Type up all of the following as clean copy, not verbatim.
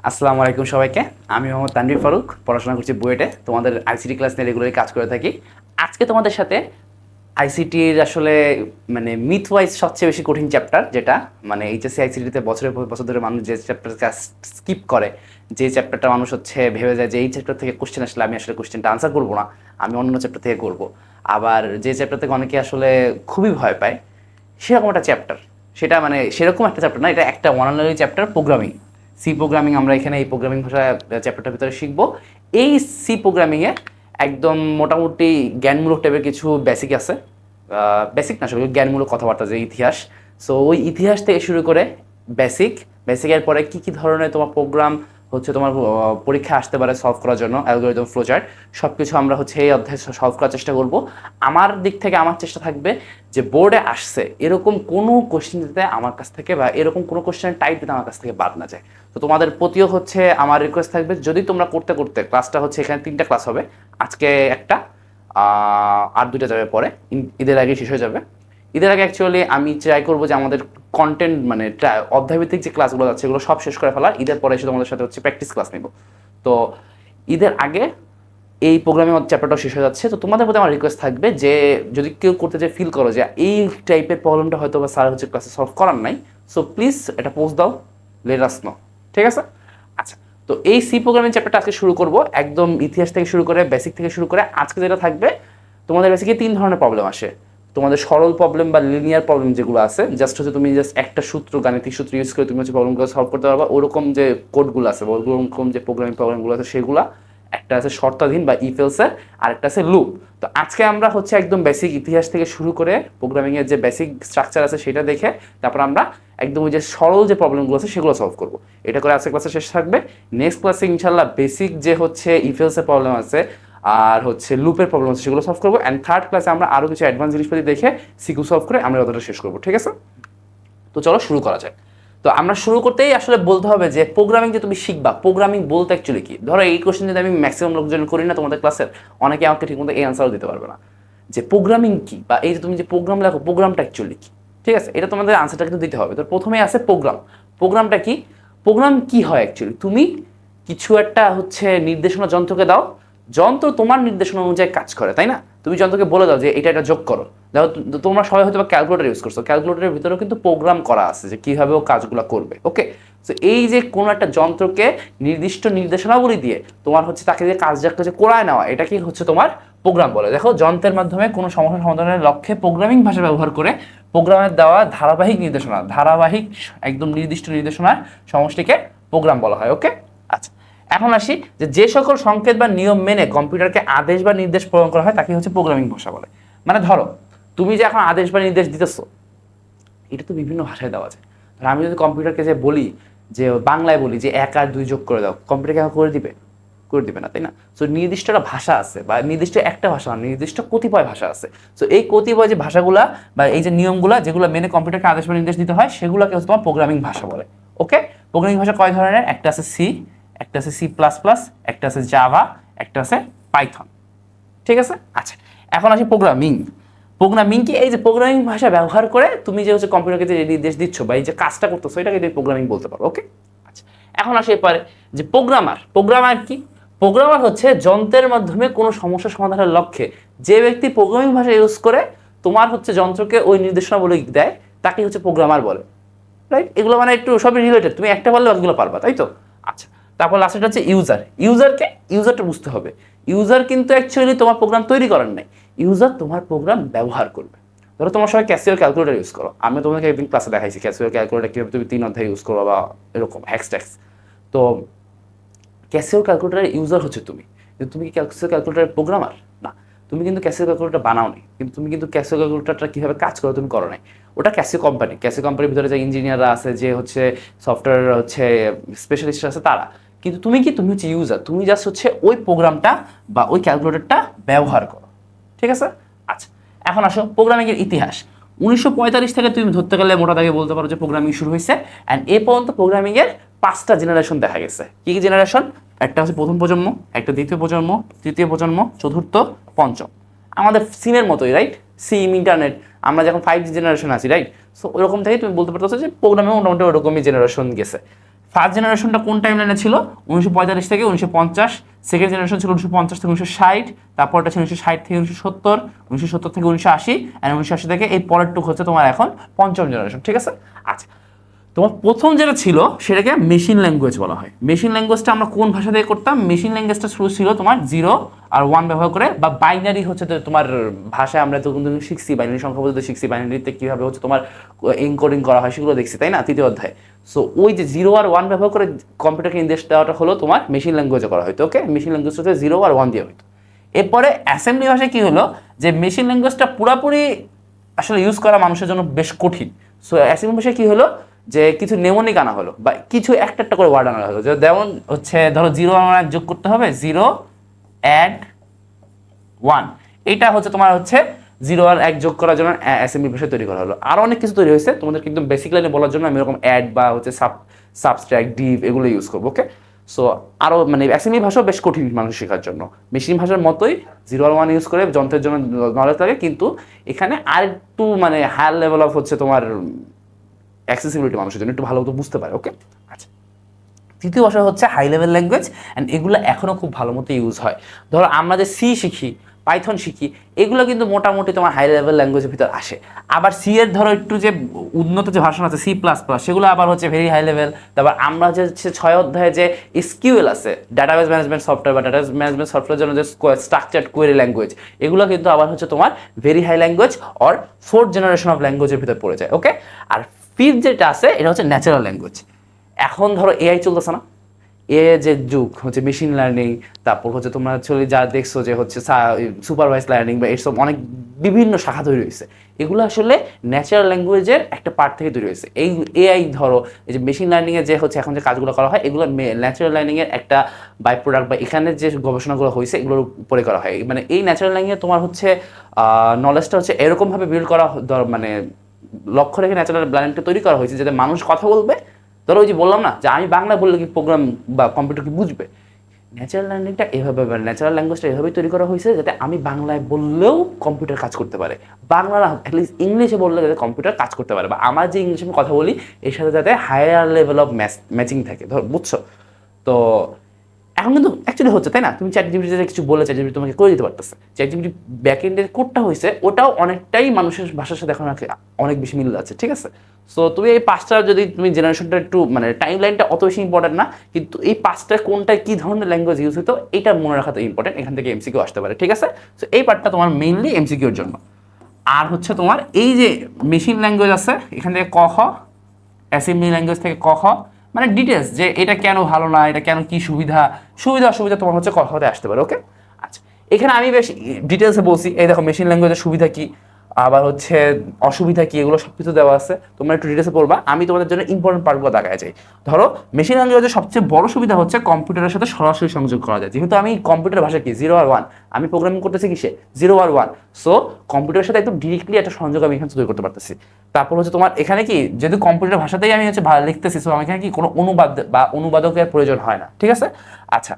আসসালামু আলাইকুম সবাইকে। আমি মোহাম্মদ তানভীর ফারুক, পড়াশোনা করছি বুয়েটে। তোমাদের আইসিটি ক্লাস নিয়ে রেগুলারলি কাজ করে থাকি। আজকে তোমাদের সাথে আইসিটির আসলে মানে মিথ ওয়াইজ সবচেয়ে বেশি কঠিন চ্যাপ্টার, যেটা মানে এইচএসসি আইসিটিতে বছরের পর বছর ধরে মানুষ যে চ্যাপ্টার স্কিপ করে, যে চ্যাপ্টারটা মানুষ ভেবে যায় যে এই চ্যাপ্টার থেকে কোশ্চেন আসলে আমি আসলে কোশ্চেনটা আনসার করবো না, আমি অন্য চ্যাপ্টার থেকে করবো। আবার যে চ্যাপ্টার থেকে অনেকে আসলে খুবই ভয় পায়, সেরকম একটা চ্যাপ্টার। সেটা মানে সেরকম একটা চ্যাপ্টার না, এটা একটা ওয়ানারি চ্যাপ্টার, প্রোগ্রামিং। সি প্রোগ্রামিং আমরা এখানে এই প্রোগ্রামিং ভাষা চ্যাপ্টারটার ভিতরে শিখবো। এই সি প্রোগ্রামিংয়ে একদম মোটামুটি জ্ঞানমূলক টাইপের কিছু বেসিক আছে, বেসিক না আসলে জ্ঞানমূলক কথাবার্তা, যে ইতিহাস। সো ওই ইতিহাস থেকে শুরু করে বেসিকের পরে কী কী ধরনের তোমার প্রোগ্রাম তোমার পরীক্ষা আসতে পারে সলভ করার জন্য, অ্যালগরিদম, ফ্লোচার্ট, সব কিছু আমরা এই অধ্যায়ে সলভ করার চেষ্টা করব। আমার দিক থেকে আমার চেষ্টা থাকবে যে বোর্ডে আসছে এরকম কোনো কোশ্চেন দিতে আমার কাছ থেকে, বা এরকম কোনো কোশ্চেনের টাইপ দিতে আমার কাছ থেকে বাদ না যায়। তো তোমাদের প্রতিও আমার রিকোয়েস্ট থাকবে, যদি তোমরা করতে করতে ক্লাসটা এখানে 3টা ক্লাস হবে, আজকে একটা, আর 2টা যাবে পরে, ঈদের আগে শেষ হয়ে যাবে। ঈদের আগে অ্যাকচুয়ালি আমি ট্রাই করবো যে আমাদের কন্টেন্ট মানে অধ্যায়ভিত্তিক যে ক্লাসগুলো আছে এগুলো সব শেষ করে ফেলার। ঈদের পরে এসে তোমাদের সাথে প্র্যাকটিস ক্লাস নেব। তো ঈদের আগে এই প্রোগ্রামিং চ্যাপ্টারটাও শেষ হয়ে যাচ্ছে। তো তোমাদের প্রতি আমার রিকোয়েস্ট থাকবে যে যদি কেউ করতে যে ফিল করো যে এই টাইপের প্রবলেমটা হয়তো বা স্যার ক্লাসে সলভ করার নাই, সো প্লিজ এটা পোস্ট দাও, লেট আস নো। ঠিক আছে? আচ্ছা, তো এই সি প্রোগ্রামিং চ্যাপ্টারটা আজকে শুরু করব, একদম ইতিহাস থেকে শুরু করে, বেসিক থেকে শুরু করে। আজকে যেটা থাকবে, তোমাদের বেসিকে 3 ধরনের প্রবলেম আসে। তোমাদের সরল প্রবলেম বা লিনিয়ার প্রবলেম যেগুলো আছে, তুমি একটা সূত্র, গাণিতিক সূত্র ইউজ করে তুমি প্রবলেমগুলো সলভ করতে পারবা। ওরকম যে কোডগুলো আছে বা ওরকম যে প্রোগ্রামিং প্রবলেমগুলো আছে সেগুলো, একটা আছে শর্তাধীন বা ইফেলসের, আর একটা আছে লুপ। তো আজকে আমরা একদম বেসিক ইতিহাস থেকে শুরু করে প্রোগ্রামিংয়ের যে বেসিক স্ট্রাকচার আছে সেটা দেখে তারপর আমরা একদম ওই যে সরল যে প্রবলেমগুলো আছে সেগুলো সলভ করবো। এটা করে আজকে ক্লাসে শেষ থাকবে। নেক্সট ক্লাসে ইনশাল্লাহ বেসিক যে ইফেলসের প্রবলেম আছে আর লুপের প্রবলেম আছে সেগুলো সলভ করবো। অ্যান্ড থার্ড ক্লাসে আমরা আরও কিছু অ্যাডভান্স জিনিসপাতি দেখে সিকিউ সলভ করে আমরা অতটা শেষ করবো। ঠিক আছে? তো চলো শুরু করা যায়। তো আমরা শুরু করতেই আসলে বলতে হবে যে প্রোগ্রামিং যে তুমি শিখবা, প্রোগ্রামিং বলতে অ্যাকচুয়ালি কি। ধরো এই কোশ্চেন যদি আমি ম্যাক্সিমাম লোকজন করি না তোমাদের ক্লাসের, অনেকে আমাকে ঠিকমতো এই আনসারও দিতে পারবে না যে প্রোগ্রামিং কি, বা এই যে তুমি যে প্রোগ্রাম লেখো প্রোগ্রামটা অ্যাকচুয়ালি কি। ঠিক আছে? এটা তোমাদের আনসারটা কিন্তু দিতে হবে। তো প্রথমেই আছে প্রোগ্রাম। প্রোগ্রামটা কি? প্রোগ্রাম কি হয় অ্যাকচুয়ালি, তুমি কিছু একটা নির্দেশনা যন্ত্রকে দাও, যন্ত্র তোমার নির্দেশনা অনুযায়ী কাজ করে, তাই না? তুমি যন্ত্রকে বলে দাও যে এটা যোগ করো। দেখো তোমরা সবাই হয়তো ক্যালকুলেটর ইউজ করছো, ক্যালকুলেটরের ভিতরেও কিন্তু প্রোগ্রাম করা আছে যে কীভাবে ও কাজগুলো করবে। ওকে, তো এই যে কোনো একটা যন্ত্রকে নির্দিষ্ট নির্দেশনাবলী দিয়ে তোমার তাকে যে কাজটাকে করায় নেওয়া, এটা কি তোমার প্রোগ্রাম বলে। দেখো, যন্ত্রের মাধ্যমে কোনো সমস্যা সমাধানের লক্ষ্যে প্রোগ্রামিং ভাষা ব্যবহার করে প্রোগ্রামের দেওয়া ধারাবাহিক নির্দেশনা, একদম নির্দিষ্ট নির্দেশনার সমষ্টিকে প্রোগ্রাম বলা হয়। ওকে, আচ্ছা, এখন আসি যে সকল সংকেত বা নিয়ম মেনে কম্পিউটারকে আদেশ বা নির্দেশ প্রদান করা হয় তাকে প্রোগ্রামিং ভাষা বলে। মানে ধরো তুমি যে এখন আদেশ বা নির্দেশ দিতেছো, এটা তো বিভিন্ন ভাষায় দেওয়া যায়। আমি যদি কম্পিউটারকে বলি, যে বাংলায় বলি যে 1 আর 2 যোগ করে দাও, কম্পিউটারকে করে দিবে না, তাই না? সো নির্দিষ্ট একটা ভাষা আছে, বা নির্দিষ্ট একটা ভাষা না, নির্দিষ্ট কতিপয় ভাষা আছে। সো এই কতিপয় যে ভাষাগুলা বা এই যে নিয়মগুলা যেগুলো মেনে কম্পিউটারকে আদেশ বা নির্দেশ দিতে হয়, সেগুলোকে তোমার প্রোগ্রামিং ভাষা বলে। ওকে, প্রোগ্রামিং ভাষা কয় ধরনের? একটা আছে সি, একটা আছে সি প্লাস প্লাস, একটা আছে জাভা, একটা আছে পাইথন। ঠিক আছে? আচ্ছা, এখন আসি প্রোগ্রামিং। প্রোগ্রামিং কি? এই যে প্রোগ্রামিং ভাষা ব্যবহার করে তুমি যে কম্পিউটারকে যে নির্দেশ দিচ্ছ বা এই যে কাজটা করতেছো, এটাকে তুমি প্রোগ্রামিং বলতে পারো। ওকে, আচ্ছা, এখন আসি এরপরে যে প্রোগ্রামার কি? প্রোগ্রামার যন্ত্রের মাধ্যমে কোনো সমস্যা সমাধানের লক্ষ্যে যে ব্যক্তি প্রোগ্রামিং ভাষা ইউজ করে তোমার যন্ত্রকে ওই নির্দেশনাবলী দেয়, তাকে প্রোগ্রামার বলে। রাইট? এগুলো মানে একটু সবই রিলেটেড, তুমি একটা পারলে বাকিগুলো পারবা, তাই তো? আচ্ছা, তারপর লাস্টটা হচ্ছে ইউজার। ইউজারটা বুঝতে হবে। ইউজার কিন্তু অ্যাকচুয়ালি তোমার প্রোগ্রাম তৈরি করার নাই, ইউজার তোমার প্রোগ্রাম ব্যবহার করবে। ধরো তোমার সবাই ক্যাসিও ক্যালকুলেটর ইউজ করো, আমি তোমাকে একদিন ক্লাসে দেখাইছি ক্যাসিও ক্যালকুলেটর কীভাবে তুমি 3 অধ্যায় ইউজ করো বা এরকম হ্যাক্স। তো ক্যাসিও ক্যালকুলেটরের ইউজার তুমি, কিন্তু তুমি কি ক্যাসিও ক্যালকুলেটরের প্রোগ্রামার না। তুমি কিন্তু ক্যাসিও ক্যালকুলেটর বানাও নি, কিন্তু তুমি কিন্তু ক্যাসিও ক্যালকুলেটরটা কীভাবে কাজ করো তুমি করো নাই। ওটা ক্যাসিও কোম্পানির ভিতরে যে ইঞ্জিনিয়াররা আছে, যে সফটওয়্যার স্পেশালিস্ট আছে তারা। কিন্তু তুমি ইউজার, তুমি জাস্ট ওই প্রোগ্রামটা বা ওই ক্যালকুলেটরটা ব্যবহার করো। ঠিক আছে? আচ্ছা, এখন আসো প্রোগ্রামিংয়ের ইতিহাস। 1945 থেকে তুমি ধরতে গেলে মোটা দাগে বলতে পারো যে প্রোগ্রামিং শুরু হয়েছে। অ্যান্ড এ পর্যন্ত প্রোগ্রামিংয়ের 5টা জেনারেশন দেখা গেছে। কি কি জেনারেশন? একটা প্রথম প্রজন্ম, একটা দ্বিতীয় প্রজন্ম, তৃতীয় প্রজন্ম, চতুর্থ, পঞ্চম। আমাদের সিমের মতোই, রাইট? সিম, ইন্টারনেট, আমরা যখন 5G জেনারেশন আছি, রাইট? সো ওরকম থেকে তুমি বলতে পারতো যে প্রোগ্রামিং মোটামুটি ওরকমই জেনারেশন গেছে। ফার্স্ট জেনারেশনটা কোন টাইম লাইনে ছিল 1945 থেকে 1950, সেকেন্ড জেনারেশন ছিল 1950 থেকে 1960, তারপরটা ছিল 1960 থেকে 1970, 1970 থেকে 1980, অ্যান্ড 1980 থেকে এই পরের টুক হচ্ছে তোমার এখন পঞ্চম জেনারেশন, ঠিক আছে। আচ্ছা, তোমার প্রথম যেটা ছিল সেটাকে মেশিন ল্যাঙ্গুয়েজ বলা হয়। মেশিন ল্যাঙ্গুয়েজটা আমরা কোন ভাষা দিয়ে করতাম? মেশিন ল্যাঙ্গুয়েজটা শুরু ছিল তোমার 0 আর 1 ব্যবহার করে, বা বাইনারি হচ্ছে তোমার ভাষায় আমরা তো কিন্তু শিখছি, বাইনারি সংখ্যা বলতে শিখছি, বাইনারিতে কীভাবে হচ্ছে তোমার এনকোডিং করা হয় সেগুলো দেখছি, তাই না, তৃতীয় অধ্যায়। সো ওই যে 0 আর 1 ব্যবহার করে কম্পিউটারকে নির্দেশ দেওয়াটা হলো তোমার মেশিন ল্যাঙ্গুয়েজে করা হয়তো, ওকে। মেশিন ল্যাঙ্গুয়েজ হচ্ছে 0 আর 1 দিয়ে হইতো। এরপরে অ্যাসেম্বলি ভাষায় কী হলো, যে মেশিন ল্যাঙ্গুয়েজটা পুরোপুরি আসলে ইউজ করা মানুষের জন্য বেশ কঠিন। সো অ্যাসেম্বলি ভাষায় কী হলো, যে কিছু নেমনিক আনা হলো, বা কিছু একটা করে ওয়ার্ড আনা হলো, যেমন হচ্ছে ধরো 0 আর 1 যোগ করতে হবে, 0 অ্যাড 1, এটা হচ্ছে তোমার হচ্ছে 0 আর 1 যোগ করার জন্য অ্যাসেম্বলি ভাষা তৈরি করা হলো। আরও অনেক কিছু তৈরি হয়েছে, তোমাদের কিন্তু বেসিক লাইনে বলার জন্য আমি এরকম অ্যাড বা হচ্ছে সাবস্ট্রাক্ট, ডিভ এগুলো ইউজ করবো, ওকে। সো আরও মানে অ্যাসেম্বলি ভাষাও বেশ কঠিন মানুষ শেখার জন্য। মেশিন ভাষার মতোই 0 আর 1 ইউজ করে যন্ত্রের জন্য নলেজ লাগে, কিন্তু এখানে আর একটু মানে হায়ার লেভেল অফ হচ্ছে তোমার অ্যাক্সেসিবিলিটি মানুষের জন্য একটু ভালো মতো বুঝতে পারে, ওকে। আচ্ছা, তৃতীয় ভাষা হচ্ছে হাই লেভেল ল্যাঙ্গুয়েজ, অ্যান্ড এগুলো এখনও খুব ভালো মতো ইউজ হয়। ধরো আমরা যে সি শিখি, পাইথন শিখি, এগুলো কিন্তু মোটামুটি তোমার হাই লেভেল ল্যাঙ্গুয়েজের ভিতর আসে। আবার সি এর ধরো একটু যে উন্নত যে ভাষা আছে C++, সেগুলো আবার হচ্ছে ভেরি হাই লেভেল। তারপর আমরা যে হচ্ছে 6 অধ্যায়ে যে SQL আছে, ডাটাবেস ম্যানেজমেন্ট সফটওয়্যার, বা ডাটাবেস ম্যানেজমেন্ট সফটওয়্যারের জন্য যে স্ট্রাকচার্ড কোয়েরি ল্যাঙ্গুয়েজ, এগুলো কিন্তু আবার হচ্ছে তোমার very high language or 4th generation of ল্যাঙ্গুয়েজের ভিতর পড়ে যায়, ওকে। আর 5th যেটা আছে এটা হচ্ছে ন্যাচারাল ল্যাঙ্গুয়েজ। এখন ধরো এআই চলতেছে না, এ যে যুগ হচ্ছে মেশিন লার্নিং, তারপর হচ্ছে তোমরা আসলে যা দেখছো যে হচ্ছে সুপারভাইজ লার্নিং বা এইসব অনেক বিভিন্ন শাখা তৈরি হয়েছে, এগুলো আসলে ন্যাচারাল ল্যাঙ্গুয়েজের একটা পার্ট থেকে তৈরি হয়েছে। এই এআই ধরো এই যে মেশিন লার্নিংয়ে যে হচ্ছে এখন যে কাজগুলো করা হয়, এগুলো ন্যাচারাল লার্নিংয়ের একটা বাই প্রোডাক্ট, বা এখানে যে গবেষণাগুলো হয়েছে এগুলোর উপরে করা হয়। মানে এই ন্যাচারাল লার্নিংয়ে তোমার হচ্ছে নলেজটা হচ্ছে এরকমভাবে বিল্ড করা, মানে লক্ষ্য রেখে ন্যাচারাল লার্নিংটা তৈরি করা হয়েছে যাতে মানুষ কথা বলবে। ধরো ওই যে বললাম না যে আমি বাংলা বললে কি প্রোগ্রাম বা কম্পিউটার কি বুঝবে, ন্যাচারাল লার্নিংটা এভাবে, ন্যাচারাল ল্যাঙ্গুয়েজটা এভাবেই তৈরি করা হয়েছে যাতে আমি বাংলায় বললেও কম্পিউটার কাজ করতে পারে, বাংলা না অ্যাটলিস্ট ইংলিশে বললে যাতে কম্পিউটার কাজ করতে পারে, বা আমার যে ইংলিশে আমি কথা বলি এর সাথে যাতে হায়ার লেভেল অফ ম্যাচিং থাকে, ধর বুঝছো। তো এখন কিন্তু অ্যাকচুয়ালি হচ্ছে, তাই না? তুমি চ্যাটজিপিটিতে কিছু বলে চ্যাটজিপিটি তোমাকে করে দিতে পারতেছে। চ্যাটজিপিটি ব্যাকএন্ডের কোডটা হয়েছে, ওটাও অনেকটাই মানুষের ভাষার সাথে এখন অনেক বেশি মিল আছে, ঠিক আছে। সো তুমি এই 5টা যদি তুমি জেনারেশনটা একটু মানে টাইম লাইনটা অত বেশি ইম্পর্টেন্ট না, কিন্তু এই 5টা কোনটায় কী ধরনের ল্যাঙ্গুয়েজ ইউজ হতো এটা মনে রাখা তো ইম্পর্টেন্ট, এখান থেকে এমসিকিউ আসতে পারে, ঠিক আছে। সো এই পার্টটা তোমার মেইনলি এমসিকিউর জন্য। আর হচ্ছে তোমার এই যে মেশিন ল্যাঙ্গুয়েজ আছে, এখান থেকে ক খ, অ্যাসেম্বলি ল্যাঙ্গুয়েজ থেকে ক খ, মানে ডিটেলস যে এটা কেন ভালো না, এটা কেন কি সুবিধা অসুবিধা তোমার হচ্ছে ক খতে আসতে পারে, ওকে। আচ্ছা, এখানে আমি বেশ ডিটেলসে বলছি, এই দেখো মেশিন ল্যাঙ্গুয়েজের সুবিধা কি, আবার হচ্ছে অসুবিধা কি, এগুলো সব কিছু দেওয়া আছে, তোমরা একটু ডিটেলসে পড়বা। আমি তোমাদের জন্য ইম্পর্টেন্ট পার্টগুলো দেখায় যাই। ধরো মেশিন ল্যাঙ্গুয়েজের সবচেয়ে বড় সুবিধা হচ্ছে কম্পিউটারের সাথে সরাসরি সংযোগ করা যায়। যেহেতু আমি কম্পিউটার ভাষা কি 0 আর 1, আমি প্রোগ্রামিং করতেছি কিসে 0 আর 1, সো কম্পিউটারের সাথে একদম ডিরেক্টলি একটা সংযোগ আমি এখানে তৈরি করতে পারতেছি। তারপর হচ্ছে তোমার এখানে কি যেহেতু কম্পিউটার ভাষাতেই আমি হচ্ছে লিখতেছি, সো আমি এখানে কি কোনো অনুবাদ বা অনুবাদকের প্রয়োজন হয় না, ঠিক আছে। আচ্ছা,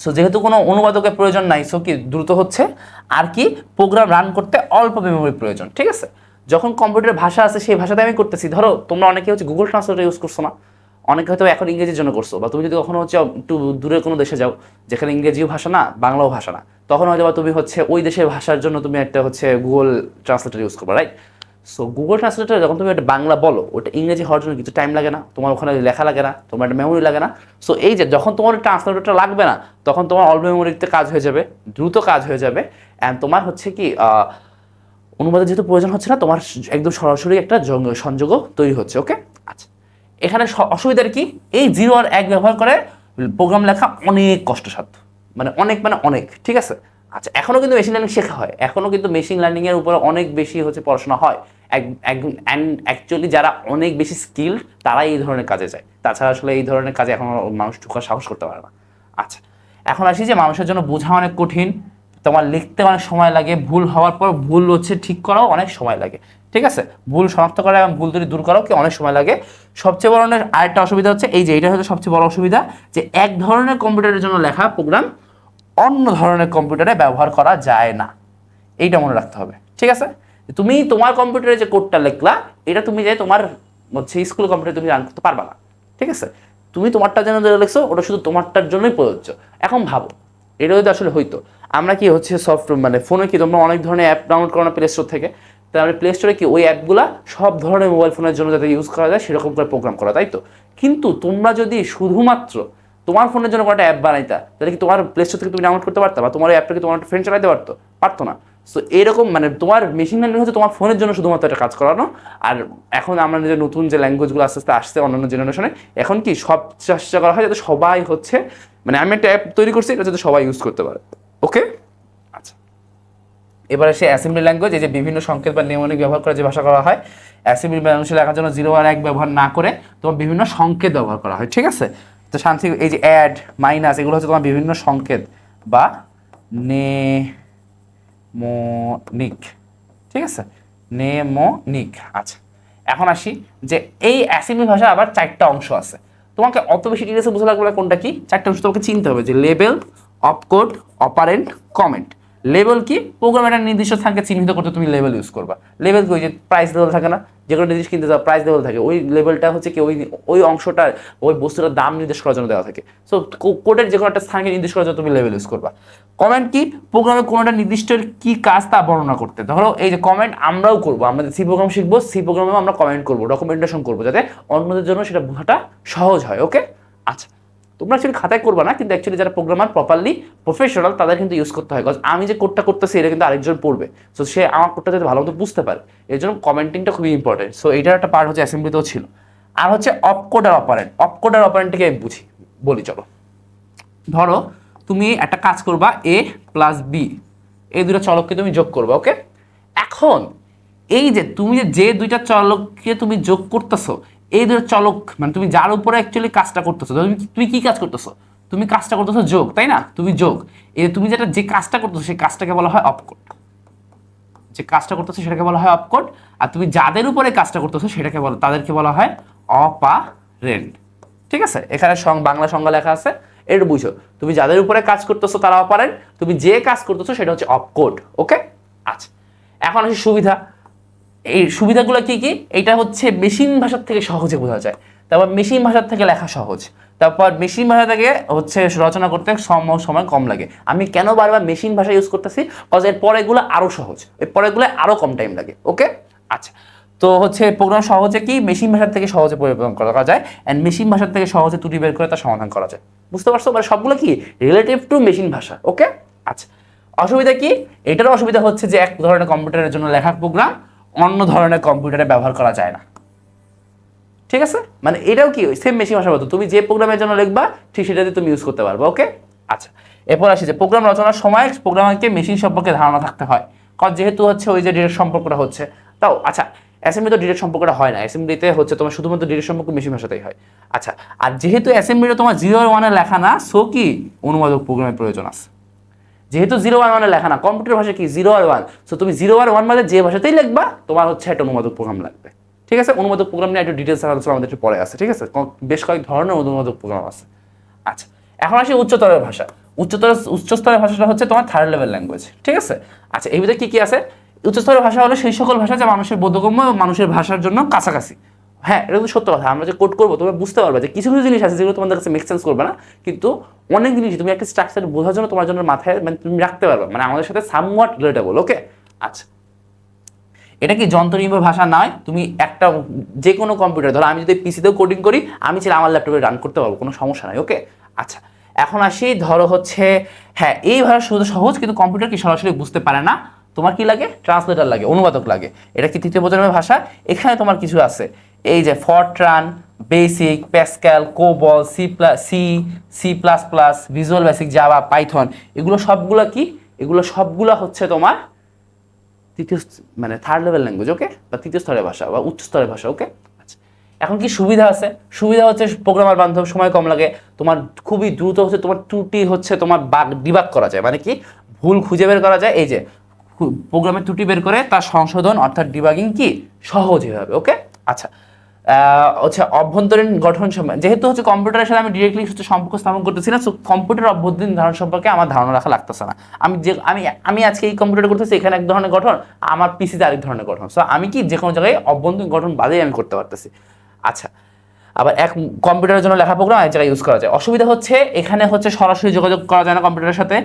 সো যেহেতু কোনো অনুবাদকের প্রয়োজন নাই, সো কি দ্রুত হচ্ছে, আর কি প্রোগ্রাম রান করতে অল্প মেমোরির প্রয়োজন, ঠিক আছে। যখন কম্পিউটারের ভাষা আছে সেই ভাষাতে আমি করতেছি, ধরো তোমরা অনেকে হচ্ছে গুগল ট্রান্সলেটর ইউজ করছো না, অনেকে হয়তো এখন ইংরেজির জন্য করছো, বা তুমি যদি কখনো হচ্ছে একটু দূরের কোনো দেশে যাও যেখানে ইংরেজিও ভাষা না বাংলাও ভাষা না, তখন হয়তো তুমি হচ্ছে ওই দেশের ভাষার জন্য তুমি একটা হচ্ছে গুগল ট্রান্সলেটর ইউজ করবে, রাইট। সো গুগল ট্রান্সলেটর যখন তুমি একটা বাংলা বলো, ওটা ইংরেজি হওয়ার জন্য কিছু টাইম লাগে না, তোমার ওখানে লেখা লাগে না, তোমার একটা মেমোরি লাগে না। সো এই যে যখন তোমার ট্রান্সলেটরটা লাগবে না, তখন তোমার অল্প মেমোরিতে কাজ হয়ে যাবে, দ্রুত কাজ হয়ে যাবে, অ্যান্ড তোমার হচ্ছে কি অনুবাদের যেহেতু প্রয়োজন হচ্ছে না, তোমার একদম সরাসরি একটা সংযোগও তৈরি হচ্ছে, ওকে। আচ্ছা, এখানে অসুবিধার কি, এই 0 আর 1 ব্যবহার করে প্রোগ্রাম লেখা অনেক কষ্টসাধ্য, মানে অনেক, ঠিক আছে। আচ্ছা, এখনও কিন্তু মেশিন লার্নিং শেখা হয়, এখনও কিন্তু মেশিন লার্নিংয়ের উপরে অনেক বেশি হচ্ছে পড়াশোনা হয়। অ্যাকচুয়ালি যারা অনেক বেশি স্কিল তারাই এই ধরনের কাজে যায়, তাছাড়া আসলে এই ধরনের কাজে এখন মানুষ ঢোকার সাহস করতে পারে না। আচ্ছা, এখন আসি যে মানুষের জন্য বোঝা অনেক কঠিন, তোমার লিখতে অনেক সময় লাগে, ভুল হওয়ার পর ভুল হচ্ছে ঠিক করাও অনেক সময় লাগে, ঠিক আছে। ভুল শনাক্ত করা এবং ভুল যদি দূর করাও কি অনেক সময় লাগে। সবচেয়ে বড় আরেকটা অসুবিধা হচ্ছে এই যে এটা হচ্ছে সবচেয়ে বড় অসুবিধা, যে এক ধরনের কম্পিউটারের জন্য লেখা প্রোগ্রাম অন্য ধরনের কম্পিউটারে ব্যবহার করা যায় না, এইটা মনে রাখতে হবে, ঠিক আছে। তুমি তোমার কম্পিউটারে যে কোডটা লিখলা, এটা তুমি যে তোমার হচ্ছে স্কুল কম্পিউটারে তুমি রান করতে পারবা না, ঠিক আছে। তুমি তোমারটার জন্য যেটা লিখছো ওটা শুধু তোমারটার জন্যই প্রযোজ্য। এখন ভাবো এটা যদি আসলে হইতো, আমরা কি হচ্ছে মানে ফোনে কি তোমরা অনেক ধরনের অ্যাপ ডাউনলোড করো না প্লে স্টোর থেকে, তাহলে প্লে স্টোরে কি ওই অ্যাপগুলা সব ধরনের মোবাইল ফোনের জন্য যাতে ইউজ করা যায় সেরকম করে প্রোগ্রাম করা, তাই তো? কিন্তু তোমরা যদি শুধুমাত্র তোমার ফোনের জন্য কোনো একটা অ্যাপ বানাইতা, তাহলে কি তোমার প্লে স্টোর থেকে তুমি ডাউনলোড করতে পারতা, বা তোমার অ্যাপটাকে তোমার একটা ফ্রেন্ড চালাতে পারতো না। সো এরকম মানে তোমার মেশিন লার্নিং হচ্ছে তোমার ফোনের জন্য শুধুমাত্র একটা কাজ করানো। আর এখন আমরা যে নতুন যে ল্যাঙ্গুয়েজগুলো আস্তে আস্তে আসছে অন্যান্য জেনারেশনে, এখন কি সব চেষ্টা করা হয় যাতে সবাই হচ্ছে মানে আমি একটা অ্যাপ তৈরি করছি এটা যাতে সবাই ইউজ করতে পারে। ওকে, আচ্ছা এবারে সে অ্যাসেম্বলি ল্যাঙ্গুয়েজ, এই যে বিভিন্ন সংকেত বা নেমনিক ব্যবহার করে যে ভাষা করা হয়, অ্যাসেম্বলি ল্যাঙ্গুয়েজ লেখার জন্য 0 আর 1 ব্যবহার না করে তোমার বিভিন্ন সংকেত ব্যবহার করা হয়, ঠিক আছে? তো শান্তি এই যে অ্যাড মাইনাস এগুলো হচ্ছে তোমার বিভিন্ন সংকেত বা নেমনিক, ঠিক আছে, নেমনিক। আচ্ছা এখন আসি যে এই অ্যাসেম্বলি ভাষা আবার 4টা অংশ আছে। তোমাকে অত বেশি ডিটেলসে বোঝা লাগবে না কোনটা কি, 4টা অংশ তোমাকে চিনতে হবে, যে label, opcode, operant, comment. Label কি? প্রোগ্রাম একটা নির্দিষ্ট স্থানকে চিহ্নিত করতে তুমি লেবেল ইউজ করবা। লেবেল কি? ওই যে প্রাইস লেবেল থাকে না, যে কোনো জিনিস কিনতে যাও প্রাইস লেবেল থাকে, ওই লেবেলটা হচ্ছে কি ওই অংশটার ওই বস্তুটার দাম নির্দেশ করার জন্য দেওয়া থাকে। সো কোডের যে কোনো একটা স্থানকে নির্দেশ করার জন্য তুমি লেবেল ইউজ করবা। কমেন্ট কি? প্রোগ্রামে কোনো একটা নির্দিষ্ট কি কাজ তা বর্ণনা করতে। ধরো এই যে কমেন্ট আমরাও করবো, আমরা সি প্রোগ্রাম শিখবো, সি প্রোগ্রামেও আমরা কমেন্ট করবো, ডকুমেন্টেশন করবো, যাতে অন্যদের জন্য সেটা বোঝাটা সহজ হয়। ওকে, আচ্ছা তোমরা অ্যাকচুয়ালি খাতায় করবা না, কিন্তু অ্যাকচুয়ালি যারা প্রোগ্রামার প্রপারলি প্রফেশনাল তাদের কিন্তু ইউজ করতে হয়। বিকজ আমি যে কোডটা করতেছি এটা কিন্তু আরেকজন পড়বে, সো সে আমার কোডটা যাতে ভালো মতো বুঝতে পারে, এর জন্য কমেন্টিংটা খুবই ইম্পর্টেন্ট। সো এইটার একটা পার্ট হচ্ছে অ্যাসেম্বলিতেও ছিল। আর হচ্ছে অপকোড আর অপারেন্ট। অপকোড আর অপারেন্টকে আমি বলি চলো। ধরো তুমি একটা কাজ করবা এ প্লাস বি, এই দুটো চলককে তুমি যোগ করবা। ওকে, এখন এই যে তুমি যে দুইটা চলককে তুমি যোগ করতেছো, এই দুটো চলক মানে তুমি যার উপরে অ্যাকচুয়ালি কাজটা করতেছো, তুমি কি কাজ করতেছো? তুমি কাজটা করতেছো যোগ, তাই না? তুমি যোগ, এই তুমি যে কাজটা করতেছো সেই কাজটাকে বলা হয় অপকোড। যে কাজটা করতেছো সেটাকে বলা হয় অপকোড। আর তুমি যাদের উপরে কাজটা করতেছো সেটাকে তাদেরকে বলা হয় অপারেন্ট। ঠিক আছে, এখানে বাংলা সংজ্ঞা লেখা আছে, এটা বুঝো। তুমি যাদের উপরে কাজ করতেছো তারা অপারেন্ট, তুমি যে কাজ করতেছো সেটা হচ্ছে অপকোড। ওকে, আচ্ছা এখন আসি সুবিধা। এই সুবিধাগুলো কি কি? এটা হচ্ছে মেশিন ভাষার থেকে সহজে বোঝা যায়, তারপর মেশিন ভাষার থেকে লেখা সহজ, তারপর মেশিন ভাষা থেকে হচ্ছে রচনা করতে সময় কম লাগে। আমি কেন বারবার মেশিন ভাষা ইউজ করতেছি? কজ এর পরেগুলো আরো সহজ, এর পরেগুলো আরো কম টাইম লাগে। ওকে, আচ্ছা তো হচ্ছে প্রোগ্রাম সহজে কি মেশিন ভাষার থেকে সহজে পরিবর্তন করা যায়, অ্যান্ড মেশিন ভাষার থেকে সহজে ত্রুটি বের করে তার সমাধান করা যায়। বুঝতে পারছো? মানে সবগুলো কি রিলেটিভ টু মেশিন ভাষা। ওকে, আচ্ছা অসুবিধা কি? এটারও অসুবিধা হচ্ছে যে এক ধরনের কম্পিউটারের জন্য লেখা প্রোগ্রাম অন্য ধরনের কম্পিউটারে ব্যবহার করা যায় না। ঠিক আছে, মানে এটাও কি সেম মেশিন ভাষার মতো, তুমি যে প্রোগ্রামের জন্য লিখবা ঠিক সেটাতে তুমি ইউজ করতে পারবে। ওকে, আচ্ছা এরপর আসি যে প্রোগ্রাম রচনার সময় প্রোগ্রামারকে মেশিন সম্পর্কে ধারণা থাকতে হয়, কারণ যেহেতু হচ্ছে ওই যে ডিরেক্ট সম্পর্কটা হচ্ছে। তাও আচ্ছা অ্যাসেম্বলি তো ডিরেক্ট সম্পর্কটা হয় না, অ্যাসেম্বলিতে হচ্ছে তোমার শুধুমাত্র ডিরেক্ট সম্পর্ক মেশিন ভাষাতেই হয়। আচ্ছা আর যেহেতু অ্যাসেম্বলিটা তোমার 0 আর 1 লেখা না, সো কি অনুবাদক প্রোগ্রামের প্রয়োজন আছে। যেহেতু 0 আর 1 লেখা না, কম্পিউটার ভাষা কি 0 আর 1, সো তুমি 0 আর 1 মানে যে ভাষাতেই লিখবা তোমার হচ্ছে একটা অনুবাদক প্রোগ্রাম লাগবে। ঠিক আছে, অনুবাদক প্রোগ্রাম নিয়ে একটু ডিটেলস আলোচনা আমাদের একটু পরে আছে। ঠিক আছে, বেশ কয়েক ধরনের অনুবাদক প্রোগ্রাম আছে। আচ্ছা এখন আসি উচ্চতরের ভাষা। উচ্চস্তরের ভাষাটা হচ্ছে তোমার থার্ড লেভেল ল্যাঙ্গুয়েজ। ঠিক আছে, আচ্ছা এই ভিতরে কি আছে? উচ্চস্তরের ভাষা হলো সেই সকল ভাষা যা মানুষের বোধগম্য মানুষের ভাষার জন্য কাছাকাছি। হ্যাঁ এটা কিন্তু সত্য কথা, আমরা যে কোড করবো তোমরা বুঝতে পারবে যে কিছু কিছু জিনিস আছে যেগুলো তোমাদের কাছে মেক সেন্স করবে না, কিন্তু অনেক জিনিস তুমি একটা স্ট্রাকচার বোঝার জন্য তোমার জন্য মাথায় মানে তুমি রাখতে পারবে, মানে আমাদের সাথে সামওয়াট রিলেটেবল। ওকে, আচ্ছা এটা কি যন্ত্র নির্ভর ভাষা নয়, তুমি একটা যে কোনো কম্পিউটার, ধরো আমি যদি পিসিতেও কোডিং করি আমি চাইলে আমার ল্যাপটপে রান করতে পারবো, কোনো সমস্যা নাই। ওকে, আচ্ছা এখন আসি ধরো হচ্ছে হ্যাঁ এই ভাষা শুধু সহজ, কিন্তু কম্পিউটার কি সরাসরি বুঝতে পারে না, তোমার কি লাগে? ট্রান্সলেটর লাগে, অনুবাদক লাগে। এটা কি তৃতীয় প্রজন্মের ভাষা? এখানে তোমার কিছু আছে, এই যে Fortran, BASIC, Pascal, COBOL, C plus plus, Visual Basic, Java, Python, এগুলো সবগুলো কি? এগুলো সবগুলো হচ্ছে তোমার তৃতীয় মানে থার্ড লেভেল ল্যাঙ্গুয়েজ। ওকে, বা তৃতীয় স্তরের ভাষা বা উচ্চ স্তরের ভাষা। ওকে, আচ্ছা এখন কি সুবিধা আছে? সুবিধা হচ্ছে প্রোগ্রামার বান্ধব, সময় কম লাগে, তোমার খুবই দ্রুত হচ্ছে তোমার ত্রুটি হচ্ছে তোমার ডিবাগ করা যায়, মানে কি ভুল খুঁজে বের করা যায়, এই যে প্রোগ্রামের ত্রুটি বের করে তার সংশোধন অর্থাৎ ডিবাগিং কি সহজ হয়ে যাবে। ওকে, আচ্ছা হচ্ছে অভ্যন্তরীণ গঠন সম্পর্কে, যেহেতু হচ্ছে কম্পিউটারের সাথে আমি ডিরেক্টলি হচ্ছে সম্পর্ক স্থাপন করতেছি না, সো কম্পিউটার অভ্যন্তরীণ ধারণ সম্পর্কে আমার ধারণা রাখা লাগতেছে না। আমি আজকে এই কম্পিউটার করতেছি, এখানে এক ধরনের গঠন, আমার পিসিতে আরেক ধরনের গঠন, সো আমি কি যে কোনো জায়গায় অভ্যন্তরীণ গঠন বাদেই আমি করতে পারতেছি। আচ্ছা আবার এক কম্পিউটারের জন্য লেখা প্রোগ্রাম এক জায়গায় ইউজ করা যায়। অসুবিধা হচ্ছে এখানে হচ্ছে সরাসরি যোগাযোগ করা যায় না কম্পিউটারের সাথে,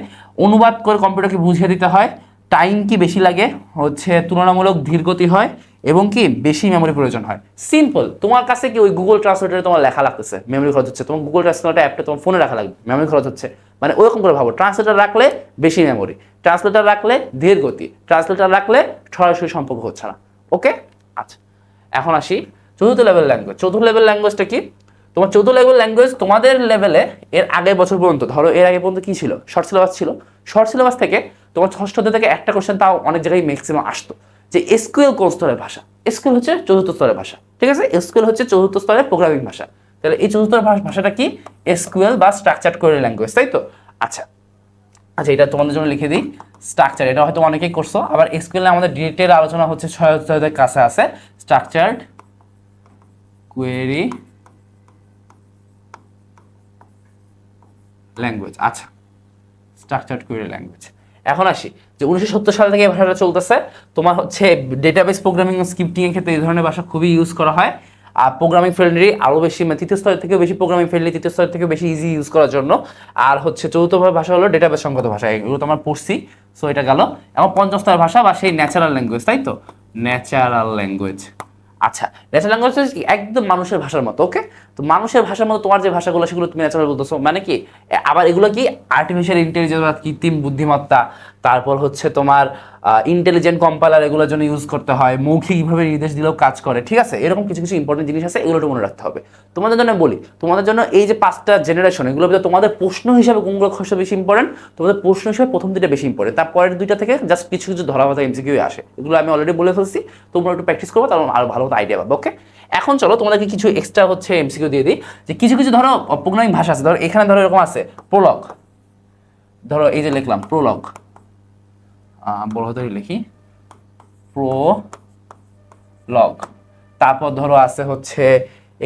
অনুবাদ করে কম্পিউটারকে বুঝিয়ে দিতে হয়, টাইম কি বেশি লাগে, হচ্ছে তুলনামূলক ধীরগতি হয়, এবং কি বেশি মেমোরি প্রয়োজন হয়। সিম্পল, তোমার কাছে কি ওই গুগল ট্রান্সলেটরে তোমার লেখা লাগতেছে, মেমোরি খরচ হচ্ছে, তোমার গুগল ট্রান্সলেটর অ্যাপটা তোমার ফোনে রাখা লাগবে, মেমোরি খরচ হচ্ছে, মানে ওরকম করে ভাবো, ট্রান্সলেটর রাখলে বেশি মেমোরি, ট্রান্সলেটর রাখলে ধীর গতি, ট্রান্সলেটর রাখলে সরাসরি সম্পর্ক হচ্ছে না। ওকে, আচ্ছা এখন আসি চতুর্থ লেভেল ল্যাঙ্গুয়েজ। চতুর্থ লেভেল ল্যাঙ্গুয়েজটা কি? তোমার চতুর্থ লেভেল ল্যাঙ্গুয়েজ তোমাদের লেভেলে এর আগের বছর পর্যন্ত, ধরো এর আগে পর্যন্ত কি ছিল, শর্ট সিলেবাস ছিল। শর্ট সিলেবাস থেকে তোমার ষষ্ঠ থেকে একটা কোশ্চেন তাও অনেক জায়গায় ম্যাক্সিমাম আসতো, যে এসকিউএল কোন স্তরের ভাষা। এসকিউএল হচ্ছে চতুর্থ স্তরের ভাষা, ঠিক আছে? এসকিউএল হচ্ছে চতুর্থ স্তরের প্রোগ্রামিং ভাষা। তাহলে এই চতুর্থ ভাষাটা কি? এসকিউএল বা স্ট্রাকচার্ড কোয়েরি ল্যাঙ্গুয়েজ, তাই তো? আচ্ছা আচ্ছা, এটা তোমাদের জন্য লিখে দিই, স্ট্রাকচার, এটা হয়তো অনেকেই করছো। আবার এসকিউএল আমাদের ডিটেইল আলোচনা হচ্ছে 6 অধ্যায়ের কাছে আছে, স্ট্রাকচার্ড কোয়েরি ল্যাঙ্গুয়েজ। আচ্ছা, স্ট্রাকচার্ড কোয়েরি ল্যাঙ্গুয়েজ। এখন আসি যে 1970 সাল থেকে এই ভাষাটা চলতেছে। তোমার হচ্ছে ডেটাবেস প্রোগ্রামিং ও স্ক্রিপ্টিং এর ক্ষেত্রে এই ধরনের ভাষা খুবই ইউজ করা হয়। আর প্রোগ্রামিং ফ্রেন্ডলি আরও বেশি, মানে তৃতীয় স্তরের থেকেও বেশি প্রোগ্রামিং ফ্রেন্ডলি, তৃতীয় স্তরের থেকে বেশি ইজি ইউজ করার জন্য। আর হচ্ছে চতুর্থ ভাষা হলো ডেটাবেস সংগত ভাষা, এগুলো তো আমরা পড়ছি, সো এটা গেল। এবং পঞ্চম স্তরের ভাষা বা সেই ন্যাচারাল ল্যাঙ্গুয়েজ, তাই তো? Natural language. আচ্ছা, ন্যাচারাল ল্যাঙ্গুয়েজ একদম মানুষের ভাষার মতো। ওকে, তো মানুষের ভাষার মতো তোমার যে ভাষাগুলো সেগুলো তুমি ন্যাচারাল বলতেছো, মানে কি? আবার এগুলো কি আর্টিফিশিয়াল ইন্টেলিজেন্স বা কৃত্রিম বুদ্ধিমত্তা, তারপর হচ্ছে তোমার ইন্টেলিজেন্ট কম্পাইলার, এগুলোর জন্য ইউজ করতে হয়, মৌখিকভাবে নির্দেশ দিলেও কাজ করে, ঠিক আছে? এরকম কিছু কিছু ইম্পর্টেন্ট জিনিস আছে, এগুলো একটু মনে রাখতে হবে। তোমাদের জন্য বলি, তোমাদের জন্য এই যে 5টা জেনারেশন, এগুলো তোমাদের প্রশ্ন হিসাবে কোনগুলো সবচেয়ে বেশি ইম্পর্টেন্ট? তোমাদের প্রশ্ন হিসাবে প্রথম 2টা বেশি ইম্পর্টেন্ট, তারপরের 2টা থেকে জাস্ট কিছু কিছু ধরা বাঁধা এমসিকিউ আসে, এগুলো আমি অলরেডি বলে ফেলছি। তোমরা একটু প্র্যাকটিস করবো, তাহলে আরো ভালো আইডিয়া পাবে। ওকে, এখন চলো তোমাদেরকে কিছু এক্সট্রা হচ্ছে এমসিকিউ দিয়ে দিই, যে কিছু কিছু ধরো প্রোগ্রামিং ভাষা আছে, ধরো এখানে ধরো এরকম আছে প্রোলগ, ধরো এই যে লিখলাম প্রোলগ, বড় হাতে লিখি প্রোলগ। তারপর ধরো আছে হচ্ছে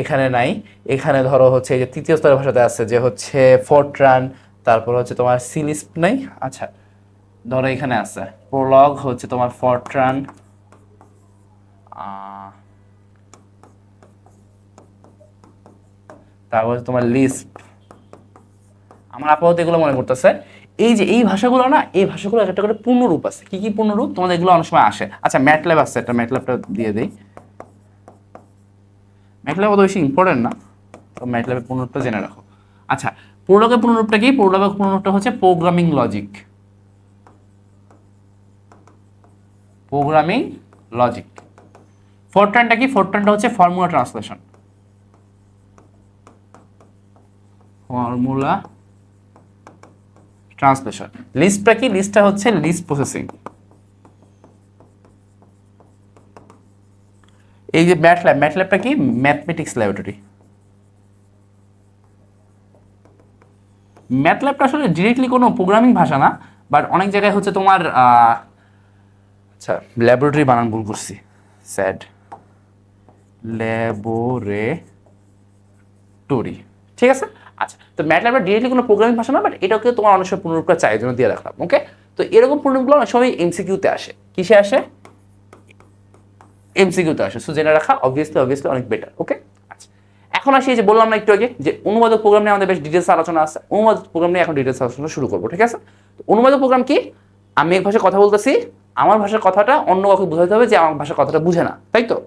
এখানে নাই, এখানে ধরো হচ্ছে এই যে তৃতীয় স্তরের ভাষাতে আছে যে হচ্ছে ফোরট্রান, তারপর হচ্ছে তোমার সিলিস্প নাই। আচ্ছা, ধরো এখানে আছে প্রোলগ হচ্ছে তোমার ফোরট্রান, তারপর তোমার লিস্প। আমার আপাতত এগুলো মনে করতেছে। এই যে এই ভাষাগুলো না, এই ভাষাগুলো একটা করে পূর্ণরূপ আছে। কি কি পূর্ণরূপ? তোমাদের এগুলো অনেক সময় আসে। আচ্ছা, ম্যাটল্যাব আছে, একটা ম্যাটল্যাবটা দিয়ে দিই। ম্যাটল্যাব অত বেশি ইম্পর্টেন্ট না, তো ম্যাটল্যাবের পূর্ণরূপটা জেনে রাখো। আচ্ছা, প্রোলগের পূর্ণরূপটা কি? প্রোলগের পূর্ণরূপটা হচ্ছে প্রোগ্রামিং লজিক। Programming logic. ফোরট্রানটা কি? ফোরট্রানটা হচ্ছে ফর্মুলা ট্রান্সলেশন। Formula translation. লিস্টটা কি? লিস্টটা হচ্ছে লিস্ট প্রসেসিং। এই যে ম্যাটল্যাব, ম্যাটল্যাবটা কি? Mathematics laboratory. ম্যাথল্যাবটা আসলে ডিরেক্টলি কোনো প্রোগ্রামিং ভাষা না, বাট অনেক জায়গায় হচ্ছে তোমার আচ্ছা ল্যাবরেটরি বানান ভুল করছি, স্যাড, ল্যাবরেটরি, ঠিক আছে? আচ্ছা, তো ম্যাটল্যাবটা ডিরেক্টলি কোনো প্রোগ্রামিং ভাষা না, বাট এটাকে তোমার অনেক সময় পূর্ণরূপটা চাই, জন্য দিয়ে রাখলাম। ওকে, তো এরকম পূর্ণরূপগুলো অনেক সময় এমসিকিউতে আসে। কিসে আসে? এমসিকিউতে আসে। সো জেনে রাখা অবভিয়াসলি অনেক বেটার। ওকে, আচ্ছা এখন আসি, যে বললাম না একটু আগে যে অনুবাদক প্রোগ্রাম নিয়ে আমাদের বেশ ডিটেলস আলোচনা আছে, অনুবাদক প্রোগ্রাম নিয়ে এখন ডিটেলস আলোচনা শুরু করবো, ঠিক আছে? তো অনুবাদক প্রোগ্রাম কি? আমি এক ভাষায় কথা বলতেছি, আমার ভাষার কথাটা অন্য কাউকে বোঝাতে হবে যে আমার ভাষার কথাটা বুঝে না, তাই তো?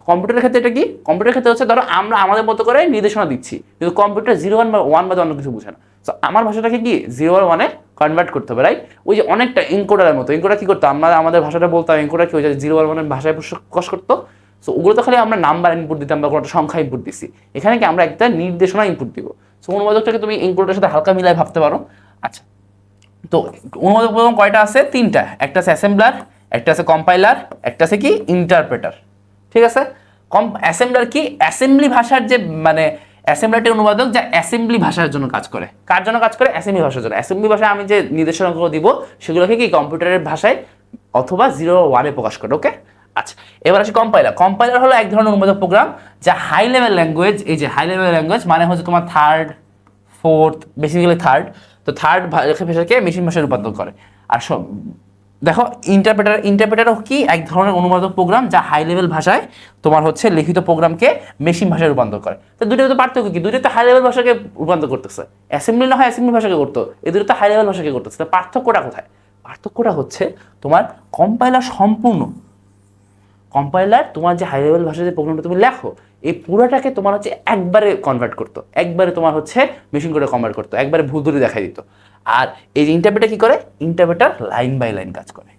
কম্পিউটারের ক্ষেত্রে এটা কি? কম্পিউটারের ক্ষেত্রে হচ্ছে ধরো আমরা আমাদের মতো করে নির্দেশনা দিচ্ছি, কিন্তু কম্পিউটার 0 1 বা 1 বা অন্য কিছু বুঝে না। তো আমার ভাষাটাকে কি 0 আর 1-এ কনভার্ট করতে হবে, রাইট? ওই যে অনেকটা এনকোডারের মতো, এনকোডার কি করতো? আমরা আমাদের ভাষাটা বলতাম, এনকোডার কি ওই যে 0 আর 1-এর ভাষায় প্রকাশ করতো। সো ওগুলো তো খালি আমরা নাম্বার ইনপুট দিতাম বা কোনো একটা সংখ্যা ইনপুট দিছি, এখানে কি আমরা একটা নির্দেশনা ইনপুট দিব। সো অনুবাদকটাকে তুমি ইনপুটের সাথে হালকা মিলাই ভাবতে পারো। আচ্ছা, তো অনুবাদক প্রোগ্রাম কয়টা আছে? 3টা। একটা আছে অ্যাসেম্বলার, একটা আছে কম্পাইলার, একটা আছে কি ইন্টারপ্রেটার, ঠিক আছে? অ্যাসেম্বলার কি? অ্যাসেম্বলি ভাষার যে মানে অ্যাসেম্বলারটি অনুবাদক যা অ্যাসেম্বলি ভাষার জন্য কাজ করে। কার জন্য কাজ করে? অ্যাসেম্বলি ভাষার জন্য। অ্যাসেম্বলি ভাষায় আমি যে নির্দেশনাগুলো দিব সেগুলোকে কি কম্পিউটারের ভাষায় অথবা 0 1-এ প্রকাশ করে। ওকে, আচ্ছা এবার আসি কম্পাইলার। কম্পাইলার হলো এক ধরনের অনুবাদক প্রোগ্রাম যা হাই লেভেল ল্যাঙ্গুয়েজ, এই যে হাই লেভেল ল্যাঙ্গুয়েজ মানে হচ্ছে তোমার 3rd 4th, বেসিক্যালি 3rd, তো 3rd ভাষাকে মেশিন ভাষায় রূপান্তর করে। আর সব দেখো ইন্টারপ্রেটারও কি এক ধরনের অনুবাদক প্রোগ্রাম যা হাই লেভেল ভাষায় তোমার হচ্ছে লিখিত প্রোগ্রামকে মেশিন ভাষায় রূপান্তর করে। তো দুটোর তো পার্থক্য কি? দুটোতে হাই লেভেল ভাষাকে রূপান্তর করতেছে, অ্যাসেম্বলি না হয় অ্যাসেম্বলি ভাষাকে করতো, এই দুটো তো হাই লেভেল ভাষাকে করতেছে। তো পার্থক্যটা কোথায়? পার্থক্যটা হচ্ছে তোমার কম্পাইলার তোমার যে হাই লেভেল ভাষায় যে প্রোগ্রামটা তুমি লেখো এই পুরোটাকে তোমার হচ্ছে একবারে কনভার্ট করতো, একবারে তোমার হচ্ছে মেশিন করে কনভার্ট করতো, একবারে ভুল ধরে দেখাই দিত। আর এই যে ইন্টারপ্রেটার কি করে? ইন্টারপ্রেটার লাইন বাই লাইন কাজ করে।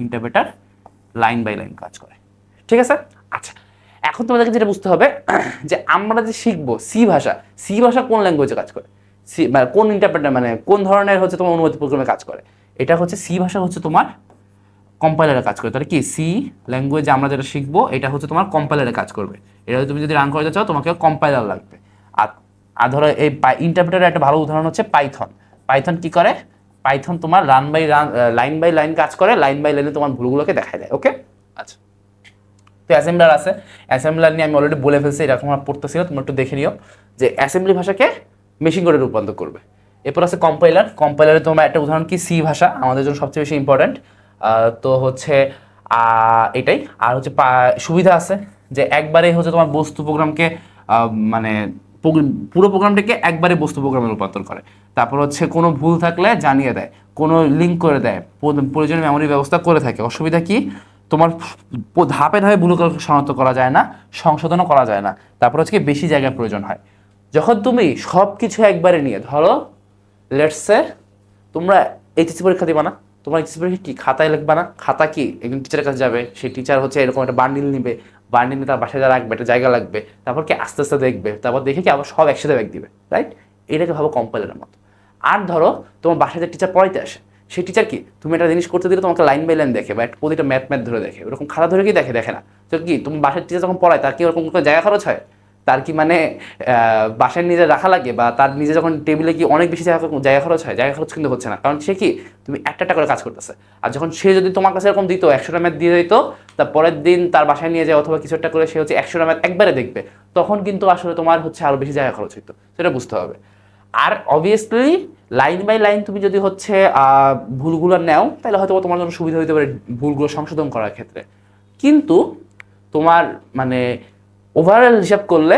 ইন্টারপ্রেটার লাইন বাই লাইন কাজ করে। ঠিক আছে? আচ্ছা, এখন তোমাদেরকে যেটা বুঝতে হবে যে আমরা যে শিখবো সি ভাষা কোন ল্যাঙ্গুয়েজে কাজ করে, সি মানে কোন ইন্টারপ্রেটার মানে কোন ধরনের হচ্ছে তোমার অনুবাদ প্রোগ্রামে কাজ করে। এটা হচ্ছে সি ভাষা হচ্ছে তোমার কম্পাইলারে কাজ করে। তাহলে কি সি ল্যাঙ্গুয়েজ আমরা যেটা শিখবো এটা হচ্ছে তোমার কম্পাইলারে কাজ করবে। এটা তুমি যদি রান করতে চাও তোমাকে কম্পাইলার লাগবে। আর ধরো এই ইন্টারপ্রেটারের একটা ভালো উদাহরণ হচ্ছে পাইথন কি করে? পাইথন তোমার লাইন বাই লাইন কাজ করে, লাইন বাই লাইনে তোমার ভুলগুলোকে দেখায় দেয়। ওকে, আচ্ছা। তো অ্যাসেম্বলার আছে, অ্যাসেম্বলার নিয়ে আমি অলরেডি বলে ফেলছি, এরকম আমার পড়তেছিল, তোমরা একটু দেখে নিও যে অ্যাসেম্বলি ভাষাকে মেশিন করে রূপান্তর করবে। এরপর আছে কম্পাইলারে তোমার একটা উদাহরণ কি সি ভাষা, আমাদের জন্য সবচেয়ে বেশি ইম্পর্ট্যান্ট। তো হচ্ছে এটাই। আর হচ্ছে সুবিধা আছে যে একবারে হচ্ছে তোমার বস্তু প্রোগ্রামকে মানে পুরো প্রোগ্রামটাকে একবারে বস্তু প্রোগ্রামে রূপান্তর করে। তারপর হচ্ছে কোনো ভুল থাকলে জানিয়ে দেয়, কোনো লিঙ্ক করে দেয়, প্রয়োজনীয় মেমোরি ব্যবস্থা করে থাকে। অসুবিধা কি? তোমার ধাপে ধাপে ভুল শনাক্ত করা যায় না, সংশোধনও করা যায় না। তারপর হচ্ছে কি বেশি জায়গার প্রয়োজন হয়। যখন তুমি সব কিছু একবারে নিয়ে ধরো লেটস সে তোমরা এইচএসসি পরীক্ষা দিবা না, তোমার এইচএসসি পরীক্ষা কি খাতায় লিখবা না? খাতা কি একজন টিচারের কাছে যাবে, সেই টিচার হচ্ছে এরকম একটা বান্ডিল নিবে, বান্ডিল নিয়ে তার বাসায় রাখবে, একটা জায়গা লাগবে, তারপর কি আস্তে আস্তে দেখবে, তারপর দেখে কি আবার সব একসাথে ব্যাগ দিবে, রাইট? এটাকে ভাবো কম্পাইলারের মতো। আর ধরো তোমার বাসায় যে টিচার পড়াইতে আসে সেই টিচার কি তুমি একটা জিনিস করতে দিলে তোমাকে লাইন বাই লাইন দেখে বা প্রতিটা ম্যাথ ধরে দেখে, ওরকম খাতা ধরে কি দেখে না। তো কি তুমি বাসার টিচার যখন পড়ায় তার কি ওরকম কোনো জায়গা খরচ হয়? তার কি মানে বাসায় নিজে রাখা লাগে বা তার নিজে যখন টেবিলে কি অনেক বেশি জায়গা খরচ হয়? জায়গা খরচ কিন্তু হচ্ছে না, কারণ সে কি তুমি একটা করে কাজ করতেছে। আর যখন সে যদি তোমার কাছে এরকম দিত 100টা ম্যাথ দিয়ে দিত, তার পরের দিন তার বাসায় নিয়ে যায় অথবা কিছু একটা করে সে হচ্ছে 100টা ম্যাথ একবারে দেখবে, তখন কিন্তু আসলে তোমার হচ্ছে আরো বেশি জায়গা খরচ হইতো, সেটা বুঝতে হবে। আর অবভিয়াসলি লাইন বাই লাইন তুমি যদি হচ্ছে ভুলগুলো নেও তাহলে হয়তো তোমার জন্য সুবিধা হতে পারে ভুলগুলো সংশোধন করার ক্ষেত্রে। কিন্তু তোমার মানে ওভারঅল হিসাব করলে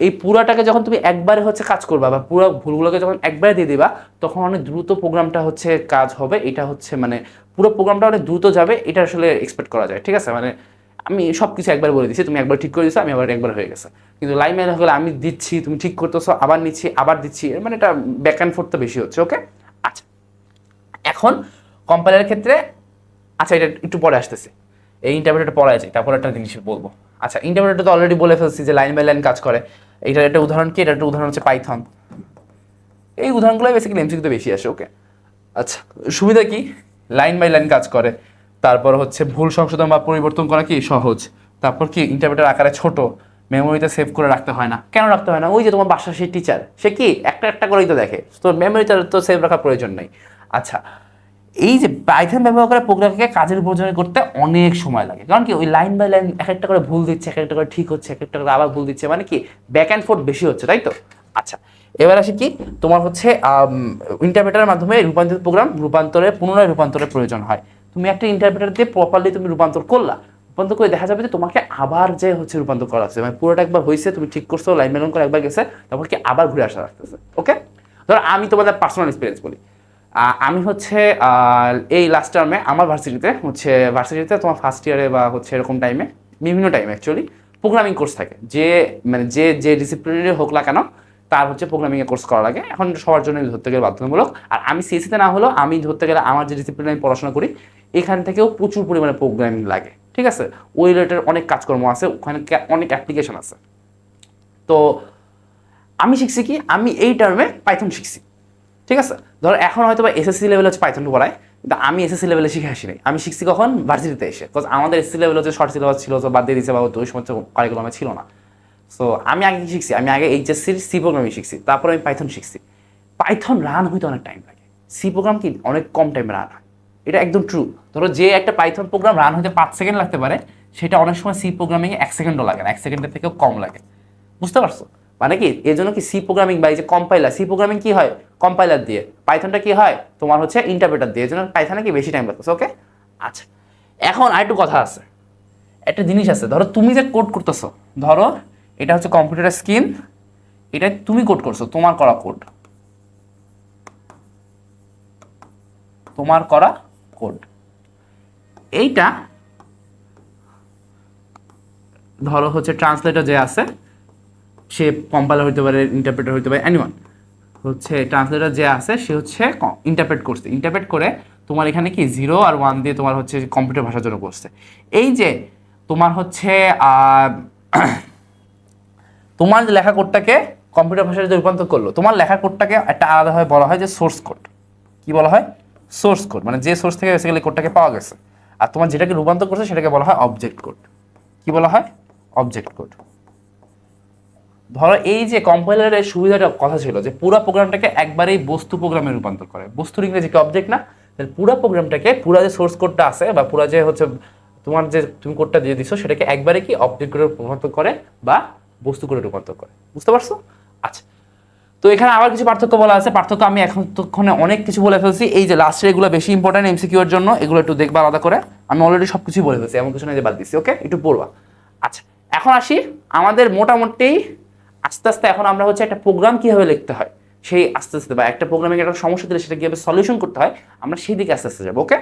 এই পুরাটাকে যখন তুমি একবারে হচ্ছে কাজ করবা বা পুরো ভুলগুলোকে যখন একবারে দিয়ে দিবা তখন অনেক দ্রুত প্রোগ্রামটা হচ্ছে কাজ হবে। এটা হচ্ছে মানে পুরো প্রোগ্রামটা অনেক দ্রুত যাবে, এটা আসলে এক্সপেক্ট করা যায়। ঠিক আছে, মানে আমি সব কিছু একবার বলে দিচ্ছি, তুমি একবার ঠিক করে দিচ্ছ, আমি আবার একবার হয়ে গেছে। কিন্তু লাইন বাই হলে আমি দিচ্ছি, তুমি ঠিক করতেছো, আবার নিচ্ছি, আবার দিচ্ছি, মানে এটা ব্যাক অ্যান্ড ফোর্থটা বেশি হচ্ছে। ওকে, আচ্ছা। এখন কম্পাইলারের ক্ষেত্রে আচ্ছা এটা একটু পরে আসতেছে, এই ইন্টারপ্রেটারটা পড়া আছে, তারপর একটা জিনিস বলবো। আচ্ছা, ইন্টারপ্রেটার তো অলরেডি বলে ফেলছি যে লাইন বাই লাইন কাজ করে। এটার একটা উদাহরণ কি? এটার একটা উদাহরণ হচ্ছে পাইথন। এই উদাহরণগুলো বেসিক্যালি এমসিকিউতে বেশি আসে। ওকে, আচ্ছা। সুবিধা কি? লাইন বাই লাইন কাজ করে। তারপর হচ্ছে ভুল সংশোধন বা পরিবর্তন করা কি সহজ। তারপর কি ইন্টারপ্রেটার আকারে ছোট, মেমোরিতে সেভ করে রাখতে হয় না। কেন রাখতে হয় না? ওই যে তোমার বাসার সেই টিচার সে কি একটা একটা করেই তো দেখে, তো মেমোরিতে তো সেভ রাখার প্রয়োজন নেই। আচ্ছা, এই যে পাইথন ব্যবহার করে প্রোগ্রামকে কাজের উপযোগী করতে অনেক সময় লাগে, কারণ কি ওই লাইন বাই লাইন এক একটা করে ভুল দিচ্ছে, এক একটা করে ঠিক হচ্ছে, এক একটা করে আবার ভুল দিচ্ছে, মানে কি ব্যাক অ্যান্ড ফোর্থ বেশি হচ্ছে, তাই তো? আচ্ছা, এবার আসি কি তোমার হচ্ছে ইন্টারপ্রেটারের মাধ্যমে রূপান্তরিত প্রোগ্রাম পুনরায় রূপান্তরের প্রয়োজন হয়। তুমি একটা ইন্টারপ্রেটার দিয়ে প্রপারলি তুমি রূপান্তর রূপান্তর করে দেখা যাবে যে তোমাকে আবার যে হচ্ছে রূপান্তর করা হচ্ছে, মানে পুরোটা একবার হয়েছে, তুমি ঠিক করছো, লাইন বাই লাইন করে একবার গেছে, তারপর কি আবার ঘুরে আসা রাখতেছে। ওকে, ধরো আমি তোমাদের পার্সোনাল এক্সপিরিয়েন্স বলি। আমি হচ্ছে এই লাস্ট টার্মে আমার ভার্সিটিতে তোমার ফার্স্ট ইয়ারে বা হচ্ছে এরকম টাইমে বিভিন্ন টাইমে অ্যাকচুয়ালি প্রোগ্রামিং কোর্স থাকে, যে মানে যে ডিসিপ্লিনের হোক না কেন তার হচ্ছে প্রোগ্রামিংয়ের কোর্স করা লাগে। এখন সবার জন্য ধরতে গেলে বাধ্যতামূলক। আর আমি সিএসসিতে না হলেও আমি ধরতে গেলে আমার যে ডিসিপ্লিনে আমি পড়াশোনা করি এখান থেকেও প্রচুর পরিমাণে প্রোগ্রামিং লাগে। ঠিক আছে, ওই রিলেটেড অনেক কাজকর্ম আছে, ওখানে অনেক অ্যাপ্লিকেশন আছে। তো আমি শিখছি কি, আমি এই টার্মে পাইথন শিখছি। ঠিক আছে, ধরো এখন হয়তো বা এসএসসি লেভেলে হচ্ছে পাইথন পড়ায়, কিন্তু আমি এসএসসি লেভেলে শিখে আসিনি, আমি শিখছি কখন? ভার্সিটিতে এসে। বিকজ আমাদের এসএসসি লেভেল হচ্ছে শর্ট সিলেবাস ছিল, তো বাদ দিয়ে দিচ্ছে বা ওই সময় কারিকুলামে ছিল না। সো আমি আগে কি শিখছি? আমি আগে এইচএসসির সি প্রোগ্রামিং শিখছি, তারপর আমি পাইথন শিখছি। পাইথন রান হইতে অনেক টাইম লাগে, সি প্রোগ্রাম কি অনেক কম টাইমে রান হয়, এটা একদম ট্রু। ধরো যে একটা পাইথন প্রোগ্রাম রান হইতে 5 সেকেন্ড লাগতে পারে, সেটা অনেক সময় সি প্রোগ্রামিংয়ে 1 সেকেন্ডও লাগে না, 1 সেকেন্ডের থেকেও কম লাগে। বুঝতে পারছো? মানে কি এর জন্য কি সি প্রোগ্রামিং বা এই যে কম্পাইলার, সি প্রোগ্রামিং কি হয় কম্পাইলার দিয়ে, পাইথনটা কি হয় তোমার হচ্ছে ইন্টারপ্রেটার দিয়ে, এই জন্য পাইথনে কি বেশি টাইম লাগতেছে। ওকে, আচ্ছা এখন আরেকটু কথা আছে, একটা জিনিস আছে, ধরো তুমি যে কোড করতেছো, ধরো এটা হচ্ছে কম্পিউটারের স্ক্রিন, এটা তুমি কোড করছো, তোমার করা কোড, তোমার করা কোড, এইটা ধরো হচ্ছে ট্রান্সলেটর যে আছে সে কম্পাইলার হইতে পারে, ইন্টারপ্রেটার হইতে পারে, এনিওয়ান হচ্ছে ট্রান্সলেটর যে আছে সে হচ্ছে ইন্টারপ্রেট করছে, ইন্টারপ্রেট করে তোমার এখানে কি 0 আর 1 দিয়ে তোমার হচ্ছে কম্পিউটার ভাষার জন্য করছে। এই যে তোমার হচ্ছে তোমার যে লেখা কোডটাকে কম্পিউটার ভাষায় যে রূপান্তর করলো, তোমার লেখা কোডটাকে একটা আলাদাভাবে বলা হয় যে সোর্স কোড। কি বলা হয়? সোর্স কোড, মানে যে সোর্স থেকে বেসিক্যালি কোডটাকে পাওয়া গেছে। আর তোমার যেটাকে রূপান্তর করছে সেটাকে বলা হয় অবজেক্ট কোড। কি বলা হয়? Object code. ধরো এই যে কম্পাইলারের সুবিধাটা কথা ছিল যে পুরো প্রোগ্রামটাকে একবারেই বস্তু প্রোগ্রামে রূপান্তর করে। বস্তুর ইংরেজি কি? অবজেক্ট না? তাহলে পুরো প্রোগ্রামটাকে, পুরো যে সোর্স কোডটা আছে বা পুরো যে হচ্ছে তোমার যে তুমি কোডটা দিয়ে দিছো সেটাকে একবারে কি অবজেক্ট কোডে রূপান্তর করে বা বস্তু কোডে রূপান্তর করে। বুঝতে পারছো? আচ্ছা, তো এখানে আবার কিছু পার্থক্য বলা আছে। পার্থক্য আমি এখন ততক্ষণে অনেক কিছু বলে ফেলছি। এই যে লাস্টের এগুলো বেশি ইম্পর্টেন্ট এমসিকিউ এর জন্য, এগুলো একটু দেখবা আলাদা করে। আমি অলরেডি সব কিছুই বলে ফেলছি, এমন কিছু না যে বাদ দিচ্ছি। ওকে, একটু পড়বা। আচ্ছা, এখন আসি আমাদের মোটামুটি আস্তে আস্তে এখন আমরা হচ্ছে একটা প্রোগ্রাম কীভাবে লিখতে হয় সেই আস্তে আস্তে, বা একটা প্রোগ্রামিং একটা সমস্যা দিলে সেটা কীভাবে সলিউশন করতে হয় আমরা সেই দিকে আস্তে আস্তে যাবো। ওকে,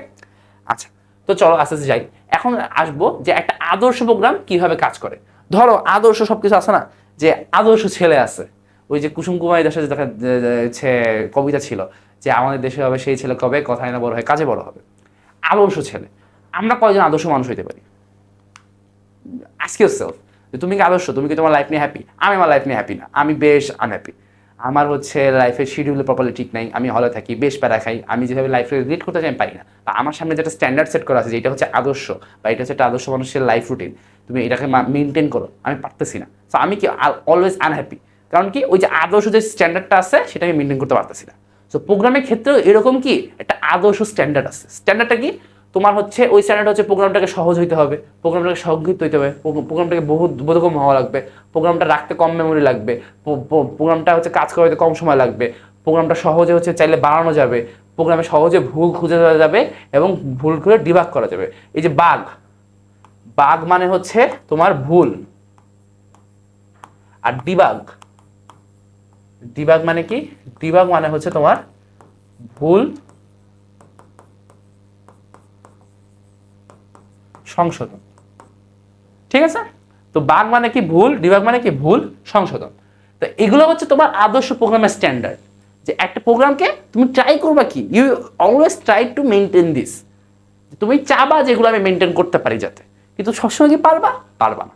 আচ্ছা, তো চলো আস্তে আস্তে যাই। এখন আসবো যে একটা আদর্শ প্রোগ্রাম কীভাবে কাজ করে। ধরো আদর্শ সব কিছু আছে না, যে আদর্শ ছেলে আছে, ওই যে কুসুম কুমারী দাসের দেখা কবিতা ছিল যে আমাদের দেশে হবে সেই ছেলে কবে, কথায় না বড় হয় কাজে বড় হবে। আদর্শ ছেলে, আমরা কয়জন আদর্শ মানুষ হইতে পারি? আস্ক ইয়োরসেলফ, তুমি কি আদর্শ? তুমি কি তোমার লাইফ নিয়ে হ্যাপি? আমি আমার লাইফ নিয়ে হ্যাপি না, আমি বেশ আনহ্যাপি। আমার হচ্ছে লাইফের শিডিউল প্রপারলি ঠিক নাই, আমি হলে থাকি, বেশ প্যারা খাই, আমি যেভাবে লাইফে লিড করতে চাই আমি পারি না। বা আমার সামনে যেটা স্ট্যান্ডার্ড সেট করা আছে যে এটা হচ্ছে আদর্শ বা এটা হচ্ছে একটা আদর্শ মানুষের লাইফ রুটিন, তুমি এটাকে মেনটেন করো, আমি পারতেছি না। সো আমি কি অলওয়েজ আনহ্যাপি, কারণ কি ওই যে আদর্শ যে স্ট্যান্ডার্ডটা আছে সেটা আমি মেনটেন করতে পারতেছি না। সো প্রোগ্রামের ক্ষেত্রেও এরকম কি একটা আদর্শ স্ট্যান্ডার্ড আছে। স্ট্যান্ডার্ডটা কি? তোমার হচ্ছে ওই স্ট্যান্ডার্ড হচ্ছে প্রোগ্রামটাকে সহজ হইতে হবে, প্রোগ্রামটাকে সংক্ষিপ্ত হইতে হবে, প্রোগ্রামটাকে বোধগম্য হওয়া লাগবে, প্রোগ্রামটা রাখতে কম মেমোরি লাগবে, প্রোগ্রামটা হচ্ছে কাজ করতে কম সময় লাগবে, প্রোগ্রামটা সহজে হচ্ছে চাইলে বাড়ানো যাবে, প্রোগ্রামে সহজে ভুল খুঁজে দেওয়া যাবে এবং ভুল করে ডিবাগ করা যাবে। এই যে বাগ, বাগ মানে হচ্ছে তোমার ভুল, আর ডিবাগ, ডিবাগ মানে কি? ডিবাগ মানে হচ্ছে তোমার ভুল সংশোধন। ঠিক আছে, তো বাগ মানে কি? ভুল। ডিবাগ মানে কি? ভুল সংশোধন। তো এগুলো হচ্ছে তোমার আদর্শ প্রোগ্রামের স্ট্যান্ডার্ড, যে একটা প্রোগ্রামকে তুমি ট্রাই করবা কি, you always try to maintain this. তুমি চাবা যেগুলো আমি মেনটেন করতে পারি যাতে, কিন্তু সবসময় কি পারবা? পারবা না।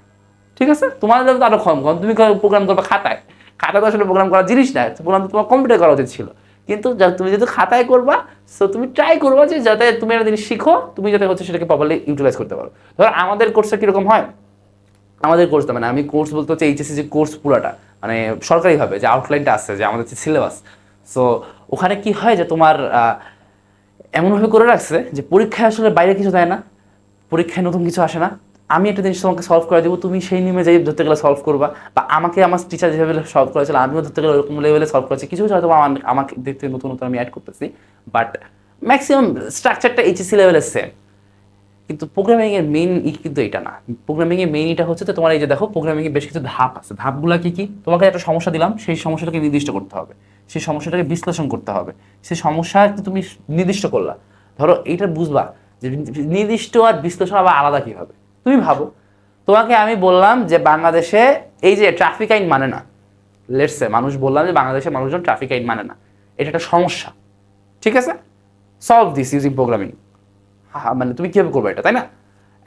ঠিক আছে, তোমার তো আরো কম কম, তুমি প্রোগ্রাম করবা খাতায়, খাতা তো আসলে প্রোগ্রাম করার জিনিস না, প্রোগ্রাম তো তোমার কম্পিউটার করা উচিত ছিল। কিন্তু তুমি যেহেতু খাতায় করবা, সো তুমি ট্রাই করবা যে যাতে তুমি একটা জিনিস শিখো, তুমি যাতে হচ্ছে সেটাকে প্রপারলি ইউটিলাইজ করতে পারো। ধরো আমাদের কোর্সটা কীরকম হয়, আমাদের কোর্সটা মানে আমি কোর্স বলতে হচ্ছে এইচএসসি যে কোর্স পুরাটা, মানে সরকারিভাবে যে আউটলাইনটা আছে, যে আমাদের যে সিলেবাস, সো ওখানে কি হয় যে তোমার এমনভাবে করে রাখছে যে পরীক্ষায় আসলে বাইরে কিছু দেয় না, পরীক্ষায় নতুন কিছু আসে না। আমি একটা জিনিস তোমাকে সলভ করে দেবো, তুমি সেই নিয়মে যাই ধরতে গেলে সলভ করবা, বা আমাকে আমার টিচার যেভাবে সলভ করেছিল আমিও ধরতে গেলে ওরকম লেভেলে সলভ করেছি। কিছু কিছু হয়তো আমাকে দেখতে নতুন নতুন আমি অ্যাড করতেছি, বাট ম্যাক্সিমাম স্ট্রাকচারটা এইচএসসি লেভেলের সেম। কিন্তু প্রোগ্রামিংয়ের মেইন কিন্তু এটা না। প্রোগ্রামিংয়ের মেইন এটা হচ্ছে তো তোমার এই যে দেখো প্রোগ্রামিংয়ে বেশ কিছু ধাপ আছে। ধাপগুলো কি কি? তোমাকে একটা সমস্যা দিলাম, সেই সমস্যাটাকে নির্দিষ্ট করতে হবে, সেই সমস্যাটাকে বিশ্লেষণ করতে হবে, সেই সমস্যা তুমি নির্দিষ্ট করলা। ধরো এইটা বুঝবা যে নির্দিষ্ট আর বিশ্লেষণ আবার আলাদা কীভাবে। তুমি ভাবো, তোমাকে আমি বললাম যে বাংলাদেশে এই যে ট্রাফিক আইন মানে না, লেটসে মানুষ বললাম যে বাংলাদেশের মানুষজন ট্রাফিক আইন মানে না, এটা একটা সমস্যা। ঠিক আছে, সলভ দিস ইউজিং প্রোগ্রামিং। মানে তুমি কীভাবে করবে এটা, তাই না?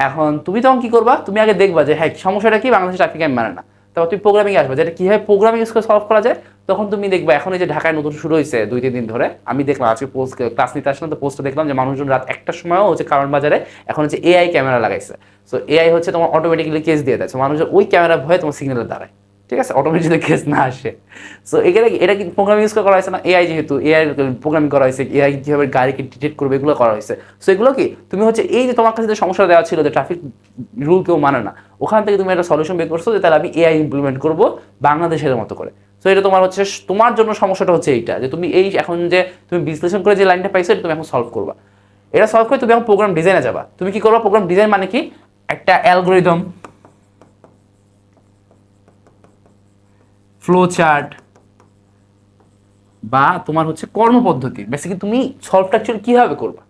এখন তুমি তখন কী করবা? তুমি আগে দেখবা যে হ্যাঁ সমস্যাটা কি, বাংলাদেশে ট্রাফিক আইন মানে না। তারপর তুমি প্রোগ্রামিংয়ে আসবে, যেটা কীভাবে প্রোগ্রামিং ইউজ করে সলভ করা যায়। তখন তুমি দেখবা এখন এই যে ঢাকায় নতুন শুরু হয়েছে 2-3 দিন ধরে, আমি দেখলাম আজকে পোস্ট ক্লাস নিতে আসলাম, তো পোস্টে দেখলাম যে মানুষজন রাত 1টার সময়ও হচ্ছে কারণ বাজারে এখন হচ্ছে এআই ক্যামেরা লাগাইছে। সো এআই হচ্ছে তোমার অটোমেটিক্যালি কেস দিয়ে দেয়, সো মানুষজন ওই ক্যামেরা ভয়ে তোমার সিগন্যালে দাঁড়ায়। ঠিক আছে, অটোমেটিক্যালি কেস না আসে। সো এখানে এটা কি প্রোগ্রামিং ইউজ করা হয়েছে না? এআই যেহেতু এআই প্রোগ্রামিং করা হয়েছে, এআই কীভাবে গাড়িকে ডিটেক্ট করবে এগুলো করা হয়েছে। সো এগুলো কি তুমি হচ্ছে এই যে তোমার কাছে যে সমস্যা দেওয়া ছিল যে ট্রাফিক রুল কেউ মানে না, ওখান থেকে তুমি একটা সলিউশন বের করছো যে তাহলে আমি এআই ইমপ্লিমেন্ট করবো বাংলাদেশের মতো করে। সো এটা তোমার হচ্ছে তোমার জন্য সমস্যাটা হচ্ছে এইটা যে তুমি এই এখন যে তুমি বিশ্লেষণ করে যে লাইনটা পাইছো এটা তুমি এখন সলভ করবা। এটা সলভ করে তুমি এখন প্রোগ্রাম ডিজাইনে যাবা। তুমি কি করবা? প্রোগ্রাম ডিজাইন মানে কি? একটা অ্যালগরিদম, ফ্লো চার্ট বা তোমার হচ্ছে কর্মপদ্ধতি, বেসিক্যালি তুমি সলভটা অ্যাকচুয়ালি কীভাবে করবা।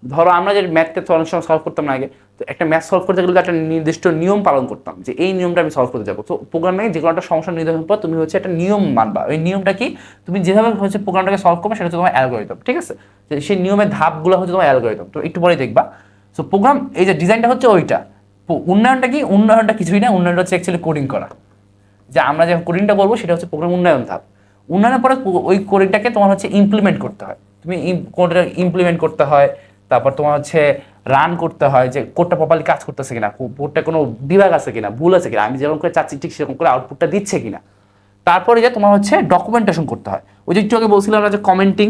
ধরো আমরা যে ম্যাথকে অনেক সময় সলভ করতাম না আগে, তো একটা ম্যাথ সলভ করতে গেলে একটা নির্দিষ্ট নিয়ম পালন করতাম যে এই নিয়মটা আমি সলভ করতে যাবো। তো প্রোগ্রামে যে কোনো একটা সমস্যা নির্ধারণ পর তুমি হচ্ছে একটা নিয়ম মানবা। ওই নিয়মটা কি? তুমি যেভাবে হচ্ছে প্রোগ্রামটাকে সলভ করবে সেটা হচ্ছে তোমার অ্যালগরিদম, ঠিক আছে? সেই নিয়মের ধাপগুলো হচ্ছে তোমার অ্যালগরিদম। তো একটু পরেই দেখবা। সো প্রোগ্রাম এই যে ডিজাইনটা হচ্ছে ওইটা। উন্নয়নটা কি? উন্নয়নটা কিছুই না, উন্নয়নটা হচ্ছে অ্যাকচুয়ালি কোডিং করা। যে আমরা যে কোডিংটা করবো সেটা হচ্ছে প্রোগ্রাম উন্নয়ন ধাপ। উন্নয়নের পরে ওই কোডিংটাকে তোমার হচ্ছে ইমপ্লিমেন্ট করতে হয়। তুমি কোডটা ইমপ্লিমেন্ট করতে হয়, তারপর তোমার হচ্ছে রান করতে হয় যে কোডটা প্রপারলি কাজ করতেছে কিনা, কোডটা কোনো বিভাগ আছে কিনা, ভুল আছে কিনা, আমি যেরকম করে চাচ্ছি ঠিক সেরকম করে আউটপুটটা দিচ্ছে কিনা। তারপরে যে তোমার হচ্ছে ডকুমেন্টেশন করতে হয়। ওই যে একটু আগে বলছিলাম আমরা যে কমেন্টিং।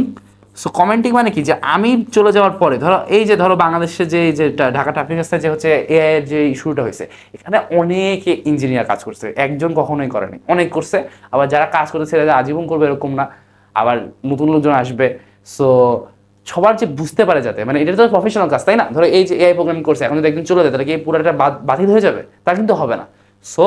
সো কমেন্টিং মানে কি? যে আমি চলে যাওয়ার পরে ধরো এই যে ধরো বাংলাদেশে যে ঢাকা ট্রাফিক রাস্তায় যে হচ্ছে এআই এর যে ইস্যুটা হয়েছে, এখানে অনেক ইঞ্জিনিয়ার কাজ করছে, একজন কখনোই করেনি, অনেক করছে। আবার যারা কাজ করতেছে এরা আজীবন করবে এরকম না, আবার নতুন লোকজন আসবে। সো সবার যে বুঝতে পারে যাতে, মানে এটা তো প্রফেশনাল কাজ, তাই না? ধরো এই যে এআই প্রোগ্রামিং করছে, এখন যদি একদিন চলে যায় তাহলে কি পুরোটা বাতিল হয়ে যাবে? তা কিন্তু হবে না। সো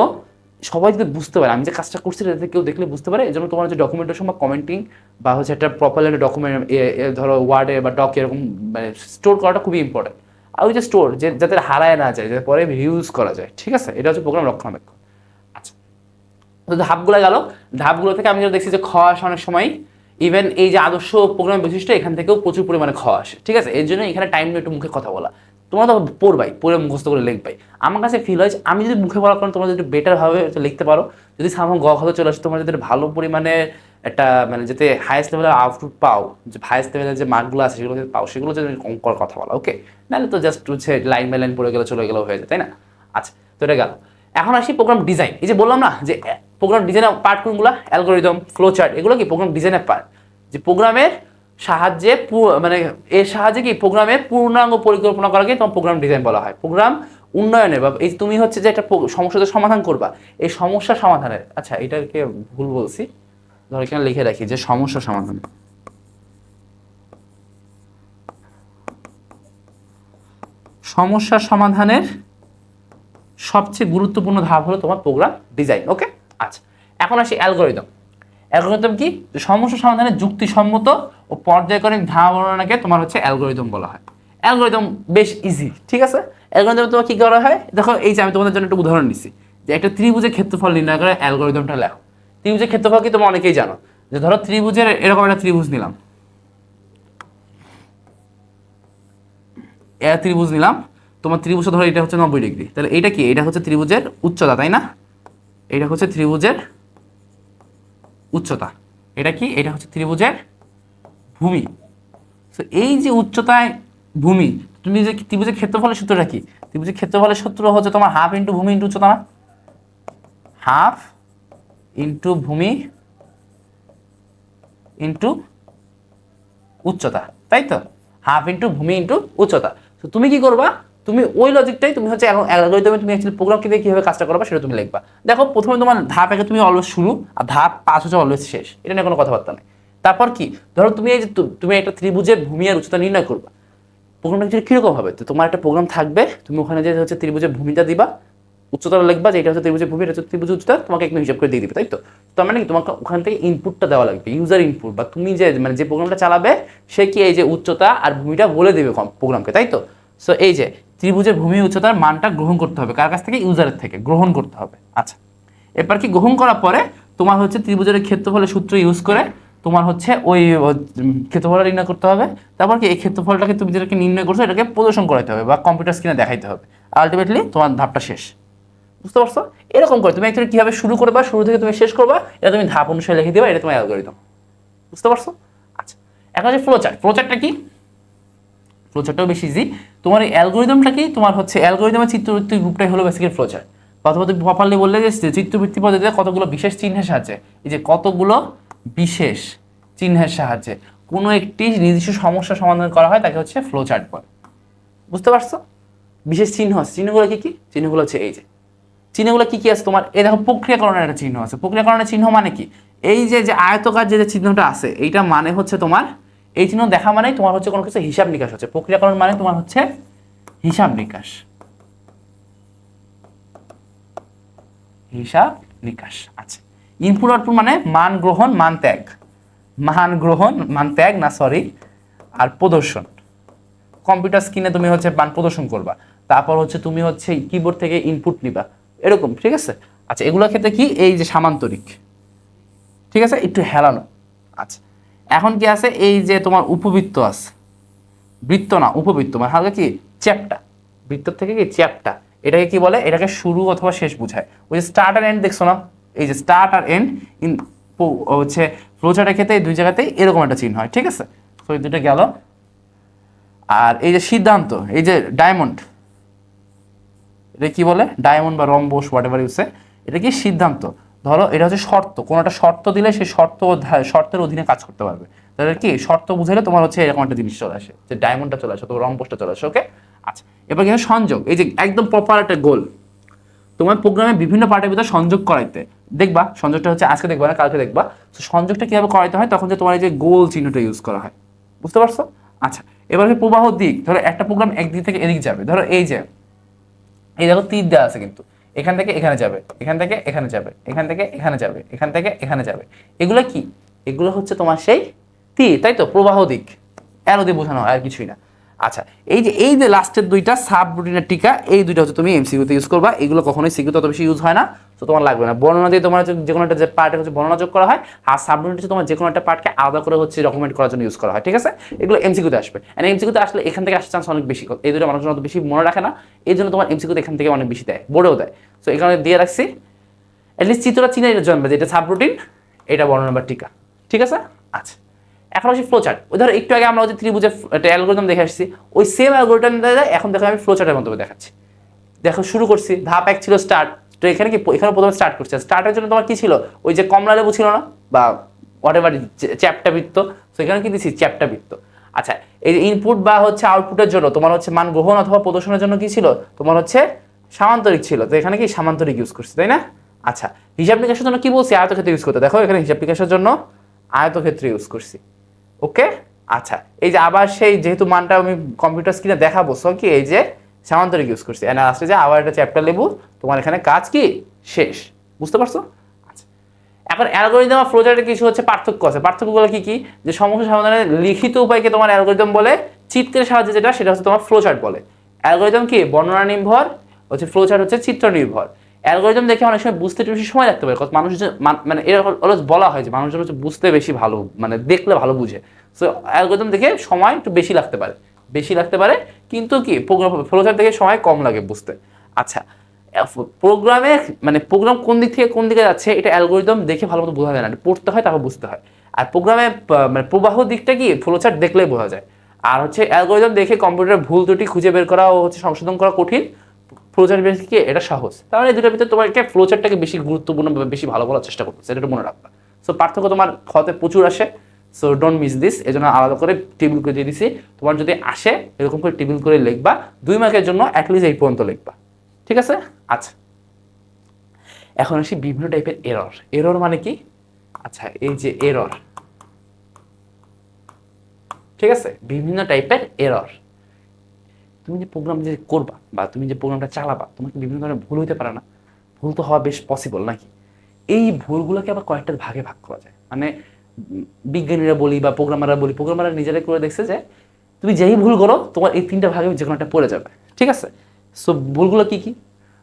সবাই যদি বুঝতে পারে আমি যে কাজটা করছি যাতে কেউ দেখলে বুঝতে পারে, এই জন্য তোমার হচ্ছে ডকুমেন্টেশন বা কমেন্টিং বা হচ্ছে একটা প্রপারলি একটা ডকুমেন্ট ধরো ওয়ার্ডে বা ডকে এরকম মানে স্টোর করাটা খুবই ইম্পর্টেন্ট। আর ওই যে স্টোর যে যাতে হারায় না যায়, যাতে পরে রিউজ করা যায়, ঠিক আছে? এটা হচ্ছে প্রোগ্রাম রক্ষণাবেক্ষণ। আচ্ছা, তো ধাপগুলো গেল। ধাপগুলো থেকে আমি যেটা দেখছি যে খ আসে অনেক সময়, ইভেন এই যে আদর্শ প্রোগ্রাম বৈশিষ্ট্য এখান থেকেও প্রচুর পরিমাণে খ আসে, ঠিক আছে? এর জন্য এখানে টাইম নিয়ে একটু মুখে কথা বলা, তোমরা তো পড়বাই, পড়ে মুখস্থ করে লিখবাই। আমার কাছে ফিল হয় আমি যদি মুখে বলার কারণে তোমরা যদি বেটারভাবে লিখতে পারো, যদি সামনে গ খাতে চলে আসে, তোমরা যদি ভালো পরিমাণে একটা মানে যাতে হাইয়েস্ট লেভেলের আউটপুট পাও, যে হাইয়েস্ট লেভেলের যে মার্কগুলো আছে সেগুলো যদি পাও, সেগুলো যদি করার কথা বলা, ওকে? নাহলে তো জাস্ট হচ্ছে লাইন বাই লাইন পড়ে গেলে চলে গেলেও হয়ে যায়, তাই না? আচ্ছা, তো এটা গেল। এখন আসি প্রোগ্রাম ডিজাইন। এই যে বললাম না যে প্রোগ্রাম ডিজাইনের পার্ট কোনগুলো? অ্যালগরিদম, ফ্লো চার্ট, এগুলো কি প্রোগ্রাম ডিজাইনের পার্ট। যে প্রোগ্রামের সাহায্যে মানে এর সাহায্যে কি প্রোগ্রামের পূর্ণাঙ্গ পরিকল্পনা করাকে তোমার প্রোগ্রাম ডিজাইন বলা হয়। প্রোগ্রাম উন্নয়নের বা এই তুমি হচ্ছে যে একটা সমস্যার সমাধান করবা, এই সমস্যা সমাধানের, আচ্ছা এটাকে ভুল বলছি, ধর এখানে লিখে রাখি যে সমস্যা সমাধান। সমস্যা সমাধানের সবচেয়ে গুরুত্বপূর্ণ ধাপ হলো তোমার প্রোগ্রাম ডিজাইন, ওকে? আচ্ছা, এখন আসি অ্যালগরিদম। অ্যালগরিদম কি? সমস্যা সমাধানের যুক্তিসম্মত ও পর্যায়ক্রমিক ধারণাকে তোমার হচ্ছে অ্যালগরিদম বলা হয়। অ্যালগরিদম বেশ ইজি, ঠিক আছে? অ্যালগরিদম তোমার কি করা হয়? দেখো এই যে আমি তোমাদের জন্য একটা উদাহরণ নিচ্ছি যে একটা ত্রিভুজের ক্ষেত্রফল নির্ণয় করে অ্যালগরিদমটা লেখো। ত্রিভুজের ক্ষেত্রফল কি তোমরা অনেকেই জানো, যে ধরো ত্রিভুজের এরকম একটা ত্রিভুজ নিলাম, ত্রিভুজ নিলাম, তোমার ত্রিভুজ ধরো এটা হচ্ছে 90 ডিগ্রি, তাহলে এটা কি? এটা হচ্ছে ত্রিভুজের উচ্চতা, তাই না? এটা হচ্ছে ত্রিভুজের উচ্চতা। এটা কি? এটা হচ্ছে ত্রিভুজের ভূমি। তো এই যে উচ্চতায় ভূমি, তুমি যে ত্রিভুজের ক্ষেত্রফলের সূত্রটা কি? ত্রিভুজের ক্ষেত্রফলের সূত্র হচ্ছে তোমার হাফ ইন্টু ভূমি ইন্টু উচ্চতা না? হাফ ইন্টু ভূমি ইন্টু উচ্চতা, তাই তো? হাফ ইন্টু ভূমি ইন্টু উচ্চতা। তো তুমি কি করবা? তুমি ওই লজিকটাই তুমি হচ্ছে অ্যালগরিদমে তুমি অ্যাকচুয়ালি প্রোগ্রামকে দিয়ে কীভাবে কাজটা করবা সেটা তুমি লিখবা। দেখো প্রথমে তোমার ধাপ 1 তুমি অলওয়েজ শুরু, আর ধাপ 5 হচ্ছে অলওয়েজ শেষ, এটা নিয়ে কোনো কথাবার্তা নেই। তারপর কি? ধরো তুমি এই যে তুমি একটা ত্রিভুজের ভূমি আর উচ্চতা নির্ণয় করবা, প্রোগ্রামটা কীরকম হবে? তো তোমার একটা প্রোগ্রাম থাকবে, তুমি ওখানে যে হচ্ছে ত্রিভুজের ভূমিটা দিবা, উচ্চতা লিখবা যে এটা হচ্ছে ত্রিভুজের ভূমি, এটা হচ্ছে ত্রিভুজের উচ্চতা, তোমাকে একটু হিসাব করে দিয়ে দিবে, তাই তো? তার মানে কি তোমাকে ওখান থেকে ইনপুটটা দেওয়া লাগবে, ইউজার ইনপুট, বা তুমি যে মানে যে প্রোগ্রামটা চালাবে সে কি এই যে উচ্চতা আর ভূমিটা বলে দেবে প্রোগ্রামকে, তাই তো? সো এই যে ত্রিভুজের ভূমি উচ্চতার মানটা গ্রহণ করতে হবে কার কাছ থেকে? ইউজারের থেকে গ্রহণ করতে হবে। আচ্ছা, এরপর কি গ্রহণ করার পরে তোমার হচ্ছে ত্রিভুজের ক্ষেত্রফলের সূত্র ইউজ করে তোমার হচ্ছে ওই ক্ষেত্রফলটা নির্ণয় করতে হবে। তারপর কি এই ক্ষেত্রফলটাকে তুমি যেটাকে নির্ণয় করছো এটাকে প্রদর্শন করাতে হবে বা কম্পিউটার স্ক্রিনে দেখাইতে হবে। আলটিমেটলি তোমার ধাপটা শেষ। বুঝতে পারছো? এরকম করে তুমি একচুয়ালি কীভাবে শুরু করবা, শুরু থেকে তুমি শেষ করবা, এটা তুমি ধাপ অনুসারে লিখে দিবা, এটা তোমার অ্যালগরিদম। বুঝতে পারছো? আচ্ছা, এখন হচ্ছে ফ্লো চার্ট। ফ্লো চার্টটা কি? ফ্লো চার্টটাও বেশি ইজি। তোমার এই অ্যালগরিদমটা কি? তোমার হচ্ছে অ্যালগরিদমের চিত্রভিত্তিক রূপটাই হলো বেসিক্যালি ফ্লো চার্ট। অথবা তুমি প্রপারলি বললে যে চিত্রভিত্তিক পদ্ধতিতে কতগুলো বিশেষ চিহ্নের সাহায্যে, এই যে কতগুলো বিশেষ চিহ্নের সাহায্যে কোনো একটি নির্দিষ্ট সমস্যা সমাধান করা হয় তাকে হচ্ছে ফ্লো চার্ট বলে। বুঝতে পারছো? বিশেষ চিহ্ন আছে, চিহ্নগুলো কি কি? চিহ্নগুলো হচ্ছে এই যে চিহ্নগুলো কি কি আছে তোমার? এই দেখো প্রক্রিয়াকরণের একটা চিহ্ন আছে। প্রক্রিয়াকরণের চিহ্ন মানে কি? এই যে যে আয়তকার যে চিহ্নটা আছে এইটা মানে হচ্ছে তোমার, এই চিহ্ন দেখা মানেই তোমার হচ্ছে কোনো কিছু হিসাব নিকাশ হচ্ছে। প্রক্রিয়াকরণ মানে তোমার হচ্ছে হিসাব নিকাশ, হিসাব নিকাশ। আচ্ছা, ইনপুট আউটপুট মানে মান গ্রহণ মান ত্যাগ, মান গ্রহণ মান ত্যাগ না সরি, আর প্রদর্শন। কম্পিউটার স্ক্রিনে তুমি হচ্ছে মান প্রদর্শন করবা, তারপর হচ্ছে তুমি হচ্ছে কিবোর্ড থেকে ইনপুট নিবা, এরকম, ঠিক আছে। আচ্ছা, এগুলোর ক্ষেত্রে কি এই যে সামান্তরিক, ঠিক আছে, একটু হেলানো। আচ্ছা, এখন কি আছে? এই যে তোমার উপবৃত্ত আছে, বৃত্ত না উপবৃত্ত, মানে হালকা কি চ্যাপ্টা, বৃত্তর থেকে কি চ্যাপ্টা, এটাকে কি বলে? এটাকে শুরু অথবা শেষ বোঝায়। ওই যে স্টার্ট আর এন্ড দেখছো না, এই যে স্টার্ট আর এন্ড ইন হচ্ছে ফ্লোচার্টের ক্ষেত্রে এই দুই জায়গাতেই এরকম একটা চিহ্ন হয়, ঠিক আছে। তো এই দুটো গেল। আর এই যে সিদ্ধান্ত, এই যে ডায়মন্ড, এটা কি বলে? ডায়মন্ড বা রম্বস হোয়াট এভার ইউসে, এটা কি সিদ্ধান্ত। ধরো এটা হচ্ছে শর্ত, কোনো একটা শর্ত দিলে সেই শর্তের অধীনে কাজ করতে পারবে। তাহলে কি শর্ত বুঝাইলে তোমার হচ্ছে এরকম একটা জিনিস চলে আসে, যে ডায়মন্ডটা চলে আসে, তোমার রম্বসটা চলে আসে, ওকে। আচ্ছা, এবার কি সংযোগ, এই যে একদম প্রপার একটা গোল তোমার প্রোগ্রামে বিভিন্ন পার্টের ভিতরে সংযোগ করাইতে, দেখবা সংযোগটা হচ্ছে আজকে দেখবা না কালকে দেখবা। তো সংযোগটা কিভাবে করাইতে হয়, তখন যে তোমার এই যে গোল চিহ্নটা ইউজ করা হয়, বুঝতে পারছো? আচ্ছা, এবার প্রবাহ দিক, ধরো একটা প্রোগ্রাম একদিক থেকে এদিক যাবে, ধরো এই যে এই দেখো তীর দেওয়া আছে কিন্তু, এখান থেকে এখানে যাবে, এখান থেকে এখানে যাবে, এখান থেকে এখানে যাবে, এখান থেকে এখানে যাবে, এগুলো কি? এগুলো হচ্ছে তোমার সেই তীর, তাই তো, প্রবাহ দিক, অ্যারো দিয়ে বোঝানো হয়, আর কিছুই না। আচ্ছা, এই যে লাস্টের দুইটা সাব রুটিনের টিকা, এই দুইটা হচ্ছে তুমি এমসিকিউতে ইউজ করবা। এগুলো কখনোই সিকিউতে অত বেশি ইউজ হয় না, তো তোমার লাগবে না। বর্ণনা দিয়ে তোমার যে কোনো একটা যে পার্টে হচ্ছে বর্ণনা যোগ করা হয়, আর সাব রুটিন হচ্ছে তোমার যে কোনো একটা পার্টকে আলাদা করে হচ্ছে ডকুমেন্ট করার জন্য ইউজ করা হয়, ঠিক আছে। এগুলো এমসিকিউতে আসবে, এন্ড এমসিকিউতে আসলে এখান থেকে আসার চান্স অনেক বেশি। এই দুটো মানুষজন অত বেশি মনে রাখে না, এই জন্য তোমার এমসিকিউতে এখান থেকে অনেক বেশি দেয়, বোর্ডেও দেয়। সো এখানে দিয়ে রাখছি, অ্যাটলিস্ট চিত্রটা চিনে জন্মে যে এটা সাব রুটিন, এটা বর্ণনা বা টিকা, ঠিক আছে। আচ্ছা, এখন আসি ফ্লোচার্ট। ওই ধরো একটু আগে আমরা যে ত্রিভুজের একটা অ্যালগরিদম দেখে আসছি, ওই সেম অ্যালগরিদম এখন দেখো আমি ফ্লোচার্টের মাধ্যমে দেখাচ্ছি। দেখো শুরু করছি, ধাপ 1 ছিল স্টার্ট, তো এখানে কি এখানে প্রথমে স্টার্ট করছে। স্টার্টের জন্য তোমার কি ছিল? ওই যে কমলা লেবু ছিল না, বা হোয়াট এভার চ্যাপ্টা বৃত্ত, তো এখানে কি দিচ্ছি? চ্যাপ্টা বৃত্ত। আচ্ছা, এই যে ইনপুট বা হচ্ছে আউটপুটের জন্য তোমার হচ্ছে মান গ্রহণ অথবা প্রদর্শনের জন্য কি ছিল? তোমার হচ্ছে সামান্তরিক ছিল, তো এখানে কি সামান্তরিক ইউজ করছি, তাই না? আচ্ছা, হিসাব নিকাশের জন্য কি বলছি? আয়তক্ষেত্র ইউজ করতে। দেখো এখানে হিসাব নিকাশের জন্য আয়তক্ষেত্র ইউজ করছি, ওকে। আচ্ছা, এই যে আবার সেই যেহেতু মানটা আমি কম্পিউটার স্ক্রিনে দেখাবো, সো কি এই যে সামান্তরিক ইউজ করছি, এন্ড আসলে যে আবার একটা চ্যাপ্টার লেবু, তোমার এখানে কাজ কি শেষ, বুঝতে পারছো? আচ্ছা, এখন অ্যালগরিদম আর ফ্লোচার্টের কিছু হচ্ছে পার্থক্য আছে। পার্থক্যগুলো কি কি? যে সমস্যা সমাধানের লিখিত উপায়কে তোমার অ্যালগরিদম বলে, চিত্রের সাহায্যে যেটা সেটা হচ্ছে তোমার ফ্লোচার্ট বলে। অ্যালগরিদম কি বর্ণনা নির্ভর হচ্ছে, ফ্লোচার্ট হচ্ছে চিত্র নির্ভর। অ্যালগরিদম দেখে অনেক সময় বুঝতে একটু বেশি সময় লাগতে পারে, মানুষ মানে এর অলওয়েজ বলা হয় যে মানুষজন হচ্ছে বুঝতে বেশি ভালো, মানে দেখলে ভালো বুঝে। সো অ্যালগরিদম দেখে সময় একটু বেশি লাগতে পারে, কিন্তু কি ফ্লোচার্ট দেখে সময় কম লাগে বুঝতে। আচ্ছা, প্রোগ্রামে মানে প্রোগ্রাম কোন দিক থেকে কোন দিকে যাচ্ছে এটা অ্যালগরিদম দেখে ভালো মতো বোঝা যায় না, পড়তে হয় তারপর বুঝতে হয়। আর প্রোগ্রামে মানে প্রবাহ দিকটা কি ফ্লোচার্ট দেখলেই বোঝা যায়। আর হচ্ছে অ্যালগরিদম দেখে কম্পিউটারের ভুল ত্রুটি খুঁজে বের করা ও হচ্ছে সংশোধন করা কঠিন, ফ্লোচার্ট বেস কি এটা সহজ। তাহলে এই দুটোর ভিতরে তোমাকে ফ্লোচার্টটাকে বেশি গুরুত্বপূর্ণ বেশি ভালো বলার চেষ্টা করতেছে, এটা মনে রাখবা। সো পার্থক্য তোমার হতে প্রচুর আসে, সো ডোন্ট মিস দিস। এই জন্য আলাদা করে টেবিল করে দিয়ে দিছি। তোমার যদি আসে এরকম করে টেবিল করে লিখবা, 2 মার্কের জন্য অ্যাটলিস্ট এই পর্যন্ত লিখবা, ঠিক আছে। আচ্ছা, এখন আসি বিভিন্ন টাইপের এরর। এরর মানে কি? আচ্ছা, এই যে এরর, ঠিক আছে, বিভিন্ন টাইপের এরর। তুমি যে প্রোগ্রাম যে করবা বা তুমি যে প্রোগ্রামটা চালাবা, তোমাকে বিভিন্ন ধরনের ভুল হইতে পারে না? ভুল তো হওয়া বেশ পসিবল নাকি? এই ভুলগুলোকে আবার কয়েকটা ভাগে ভাগ করা যায়। মানে বিজ্ঞানীরা বলি বা প্রোগ্রামাররা বলি, প্রোগ্রামাররা নিজেরাই করে দেখছে যে তুমি যেই ভুল করো তোমার এই 3টা ভাগে যে কোনো একটা পড়ে যাবে, ঠিক আছে। সো ভুলগুলো কি কি?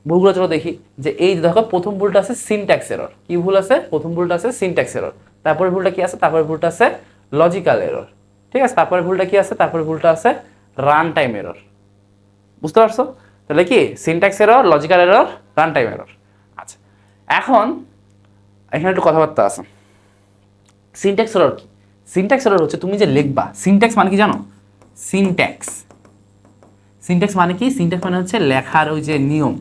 ভুলগুলো চলো দেখি। যে এই দেখো প্রথম ভুলটা আছে সিনট্যাক্স এরর। কি ভুল আছে? প্রথম ভুলটা আছে সিনট্যাক্স এরর। তারপরে ভুলটা কি আছে? তারপরে ভুলটা আছে লজিক্যাল এরর, ঠিক আছে। তারপরে ভুলটা কি আছে? তারপরে ভুলটা আছে রান টাইম এরর, বুঝতে পারছো? তাহলে কি syntax error, logical error, run time error. আচ্ছা, এখন এখানে একটু কথাবার্তা আছে। সিনট্যাক্স এরর কি? সিনট্যাক্স এরর হচ্ছে তুমি যে লিখবা, সিনট্যাক্স মানে কি জানো? সিনট্যাক্স মানে কি? সিনট্যাক্স মানে হচ্ছে লেখার ওই যে নিয়ম।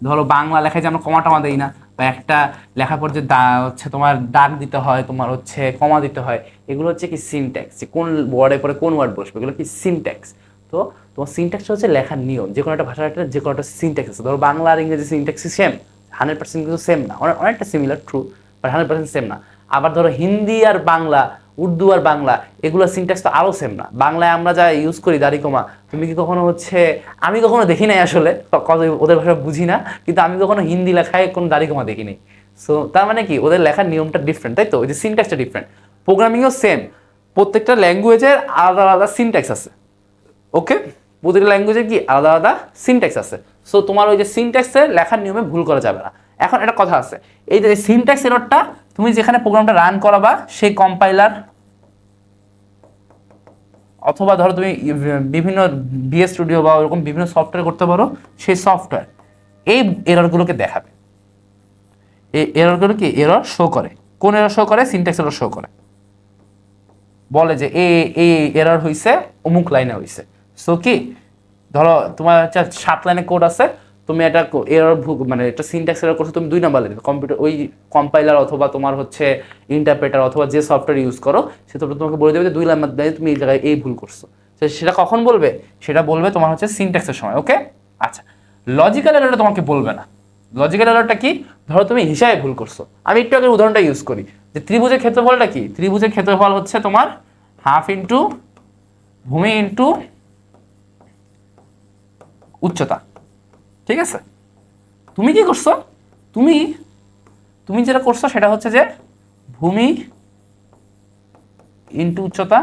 ধরো বাংলা লেখায় যে আমরা কমা টমা দেই না, বা একটা লেখার পর যে হচ্ছে তোমার দাগ দিতে হয়, তোমার হচ্ছে কমা দিতে হয়, এগুলো হচ্ছে কি সিনট্যাক্স। যে কোন ওয়ার্ডের পরে কোন ওয়ার্ড বসবে, এগুলো কি সিনট্যাক্স। তো তোমার সিনট্যাক্স হচ্ছে লেখার নিয়ম। যে কোনো একটা ভাষার একটা যে কোনো একটা সিনট্যাক্স আছে। ধরো বাংলা আর ইংরেজি সিনট্যাক্স সেম, 100% কিন্তু সেম না, অনেকটা সিমিলার ট্রু, বাট 100% সেম না। আবার ধরো হিন্দি আর বাংলা, উর্দু আর বাংলা, এগুলো সিনট্যাক্স তো আরও সেম না। বাংলায় আমরা যা ইউজ করি দাড়ি কমা, তুমি কি কখনো হচ্ছে, আমি কখনো দেখি নাই আসলে, ওদের ভাষা বুঝি না, কিন্তু আমি কখনো হিন্দি লেখায় কোনো দাড়ি কমা দেখিনি। সো তার মানে কি ওদের লেখার নিয়মটা ডিফারেন্ট, তাই তো? ওই যে সিনট্যাক্সটা ডিফারেন্ট। প্রোগ্রামিংও সেম, প্রত্যেকটা ল্যাঙ্গুয়েজের আলাদা আলাদা সিনট্যাক্স আছে। ওকে, প্রতিটা ল্যাঙ্গুয়েজের কি আলাদা আলাদা সিনট্যাক্স আছে। সো তোমার ওই যে সিনট্যাক্সের লেখার নিয়মে ভুল করা যাবে না। এখন একটা কথা আছে, এই যে সিনট্যাক্স এররটা তুমি যেখানে প্রোগ্রামটা রান করাবা সেই কম্পাইলার, অথবা ধরো তুমি বিভিন্ন বিএস স্টুডিও বা ওরকম বিভিন্ন সফটওয়্যার করতে পারো, সেই সফটওয়্যার এই এররগুলোকে দেখাবে। এই এররগুলো কি এরর শো করে? কোন এরর শো করে? সিনট্যাক্স এরর শো করে, বলে যে এই এরর হইছে অমুক লাইনে হইছে। সো কি ধরো তোমার 7 লাইনে কোড আছে, তুমি এটা এরর মানে একটা সিনট্যাক্স এরর করছো তুমি 2 নাম্বার লাইনে, কম্পিউটার ওই কম্পাইলার অথবা তোমার হচ্ছে ইন্টারপ্রেটার অথবা যে সফটওয়্যার ইউজ করো সে তো তোমাকে বলে দেবে যে 2 নাম্বার লাইনে তুমি এই জায়গায় এই ভুল করছো। সেটা কখন বলবে? সেটা বলবে তোমার হচ্ছে সিনট্যাক্সের সময়। ওকে, আচ্ছা, লজিক্যাল এররটা তোমাকে বলবে না। লজিক্যাল এররটা কি? ধরো তুমি হিসাবে ভুল করছো। আমি একটু আগে উদাহরণটা ইউজ করি যে ত্রিভুজের ক্ষেত্রফলটা কি? ত্রিভুজের ক্ষেত্রফল হচ্ছে তোমার হাফ ইন্টু ভূমি ইন্টু উচ্চতা, ঠিক আছে? তুমি কি করছো? তুমি তুমি যেটা করছো সেটা হচ্ছে যে ভূমি ইন্টু উচ্চতা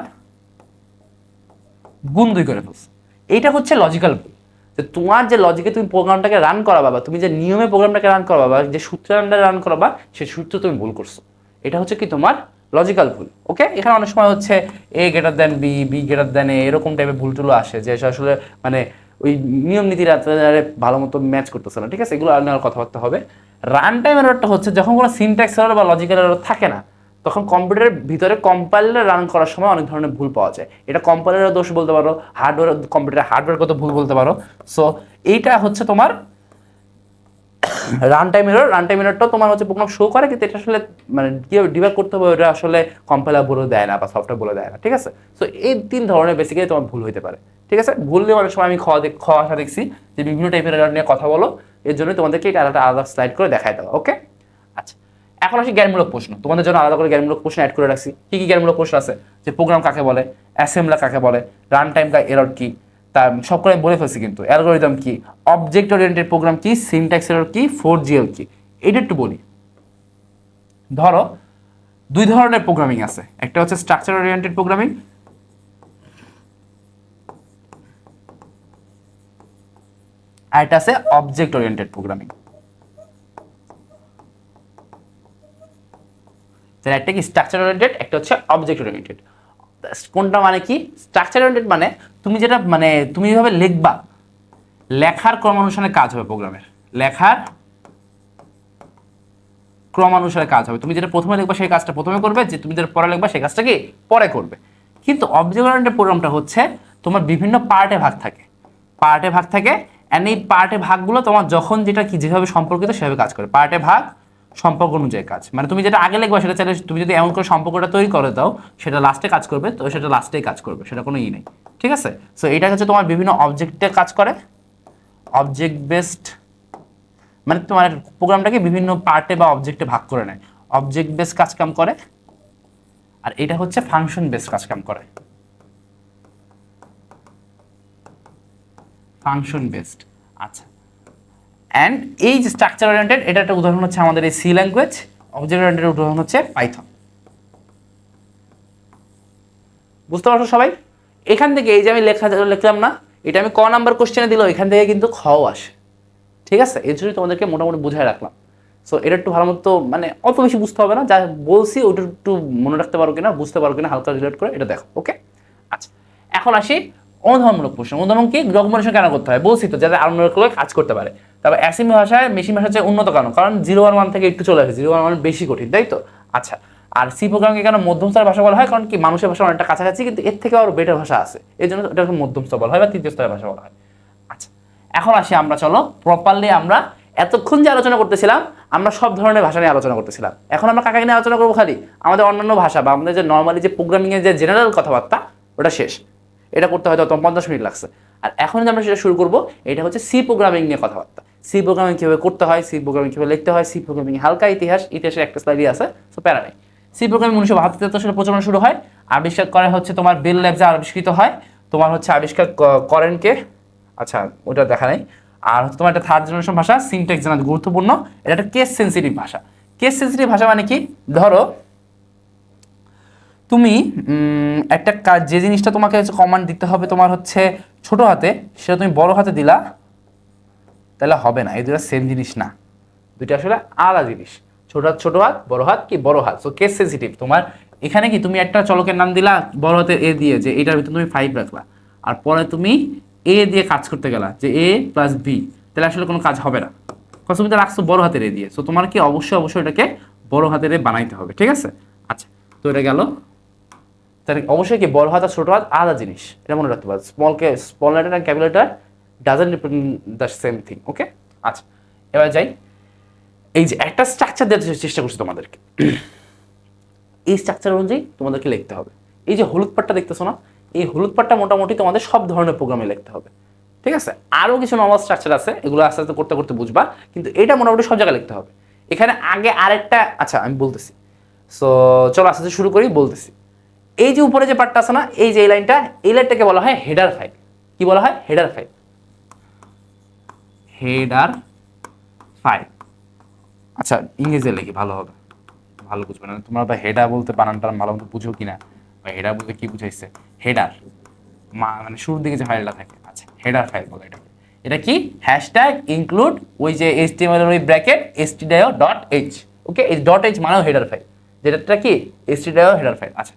গুণ 2 করে ফেলছো। এইটা হচ্ছে লজিক্যাল ভুল। যে তোমার যে লজিকে তুমি প্রোগ্রামটাকে রান করাবা বা তুমি যে নিয়মে প্রোগ্রামটাকে রান করাবা বা যে সূত্রে রান করাবা সেই সূত্র তুমি ভুল করছো। এটা হচ্ছে কি তোমার লজিক্যাল ভুল। ওকে, এখানে অনেক সময় হচ্ছে A greater than B, B greater than A, এরকম টাইপের ভুলটুলো আসে যে আসলে মানে ওই নিয়ম নীতির ভালো মতো ম্যাচ করতেছে না, ঠিক আছে? এগুলো আর কথাবার্তা হবে। রান টাইম এররটা হচ্ছে যখন কোনো সিনট্যাক্স এরর বা লজিক্যাল এরর থাকে না, তখন কম্পিউটারের ভিতরে কম্পাইলার রান করার সময় অনেক ধরনের ভুল পাওয়া যায়। এটা কম্পাইলারের দোষ বলতে পারো, হার্ডওয়্যার কম্পিউটারের হার্ডওয়্যারগত ভুল বলতে পারো। সো এইটা হচ্ছে তোমার run time error. Run time এররটা তোমার হচ্ছে প্রোগ্রাম শো করে, কিন্তু এটা আসলে মানে কীভাবে ডিবাগ করতে হবে ওটা আসলে কম্পাইলার বলে দেয় না বা সফটওয়্যার বলে দেয় না, ঠিক আছে? সো এই 3 ধরনের বেসিক্যালি তোমার ভুল হতে পারে, ঠিক আছে? ভুল নিয়ে অনেক সময় আমি খ আসা দেখছি যে বিভিন্ন টাইপের এরর নিয়ে কথা বলো, এর জন্যই তোমাদেরকে এটা আলাদা স্লাইড করে দেখাই দেওয়া। ওকে, আচ্ছা, এখন আসি জ্ঞানমূলক প্রশ্ন। তোমাদের জন্য আলাদা করে জ্ঞানমূলক প্রশ্ন অ্যাড করে রাখছি। কি কি জ্ঞানমূলক প্রশ্ন আছে? যে প্রোগ্রাম কাকে বলে, অ্যাসেম্বলার কাকে বলে, রান টাইম এরর কি, তা সব করে বলে ফেলছি, কিন্তু অ্যালগরিদম কি, অবজেক্ট ওরিয়েন্টেড প্রোগ্রাম কি, সিনট্যাক্স এরর কি, 4GL কি, এটা একটু বলি। ধরো 2 ধরনের প্রোগ্রামিং আছে, একটা হচ্ছে স্ট্রাকচার ওরিয়েন্টেড প্রোগ্রামিং, আর একটা আছে অবজেক্ট ওরিয়েন্টেড প্রোগ্রামিং। একটা কি স্ট্রাকচার ওরিয়েন্টেড, একটা হচ্ছে অবজেক্ট ওরিয়েন্টেড। কোনটা মানে কি? স্ট্রাকচার ওরিয়েন্টেড মানে তুমি যেটা মানে তুমি যেভাবে লিখবা, লেখার ক্রমানুসারে কাজ হবে প্রোগ্রামের, লেখার ক্রমানুসারে কাজ হবে। তুমি যেটা প্রথমে লিখবা সেই কাজটা প্রথমে করবে, যে তুমি যেটা পরে লিখবা সেই কাজটা কি পরে করবে। কিন্তু অবজেক্ট ওরিয়েন্টেড প্রোগ্রামটা হচ্ছে তোমার বিভিন্ন পার্টে ভাগ থাকে, এন্ড এই পার্টে ভাগগুলো তোমার যখন যেটা কি যেভাবে সম্পর্কিত সেভাবে কাজ করে। পার্টে ভাগ সম্পর্ক অনুযায়ী কাজ, মানে তুমি যেটা আগে লিখবা সেটা চাইলে তুমি যদি এমন করে সম্পর্কটা তৈরি করে দাও সেটা লাস্টে কাজ করবে, তো সেটা লাস্টেই কাজ করবে, সেটা কোনো নেই, ঠিক আছে? সো এটা হচ্ছে তোমার বিভিন্ন অবজেক্টে কাজ করে, অবজেক্ট বেসড মানে তোমার প্রোগ্রামটাকে বিভিন্ন পার্টে বা অবজেক্টে ভাগ করে নেয়, অবজেক্ট বেস কাজ কাম করে। আর এটা হচ্ছে ফাংশন বেস কাজ কাম করে, ফাংশন বেসড। আচ্ছা, অ্যান্ড এই যে স্ট্রাকচার ওরিয়েন্টেড, এটা একটা উদাহরণ হচ্ছে আমাদের এই সি ল্যাঙ্গুয়েজ, অবজেক্ট ওরিয়েন্টেড উদাহরণ হচ্ছে পাইথন। বুঝতে পারছো সবাই? এখান থেকে এই যে আমি লিখলাম না, এটা আমি ক নাম্বার কোশ্চেনে দিলাম, এখান থেকে কিন্তু খও আসে, ঠিক আছে? এর জন্যই তোমাদেরকে মোটামুটি বুঝাই রাখলাম। সো এটা একটু ভালো মতো মানে অত বেশি বুঝতে হবে না, যা বলছি ওটা একটু মনে রাখতে পারো কিনা, বুঝতে পারো কিনা, হালকা রিলেট করে এটা দেখো। ওকে, আচ্ছা, এখন আসি অনুধাবনমূলক প্রশ্ন। অনুধাবন কি? ডকুমেন্টেশন কেন করতে হয়? বলছি তো, যাতে আরো কাজ করতে পারে। তারপর অ্যাসেম্বলি ভাষায় মেশিন ভাষার চেয়ে উন্নত কেন? কারণ 0-1 থেকে একটু চলে আসে, 0-1 বেশি কঠিন, তাই তো? আচ্ছা, আর সি প্রোগ্রামকে কেন মধ্যম স্তরের ভাষা বলা হয়? কারণ কি মানুষের ভাষা অনেকটা কাছাকাছি, কিন্তু এর থেকে আরো বেটার ভাষা আছে, এই জন্য এটাকে মধ্যম স্তর বলা হয় বা 3য় স্তরের ভাষা বলা হয়। আচ্ছা, এখন আসি আমরা, চলো প্রপারলি আমরা এতক্ষণ যে আলোচনা করতেছিলাম, আমরা সব ধরনের ভাষা নিয়ে আলোচনা করতেছিলাম। এখন আমরা কাকে নিয়ে আলোচনা করবো? খালি আমাদের অন্যান্য ভাষা বা আমাদের যে নর্মালি যে প্রোগ্রামিং এর যে জেনারেল কথাবার্তা, ওটা শেষ। এটা করতে হয়তো 50 মিনিট লাগছে। আর এখন যে আমরা সেটা শুরু করবো, এটা হচ্ছে সি প্রোগ্রামিং নিয়ে কথাবার্তা। সি প্রোগ্রামিং কীভাবে করতে হয়, সি প্রোগ্রামিং কীভাবে লিখতে হয়, সি প্রোগ্রামিং হালকা ইতিহাসের একটা স্লাইডই আছে, সো প্যারা নেই। সি প্রোগ্রামিং 1972 সালে প্রচলন শুরু হয়, আবিষ্কার করা হচ্ছে তোমার বেল ল্যাবসে আবিষ্কৃত হয়, তোমার হচ্ছে আবিষ্কার করেন কে, আচ্ছা ওটা দেখা নেই। আর হচ্ছে তোমার একটা থার্ড জেনারেশন ভাষা, সিনট্যাক্স জানা গুরুত্বপূর্ণ, এটা একটা কেস সেন্সিটিভ ভাষা। কেস সেন্সিটিভ ভাষা মানে কি, ধরো তুমি একটা কাজ, যে জিনিসটা তোমাকে হচ্ছে কমান্ড দিতে হবে তোমার হচ্ছে ছোট হাতে, সেটা তুমি বড় হাতে দিলা, তাহলে হবে না। এই দুটো সেম জিনিস না, দুইটা আসলে আলাদা জিনিস। ছোট হাত ছোট হাত, বড় হাত কি বড় হাত। So case sensitive. তোমার এখানে কি তুমি একটা চলকের নাম দিলা বড় হাতে এ দিয়ে, যে এটার ভিতরে তুমি 5 রাখলা, আর পরে তুমি এ দিয়ে কাজ করতে গেলা যে এ প্লাস বি, তাহলে আসলে কোনো কাজ হবে না, কারণ তুমি তো রাখছো বড় হাতের এ দিয়ে। সো তোমার কি অবশ্যই এটাকে বড় হাতের এ বানাইতে হবে, ঠিক আছে। আচ্ছা, তো এটা গেল। তাহলে অবশ্যই কি বড় হাত আর ছোট হাত আলাদা জিনিস, এটা মনে রাখতে পারো। Small letter and capital letter doesn't represent the same thing, okay. আচ্ছা, এবার যাই। এই যে একটা স্ট্রাকচার দেওয়ার চেষ্টা করছি তোমাদেরকে, এই স্ট্রাকচার অনুযায়ী তোমাদেরকে লিখতে হবে। এই যে হলুদ পাটটা দেখতেছো না, এই হলুদ পাটটা মোটামুটি তোমাদের সব ধরনের প্রোগ্রামে লিখতে হবে, ঠিক আছে। আরও কিছু নর্মাল স্ট্রাকচার আছে, এগুলো আস্তে আস্তে করতে করতে বুঝবা, কিন্তু এটা মোটামুটি সব জায়গায় লিখতে হবে। এখানে আগে আরেকটা, আচ্ছা আমি বলতেছি, সো চলো আস্তে আস্তে শুরু করি, বলতেছি। এই যে উপরে যে পার্টটা আছে না, এই যে এই লাইনটা, এই লাইনটাকে বলা হয় হেডার ফাইল। কি বলা হয়? Header file. Header file. আচ্ছা ইংরেজিতে লিখি ভালো হবে, ভালো বুঝবে না তোমরা। বা হেডার বলতে বানানটা ভালো মতো বুঝো কিনা, বা হেডার বলতে কি বুঝাইছে। হেডার মানে শুরুর দিকে যে ফাইলটা থাকে, আচ্ছা হেডার ফাইল বলে এটাকে। এটা কি? হ্যাশট্যাগ ইনক্লুড ওই যে HTML এর ওই ব্র্যাকেট stdio.h, ওকে। এই .h মানেও হেডার ফাইল, যেটা কি stdio হেডার ফাইল। আচ্ছা,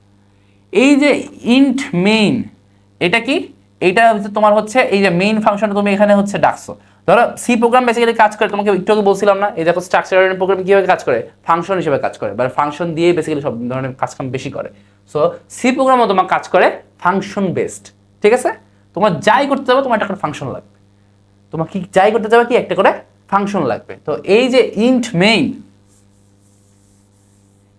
এই যে ইন্ট মেইন, এটা কি? এইটা হচ্ছে তোমার হচ্ছে এই যে মেইন ফাংশনটা তুমি এখানে হচ্ছে ডাকছো। ধরো সি প্রোগ্রাম বেসিক্যালি কাজ করে, তোমাকে একটু আগে বলছিলাম না, এই দেখো স্ট্রাকচারাল প্রোগ্রাম কিভাবে কাজ করে, ফাংশন হিসেবে কাজ করে, বা ফাংশন দিয়ে বেসিক্যালি সব ধরনের কাজকাম বেশি করে। সো সি প্রোগ্রামও তোমার কাজ করে ফাংশন বেসড, ঠিক আছে। তোমার যাই করতে যাবে তোমার একটা করে ফাংশন লাগবে, তোমার কি যাই করতে যাবে কি একটা করে ফাংশন লাগবে। তো এই যে ইন্ট মেইন,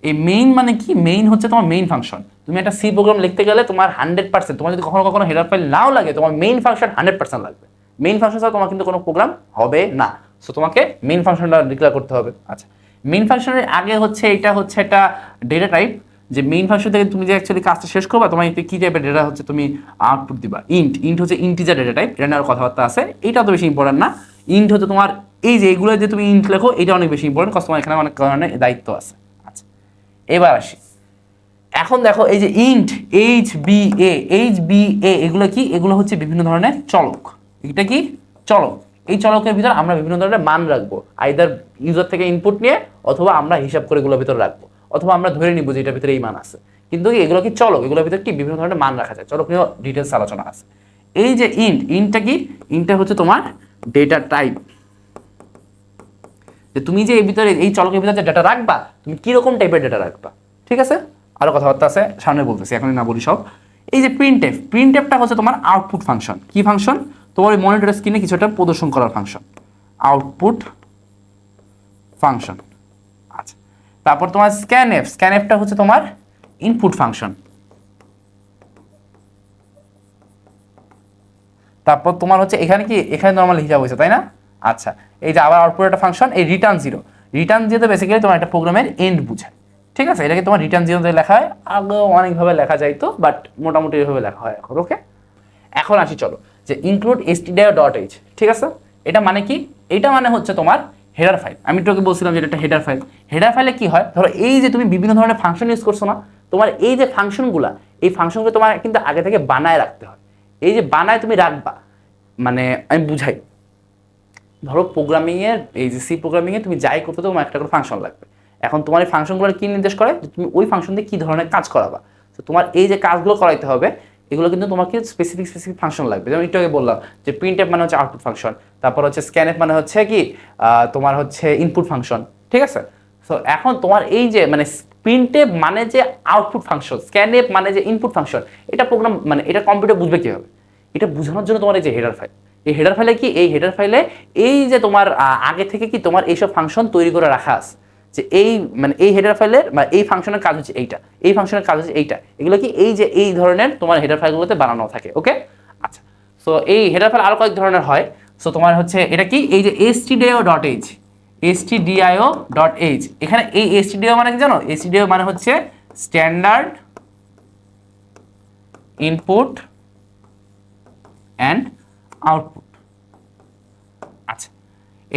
এই মেইন মানে কি? মেইন হচ্ছে তোমার মেইন ফাংশন। তুমি একটা সি প্রোগ্রাম লিখতে গেলে তোমার 100%, তোমার যদি কখনো কখনো হেডার ফাইল নাও লাগে, তোমার মেইন ফাংশন 100% লাগবে। মেইন ফাংশন ছাড়া তোমার কিন্তু কোনো প্রোগ্রাম হবে না। সো তোমাকে মেইন ফাংশনটা ডিক্লেয়ার করতে হবে। আচ্ছা, মেইন ফাংশনের আগে হচ্ছে এটা হচ্ছে একটা ডেটা টাইপ, যে মেইন ফাংশন থেকে তুমি যে অ্যাকচুয়ালি কাজটা শেষ করবা, তোমার কি টাইপের ডেটা হচ্ছে তুমি আউটপুট দিবা। ইন্ট হচ্ছে ইন্টিজার ডেটা টাইপ, এটা নিয়ে কথাবার্তা আছে, এটা তো বেশি ইম্পর্টেন্ট না। ইন্ট হচ্ছে তোমার এই যে এগুলো যে তুমি ইন্ট লেখো, এটা অনেক বেশি ইম্পর্টেন্ট, কারণ তোমার এখানে অনেক ধরনের দায়িত্ব আছে। আচ্ছা, এবার আসি। এখন দেখো এই যে ইন্ট HBA এগুলো কি? এগুলো হচ্ছে বিভিন্ন ধরনের চলক। এটা কি? চলক। এই চলকের ভিতর আমরা বিভিন্ন ধরনের মান রাখবো, আইদার ইউজার থেকে ইনপুট নিয়ে, অথবা আমরা হিসাব করে এগুলোর ভিতর রাখবো, অথবা আমরা ধরে নিব যে এটার ভিতরে এই মান আছে। কিন্তু এগুলো কি চলক, এগুলোর ভিতরে কি বিভিন্ন ধরনের মান রাখা যায়। চলক নিয়েও ডিটেলস আলোচনা আছে। এই যে ইন্টটা কি? ইন্টটা হচ্ছে তোমার ডেটা টাইপ, যে তুমি যে এই ভিতরে এই চলকের ভিতরে যে ডেটা রাখবা, তুমি কিরকম টাইপের ডেটা রাখবা, ঠিক আছে। আরো কথাবার্তা আছে, সামনে বলতেছি, এখন না বলি সব। এই যে প্রিন্টএফটা হচ্ছে তোমার আউটপুট ফাংশন। কি ফাংশন? তোমার ওই মনিটর স্ক্রিনে কিছু একটা প্রদর্শন করার ফাংশন, আউটপুট ফাংশন। আচ্ছা, তারপর তোমার স্ক্যানএফটা হচ্ছে তোমার ইনপুট ফাংশন। তারপর তোমার হচ্ছে এখানে কি, এখানে নর্মাল হিসাব হয়েছে তাই না। আচ্ছা, এই যে আবার আউটপুট একটা ফাংশন, এই রিটার্ন জিরো তো বেসিক্যালি তোমার একটা প্রোগ্রামের এন্ড বুঝায়, ঠিক আছে। এটাকে তোমার রিটার্ন জিরো দিয়ে লেখা হয়, আগেও অনেকভাবে লেখা যাইতো, বাট মোটামুটি এভাবে লেখা হয় এখন, ওকে। এখন আসি চলো, যে ইনক্লুড stdio.h, ঠিক আছে। এটা মানে কি? এটা মানে হচ্ছে তোমার হেডার ফাইল। আমি তোকে বলছিলাম যে এটা একটা হেডার ফাইল। হেডার ফাইলে কি হয়, ধরো এই যে তুমি বিভিন্ন ধরনের ফাংশন ইউজ করছো না, তোমার এই যে ফাংশনগুলা, এই ফাংশনগুলো তোমার কিন্তু আগে থেকে বানায় রাখতে হয়। এই যে বানায় তুমি রাখবা, মানে আমি বুঝাই, ধরো প্রোগ্রামিংয়ের এই যে সি প্রোগ্রামিংয়ে তুমি যাই করতে তোমার একটা করে ফাংশন লাগবে। এখন তোমার এই ফাংশনগুলো কি নির্দেশ করে, যে তুমি ওই ফাংশন দিয়ে কী ধরনের কাজ করাবা। তো তোমার এই যে কাজগুলো করাইতে হবে, এগুলো কিন্তু তোমাকে স্পেসিফিক ফাংশন লাগবে। যেমন একটু আগে বললাম যে প্রিন্টএফ মানে হচ্ছে আউটপুট ফাংশন, তারপর হচ্ছে স্ক্যানএফ মানে হচ্ছে কি তোমার হচ্ছে ইনপুট ফাংশন, ঠিক আছে। সো এখন তোমার এই যে মানে প্রিন্টএফ মানে যে আউটপুট ফাংশন, স্ক্যানএফ মানে যে ইনপুট ফাংশন, এটা প্রোগ্রাম মানে এটা কম্পিউটার বুঝবে কীভাবে, এটা বোঝানোর জন্য তোমার এই যে হেডার ফাইল। এই হেডার ফাইলে কি, এই হেডার ফাইলে এই যে তোমার আগে থেকে কি তোমার এইসব ফাংশন তৈরি করে রাখা আছে, যে এই মানে এই হেডার ফাইলের বা এই ফাংশনের কাজ হচ্ছে এইটা, এই ফাংশনের কাজ হচ্ছে এইটা, এগুলো কি এই যে এই ধরনের তোমার হেডার ফাইলগুলোতে বানানো থাকে, ওকে। আচ্ছা, সো এই হেডার ফাইল আরো কয়েক ধরনের হয়। সো তোমার হচ্ছে এটা কি, এই যে stdio.h, stdio.h, এখানে এই stdio মানে কি জানো? stdio মানে হচ্ছে স্ট্যান্ডার্ড ইনপুট অ্যান্ড আউটপুট। আচ্ছা,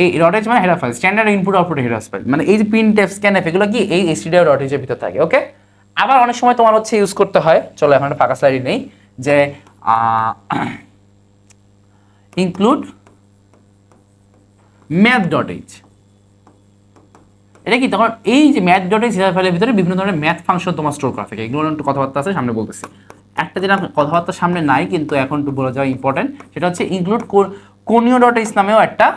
এই .h মানে header file, standard input output header file, মানে এই যে printf scanf এগুলো কি এই stdio.h এর ভিতর থাকে। ওকে, আবার অনেক সময় তোমার হচ্ছে ইউজ করতে হয়, চলো এখন একটা ফাঁকা স্লাইড নেই, যে ইনক্লুড math.h। এটা কি তখন এই যে math.h হেডার ফাইলের ভিতরে বিভিন্ন ধরনের ম্যাথ ফাংশন তোমার স্টোর করা থাকে। এগুলো একটু কথাবার্তা আছে, সামনে বলতেছি। একটা যেটা কথাবার্তা সামনে নাই কিন্তু এখন একটু বলে যাওয়া ইম্পর্টেন্ট, সেটা হচ্ছে ইনক্লুড conio.h নামেও একটা,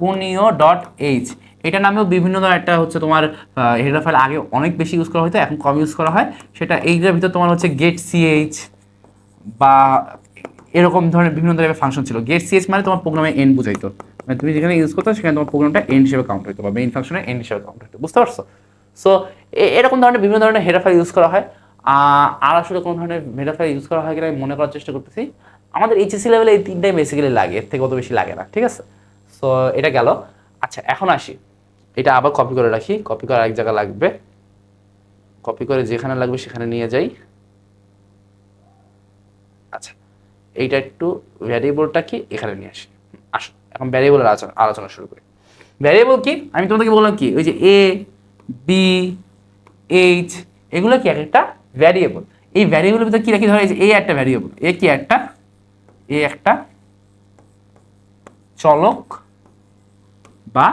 conio.h এটা নামেও বিভিন্ন ধরনের একটা হচ্ছে তোমার হেডার ফাইল আগে অনেক বেশি ইউজ করা হতো, এখন কম ইউজ করা হয়। সেটা এইটার ভিতর তোমার হচ্ছে get.ch বা এরকম ধরনের বিভিন্ন ধরনের ফাংশন ছিল। get.ch মানে তোমার প্রোগ্রামে এন্ড বুঝাইতো, মানে তুমি যেখানে ইউজ করতো সেখানে তোমার প্রোগ্রামটা এন্ড হিসেবে কাউন্ট হতো বা মেইন ফাংশনে এন্ড হিসেবে কাউন্ট হতো, বুঝতে পারছো? সো এরকম ধরনের বিভিন্ন ধরনের হেডার ফাইল ইউজ করা হয়। আর আসলে কোন ধরনের হেডার ফাইল ইউজ করা হয় কিনা আমি মনে করার চেষ্টা করতেছি। আমাদের এইচএসসি লেভেলে এই তিনটাই বেসিক্যালি লাগে, এর থেকে অত বেশি লাগে না, ঠিক আছে? সো এটা গেল। আচ্ছা, এখন আসি, এটা আবার কপি করে রাখি, কপি করা এক জায়গায় লাগবে, কপি করে যেখানে লাগবে সেখানে নিয়ে যাই। আচ্ছা, এইটা একটু ভ্যারিয়েবলটা কি এখানে নিয়ে আসি। আসো এখন ভ্যারিয়েবলের আলোচনা শুরু করি। ভ্যারিয়েবল কি আমি তোমাদেরকে বললাম কি, ওই যে এ বি এইচ এগুলো কি একটা ভ্যারিয়েবল। এই ভ্যারিয়েবলের ভিতরে কি রাখি, ধরো এই যে এ একটা ভ্যারিয়েবল, এ কি একটা, এ একটা চলক বা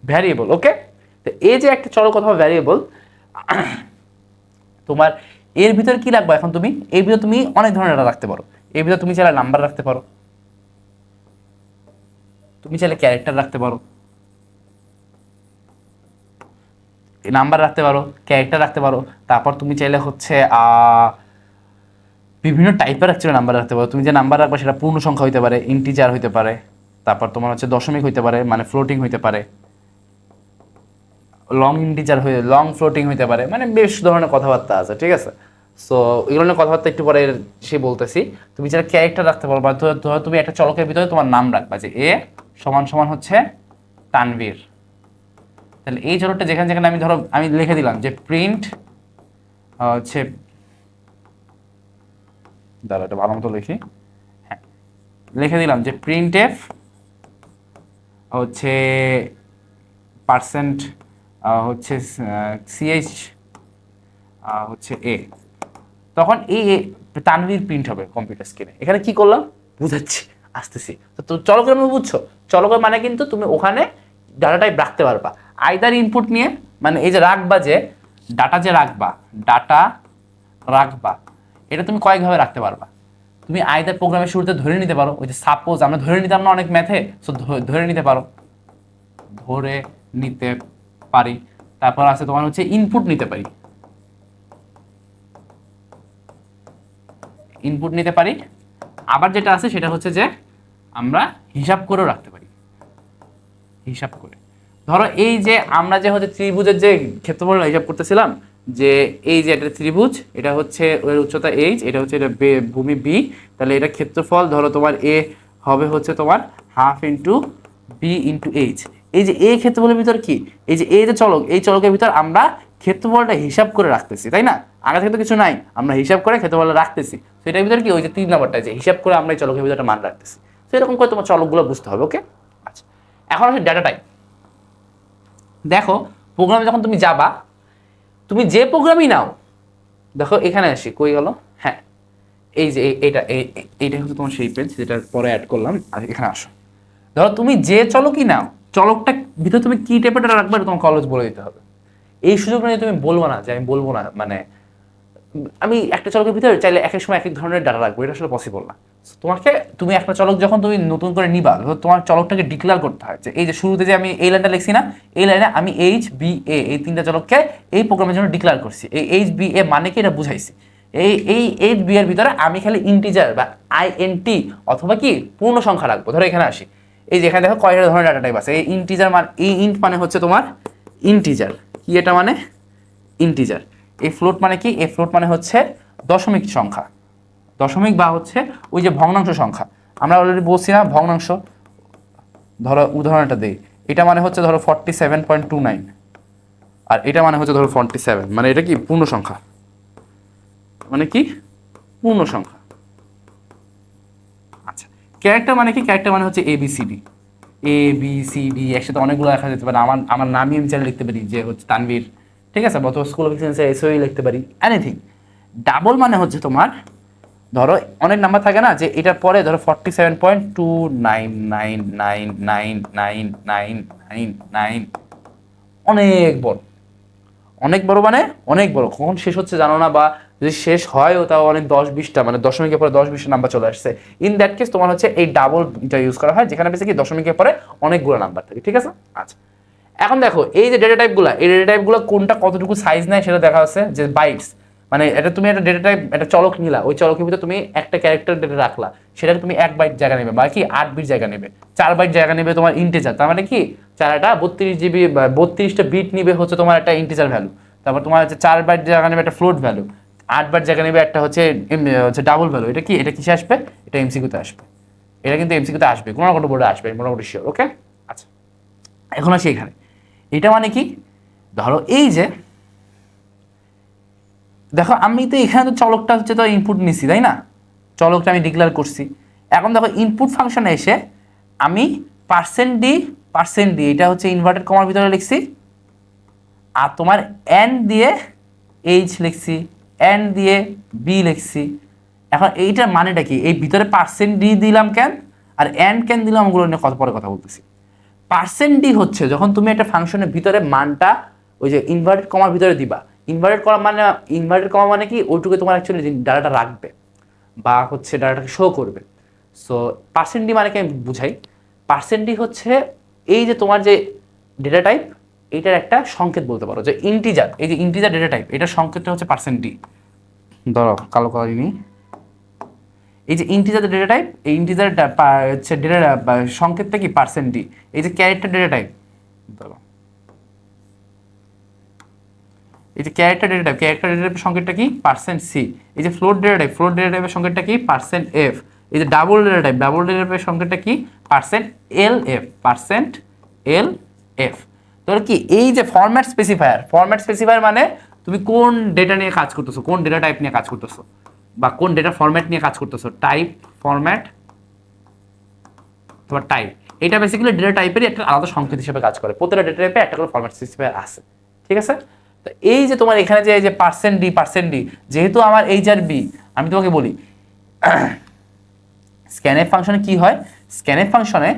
ভ্যারিয়েবল। ওকে, তো এই যে একটা চলক অথবা ভ্যারিয়েবল, তোমার এর ভিতরে কি রাখবো এখন তুমি, এর ভিতরে তুমি অনেক ধরনের ডাটা রাখতে পারো। এর ভিতরে তুমি চাইলে নাম্বার রাখতে পারো, তুমি চাইলে ক্যারেক্টার রাখতে পারো, নাম্বার রাখতে পারো, ক্যারেক্টার রাখতে পারো। তারপর তুমি চাইলে হচ্ছে বিভিন্ন টাইপের অ্যাকচুয়ালি নাম্বার রাখতে পারো। তুমি যে নাম্বার রাখবে সেটা পূর্ণ সংখ্যা হতে পারে, ইন্টিজার হতে পারে, তারপর তোমার হচ্ছে দশমিক হতে পারে মানে ফ্লোটিং হতে পারে, লং ইন্টিজার হয়ে লং ফ্লোটিং হতে পারে, মানে বেশ ধরনের কথাবার্তা আছে, ঠিক আছে? সো এগুলো নিয়ে কথাবার্তা একটু পরে সে বলতেছি। তুমি যারা ক্যারেক্টার রাখতে পারো, বা ধরো তুমি একটা চলকের ভিতরে তোমার নাম রাখবা, যে এ সমান সমান হচ্ছে তানভীর। তাহলে এই চলকটা যেখানে যেখানে আমি ধরো আমি লিখে দিলাম যে প্রিন্ট হচ্ছে, দাঁড়া এটা ভালো মতো লিখি, হ্যাঁ লিখে দিলাম যে প্রিন্টএফ হচ্ছে পার্সেন্ট হচ্ছে সিএইচ হচ্ছে এ, তখন এই তানভীর প্রিন্ট হবে কম্পিউটার স্ক্রিনে। এখানে কি করলাম বুঝাচ্ছি, আসতেছি। তো চলকের মধ্যে বুঝছো, চলকের মানে কিন্তু তুমি ওখানে ডাটা টাইপ রাখতে পারবা আইদার ইনপুট নিয়ে, মানে এই যে রাখবা, যে ডাটা যে ডাটা রাখবা, এটা তুমি কয়েকভাবে রাখতে পারবা। তুমি আইদার প্রোগ্রামের শুরুতে ধরে নিতে পারো, ওই যে সাপোজ আমরা ধরে নিতাম না অনেক ম্যাথে, সো ধরে নিতে পারো, ধরে নিতে পারি। তারপর আছে তোমার হচ্ছে ইনপুট নিতে পারি, ইনপুট নিতে পারি। আবার যেটা আছে সেটা হচ্ছে যে আমরা হিসাব করেও রাখতে পারি, হিসাব করে। ধরো এই যে আমরা যে হচ্ছে ত্রিভুজের যে ক্ষেত্রফল হিসাব করতেছিলাম, যে এই যে একটা ত্রিভুজ, এটা হচ্ছে ওর উচ্চতা এইচ, এটা হচ্ছে এটা ভূমি বি, তাহলে এটা ক্ষেত্রফল ধরো তোমার এ হবে হচ্ছে তোমার half into B into H. এই যে এ ক্ষেত্রফলের ভিতর কি, এই যে এই যে চলক, এই চলকের ভিতর আমরা ক্ষেত্রফলটা হিসাব করে রাখতেছি, তাই না? আগে থেকে তো কিছু নাই, আমরা হিসাব করে ক্ষেত্রফলটা রাখতেছি। তো এটার ভিতরে কি ওই যে 3 নম্বরটা, যে হিসাব করে আমরা এই চলকের ভিতরে মান রাখতেছি। তো এরকম করে তোমার চলকগুলো বুঝতে হবে। ওকে, আচ্ছা এখন আসলে ডাটা টাইপ। দেখো প্রোগ্রামে যখন তুমি যাবা, তুমি যে প্রোগ্রামই নাও, দেখো এখানে আসি, কই গেল, হ্যাঁ এই যে এইটা হচ্ছে তোমার সেই পেজ যেটা পরে অ্যাড করলাম। আর এখানে আসো, ধরো তুমি যে চলকই নাও, চলকটা ভিতরে তুমি কি টাইপের ডাটা রাখবে তোমার কলেজ বলে দিতে হবে। এই সুযোগ নিয়ে তুমি বলবো না যে আমি বলবো না, মানে আমি একটা চলকের ভিতরে চাইলে এক এক সময় এক এক ধরনের ডাটা রাখবো, এটা আসলে পসিবল না। তোমাকে তুমি একটা চলক যখন তুমি নতুন করে নিবা, তোমার চলকটাকে ডিক্লেয়ার করতে হয় যে এই যে শুরুতে যে আমি এই লাইনটা লিখছি না, এই লাইনে আমি এইচ বি এ এই 3টা চলককে এই প্রোগ্রামের জন্য ডিক্লেয়ার করছি। এই এইচ বি এ মানে কি এটা বুঝাইছি। এই এইচ বি এর ভিতরে আমি খালি ইন্টিজার বা আইএনটি অথবা কি পূর্ণ সংখ্যা রাখবো। ধরো এখানে আসি, এই যে এখানে দেখো কয়টা ধরনের ডাটা টাইপ আছে। এই ইন্টিজার মানে এই ইন্ট মানে হচ্ছে তোমার ইন্টিজার, কি এটা মানে ইন্টিজার। এই ফ্লোট মানে কি, এই ফ্লোট মানে হচ্ছে দশমিক সংখ্যা, দশমিক বা হচ্ছে ওই যে ভগ্নাংশ সংখ্যা, আমরা অলরেডি বলছি না ভগ্নাংশ, ধরো উদাহরণটা দিই, এটা মানে হচ্ছে ধরো 47.29, আর এটা মানে হচ্ছে ধরো 47, মানে এটা কি পূর্ণ সংখ্যা, মানে কি পূর্ণ সংখ্যা। আচ্ছা, ক্যারেক্টার মানে কি? ক্যারেক্টার মানে হচ্ছে ABCD, ABCD একসাথে অনেকগুলো লেখা যেতে পারে। আমার নামই আমি চাইলে লিখতে পারি যে হচ্ছে তানভীর, ঠিক আছে, অথবা স্কুল অফ এক্সেলেন্সে SOE লিখতে পারি, এনিথিং। ডাবল মানে হচ্ছে তোমার ধরো অনেক নাম্বার থাকে না, যে এটার পরে ধরো 47.29999999, অনেক বড়, অনেক বড় মানে অনেক বড়, কখন শেষ হচ্ছে জানো না, বা যদি শেষ হয়ও তাও অনেক 10-20টা, মানে দশমিকের পরে 10-20টা নাম্বার চলে আসছে। ইন দ্যাট কেস তোমার হচ্ছে এই ডাবলটা ইউজ করা হয়, যেখানে বেশি কি দশমিকের পরে অনেকগুলো নাম্বার থাকে, ঠিক আছে। আচ্ছা, এখন দেখো এই যে ডেটা টাইপগুলো, এই ডেটা টাইপগুলো কোনটা কতটুকু সাইজ নেয় সেটা দেখা যাচ্ছে যে বাইটস, মানে এটা তুমি একটা ডেটা টাইপ, একটা চলক নিলা, ওই চলকের ভিতরে তুমি একটা ক্যারেক্টার ডেটা রাখলা, সেটাকে তুমি 1 বাইট জায়গা নেবে, বা কি 8 বিট জায়গা নেবে, 4 বাইট জায়গা নেবে তোমার ইন্টিজার, তার মানে কি চারটা 32 GB, 32টা বিট নিবে হচ্ছে তোমার একটা ইন্টিজার ভ্যালু, তারপর তোমার হচ্ছে 4 বাইট জায়গা নেবে একটা ফ্লোট ভ্যালু, 8 বাইট জায়গা নেবে একটা হচ্ছে ডাবল ভ্যালু। এটা কি, এটা কিসে আসবে? এটা এমসিকিউতে আসবে, এটা কিন্তু এমসিকিউতে আসবে, কোনো না কোনো বোর্ডে আসবে, মোটামুটি শিওর। ওকে, আচ্ছা, এখন আসি এখানে। এটা মানে কি, ধরো এই যে দেখো আমি তো এখানে তো চলকটা হচ্ছে তো ইনপুট নিছি, তাই না, চলকটা আমি ডিক্লেয়ার করছি। এখন দেখো ইনপুট ফাংশনে এসে আমি %d এটা হচ্ছে ইনভার্টেড কমার ভিতরে লিখছি, আর তোমার n দিয়ে h লিখছি, n দিয়ে b লিখছি। এখন এইটার মানেটা কি? এই ভিতরে %d দিলাম কেন আর n কেন দিলাম, ওগুলো নিয়ে পরে কথা বলতেছি। %d হচ্ছে যখন তুমি একটা ফাংশনের ভিতরে মানটা ওই যে ইনভার্টেড কমার ভিতরে দিবা, ইনভার্টেড কমা মানে কি, ওইটুকু তোমার অ্যাকচুয়ালি ডাটাটা রাখবে বা হচ্ছে ডাটাটাকে শো করবে। সো %d মানে কি আমি বুঝাই, %d হচ্ছে এই যে তোমার যে ডেটা টাইপ, এইটার একটা সংকেত বলতে পারো, যে ইন্টিজার, এই যে ইন্টিজার ডেটা টাইপ, এটার সংকেতটা হচ্ছে %d। ধরো কালো কালারই নেই, এই যে ইন্টিজার ডেটা টাইপ, এই ইন্টিজার হচ্ছে ডেটা সংকেতটা কি %d। এই যে ক্যারেক্টার ডেটা টাইপ, ধরো এই যে ক্যারেক্টার ডেটা টাইপের সংকেতটা কি %c। এই যে ফ্লোট ডেটা টাইপের সংকেতটা কি %f। এই যে ডাবল ডেটা টাইপের সংকেতটা কি %lf। তাহলে কি এই যে ফরম্যাট স্পেসিফায়ার মানে তুমি কোন ডেটা নিয়ে কাজ করতেছো, কোন ডেটা টাইপ নিয়ে কাজ করতেছো, বা কোন ডেটা ফরম্যাট নিয়ে কাজ করতেছো, টাইপ, ফরম্যাট, তোমার টাইপ। এটা বেসিক্যালি ডেটা টাইপেরই একটা আলাদা সংকেত হিসেবে কাজ করে, প্রতিটা ডেটা টাইপে একটা করে ফরম্যাট স্পেসিফায়ার আছে, ঠিক আছে। তো এই যে তোমার এখানে যে এই যে %d, যেহেতু আমার এইচ আর বি, আমি তোমাকে বলি স্ক্যানএফ ফাংশনে কি হয়, স্ক্যানএফ ফাংশনে